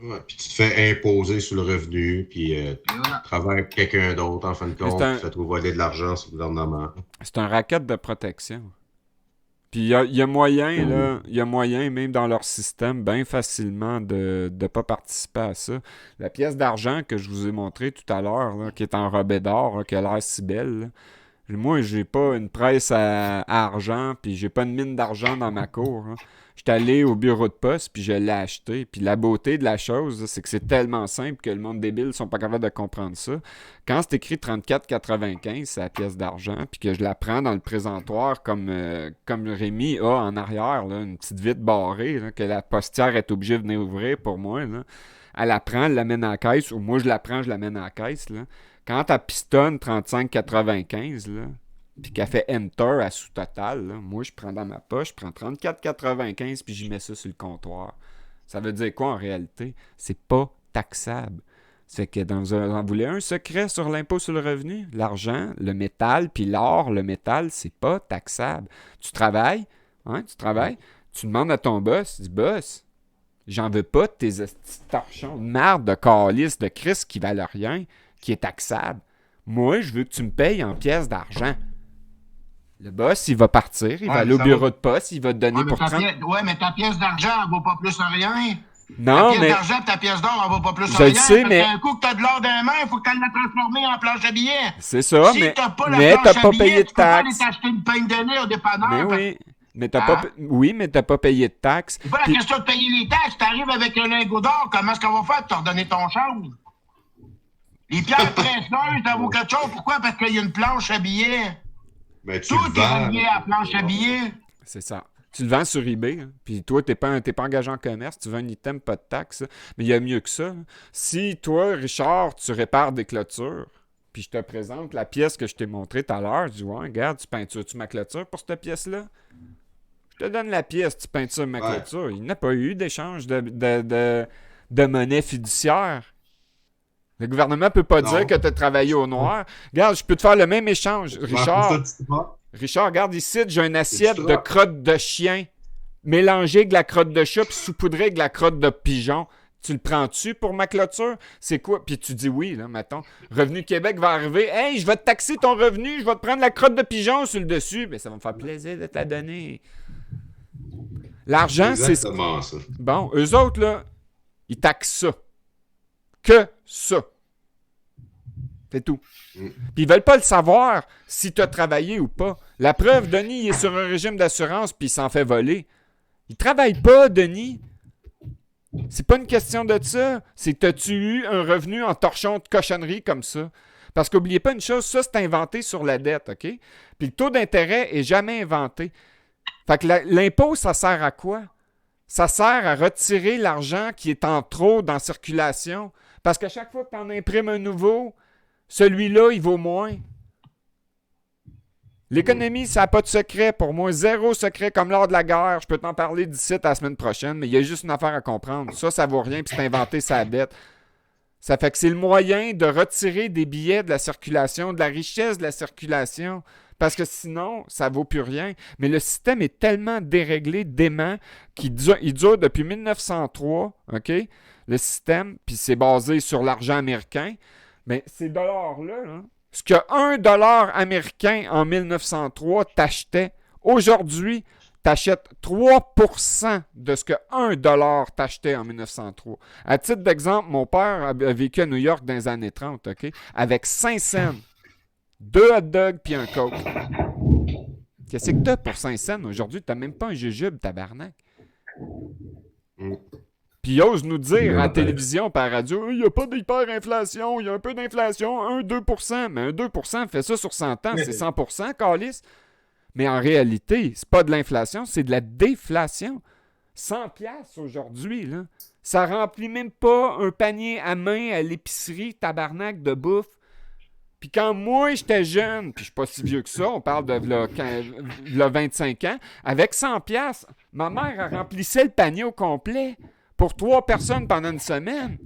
Ouais, puis tu te fais imposer sur le revenu, puis tu voilà. travailles avec quelqu'un d'autre, en fin de compte, tu te fais voler de l'argent sur le gouvernement. C'est un racket de protection. Puis il y a moyen, là, il y a moyen, même dans leur système, bien facilement de ne pas participer à ça. La pièce d'argent que je vous ai montrée tout à l'heure, là, qui est enrobée d'or, là, qui a l'air si belle, là, moi, j'ai pas une presse à argent, puis j'ai pas une mine d'argent dans ma cour. Hein. J'étais allé au bureau de poste, puis je l'ai acheté. Puis la beauté de la chose, là, c'est que c'est tellement simple que le monde débile sont pas capables de comprendre ça. Quand c'est écrit 34,95, c'est la pièce d'argent, puis que je la prends dans le présentoir comme Rémi a en arrière, là, une petite vitre barrée, là, que la postière est obligée de venir ouvrir pour moi. Là. Elle la prend, elle l'amène à la caisse, ou moi je la prends, je l'amène à la caisse. Là. Quand elle pistonne 35,95, là, puis qu'elle fait Enter à sous-total, là, moi, je prends dans ma poche, je prends 34,95 puis j'y mets ça sur le comptoir. Ça veut dire quoi en réalité? C'est pas taxable. C'est que vous voulez un secret sur l'impôt sur le revenu? L'argent, le métal, puis l'or, le métal, c'est pas taxable. Tu travailles, tu demandes à ton boss, tu dis « Boss, j'en veux pas de tes torchons de marde, de calice, de Christ qui valent rien, qui est taxable. Moi, je veux que tu me payes en pièces d'argent. » Le boss, il va partir, il va aller au bureau de poste, il va te donner pour 30... Ouais, mais ta pièce d'argent, elle vaut pas plus à rien. Non, ta pièce mais... d'argent et ta pièce d'or, elle vaut pas plus je à rien. le sais, mais... Un coup que t'as de l'or dans les mains, il faut que tu la transformer en planche à billets. C'est ça, si mais... t'as pas la mais planche t'as pas à billets, payé de tu peux pas taxes. aller t'acheter une peine de nez au dépanneur. Mais oui, mais t'as pas... Oui, mais t'as pas payé de taxes. C'est pas la question de payer les taxes. T'arrives avec un lingot d'or, comment est-ce qu'on va faire pour te redonner ton change? Les pierres précieuses, ça vaut quelque chose. Pourquoi? Parce qu'il y a une planche à billets. Ben, tu Tout le est vends. relié à la planche à billets. C'est ça. Tu le vends sur eBay, hein, puis toi, t'es pas engagé en commerce, tu vends un item, pas de taxes. Mais il y a mieux que ça. Hein. Si toi, Richard, tu répares des clôtures, puis je te présente la pièce que je t'ai montrée tout à l'heure, je dis « Ouais, regarde, tu peintures-tu ma clôture pour cette pièce-là? » Je te donne la pièce, tu peintures ma clôture. Il n'y a pas eu d'échange de monnaie fiduciaire. Le gouvernement peut pas dire que tu as travaillé au noir. Regarde, je peux te faire le même échange. Richard, regarde ici, j'ai une assiette de crotte de chien mélangée avec de la crotte de chat puis saupoudrée avec de la crotte de pigeon. Tu le prends-tu pour ma clôture? C'est quoi? Puis tu dis oui, là, mettons. Revenu Québec va arriver. Hey, je vais te taxer ton revenu, je vais te prendre la crotte de pigeon sur le dessus. Mais ça va me faire plaisir de te la donner. L'argent, c'est... Exactement ça. Bon, eux autres, là, ils taxent ça. Que ça. C'est tout. Puis ils veulent pas le savoir si tu as travaillé ou pas. La preuve, Denis, il est sur un régime d'assurance puis il s'en fait voler. Il travaille pas, Denis. C'est pas une question de ça. C'est t'as-tu eu un revenu en torchon de cochonnerie comme ça? Parce qu'oubliez pas une chose, ça c'est inventé sur la dette, OK? Puis le taux d'intérêt est jamais inventé. Fait que l'impôt, ça sert à quoi? Ça sert à retirer l'argent qui est en trop dans circulation. Parce qu'à chaque fois que tu en imprimes un nouveau, celui-là, il vaut moins. L'économie, ça n'a pas de secret. Pour moi, zéro secret comme lors de la guerre. Je peux t'en parler d'ici à la semaine prochaine, mais il y a juste une affaire à comprendre. Ça vaut rien, puis c'est inventé sa dette. Ça fait que c'est le moyen de retirer des billets de la circulation, de la richesse de la circulation. Parce que sinon, ça vaut plus rien. Mais le système est tellement déréglé, dément, qu'il dure depuis 1903, OK? Le système, puis c'est basé sur l'argent américain. Mais ces dollars-là, là, ce que $1 américain en 1903 t'achetait, aujourd'hui, t'achètes 3% de ce que $1 t'achetait en 1903. À titre d'exemple, mon père a vécu à New York dans les années 30, OK? Avec 5 cents, 2 hot dogs puis un coke. Qu'est-ce que t'as pour 5 cents aujourd'hui? T'as même pas un jujube, tabarnak. Puis il ose nous dire à la télévision, par radio, il n'y a pas d'hyperinflation, il y a un peu d'inflation, 1-2%. Mais 1-2%, fait ça sur 100 ans, c'est 100%, câlisse. Mais en réalité, c'est pas de l'inflation, c'est de la déflation. 100$ aujourd'hui, là. Ça remplit même pas un panier à main à l'épicerie, tabarnak de bouffe. Puis quand moi, j'étais jeune, puis je suis pas si vieux que ça, on parle de 25 ans, avec 100$, ma mère, elle remplissait le panier au complet pour 3 personnes pendant une semaine.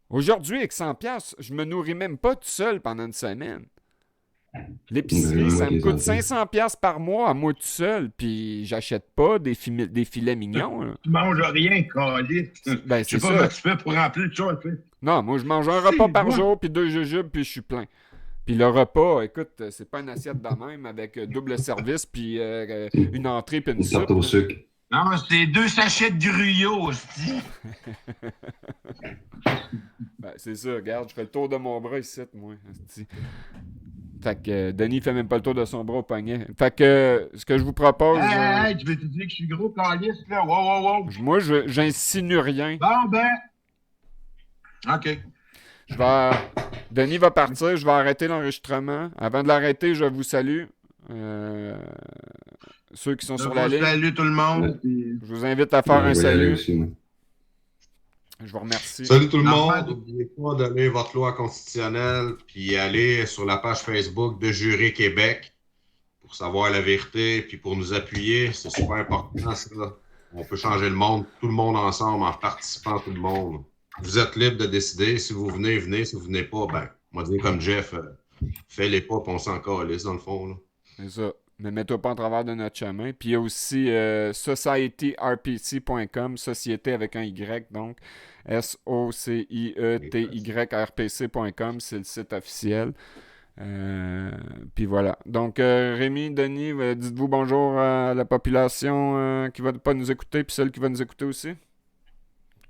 Aujourd'hui, avec 100$, je me nourris même pas tout seul pendant une semaine. L'épicerie, ça me coûte 500$ par mois à moi tout seul, puis j'achète pas des filets mignons. Là. Tu manges rien, calice. Ben, Je sais c'est pas ça. comment tu fais pour remplir le choix. Non, moi, je mange un repas par jour, puis 2 jujubes, puis je suis plein. Puis le repas, écoute, c'est pas une assiette de même avec double service, puis une entrée, puis une Une tarte soupe. au sucre. Non, c'est 2 sachets de gruyot, hostie. Ben, c'est ça, regarde, je fais le tour de mon bras ici, moi. Asti. Fait que Denis fait même pas le tour de son bras au poignet. Fait que ce que je vous propose. Hey, tu veux te dire que je suis gros, calice, là? Wow. Moi, j'insinue rien. Bon, ben. OK. Denis va partir, je vais arrêter l'enregistrement. Avant de l'arrêter, je vous salue. Ceux qui sont sur la ligne. Salut tout le monde. Puis... Je vous invite à faire un salut. Aussi, je vous remercie. Salut tout le monde. N'oubliez pas de lire votre loi constitutionnelle puis aller sur la page Facebook de Jurer Québec pour savoir la vérité puis pour nous appuyer. C'est super important, ça. On peut changer le monde, tout le monde ensemble, en participant tout le monde. Vous êtes libre de décider. Si vous venez, venez. Si vous venez pas, ben, on va dire comme Jeff, fais-les pas puis on s'en calisse dans le fond. Là. C'est ça. Ne mets-toi pas en travers de notre chemin. Puis il y a aussi societyrpc.com, société avec un Y, donc SOCIETYRPC.com, c'est le site officiel. Puis voilà. Donc Rémi, Denis, dites-vous bonjour à la population qui va pas nous écouter, puis celle qui va nous écouter aussi.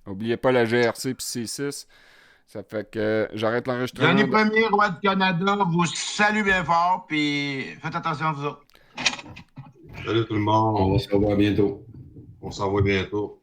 N'oubliez pas la GRC puis C6. Ça fait que j'arrête l'enregistrement. Denis Premier, roi du Canada, vous salue bien fort, puis faites attention à vous autres. Salut tout le monde. On va se revoir bientôt. On s'en va bientôt.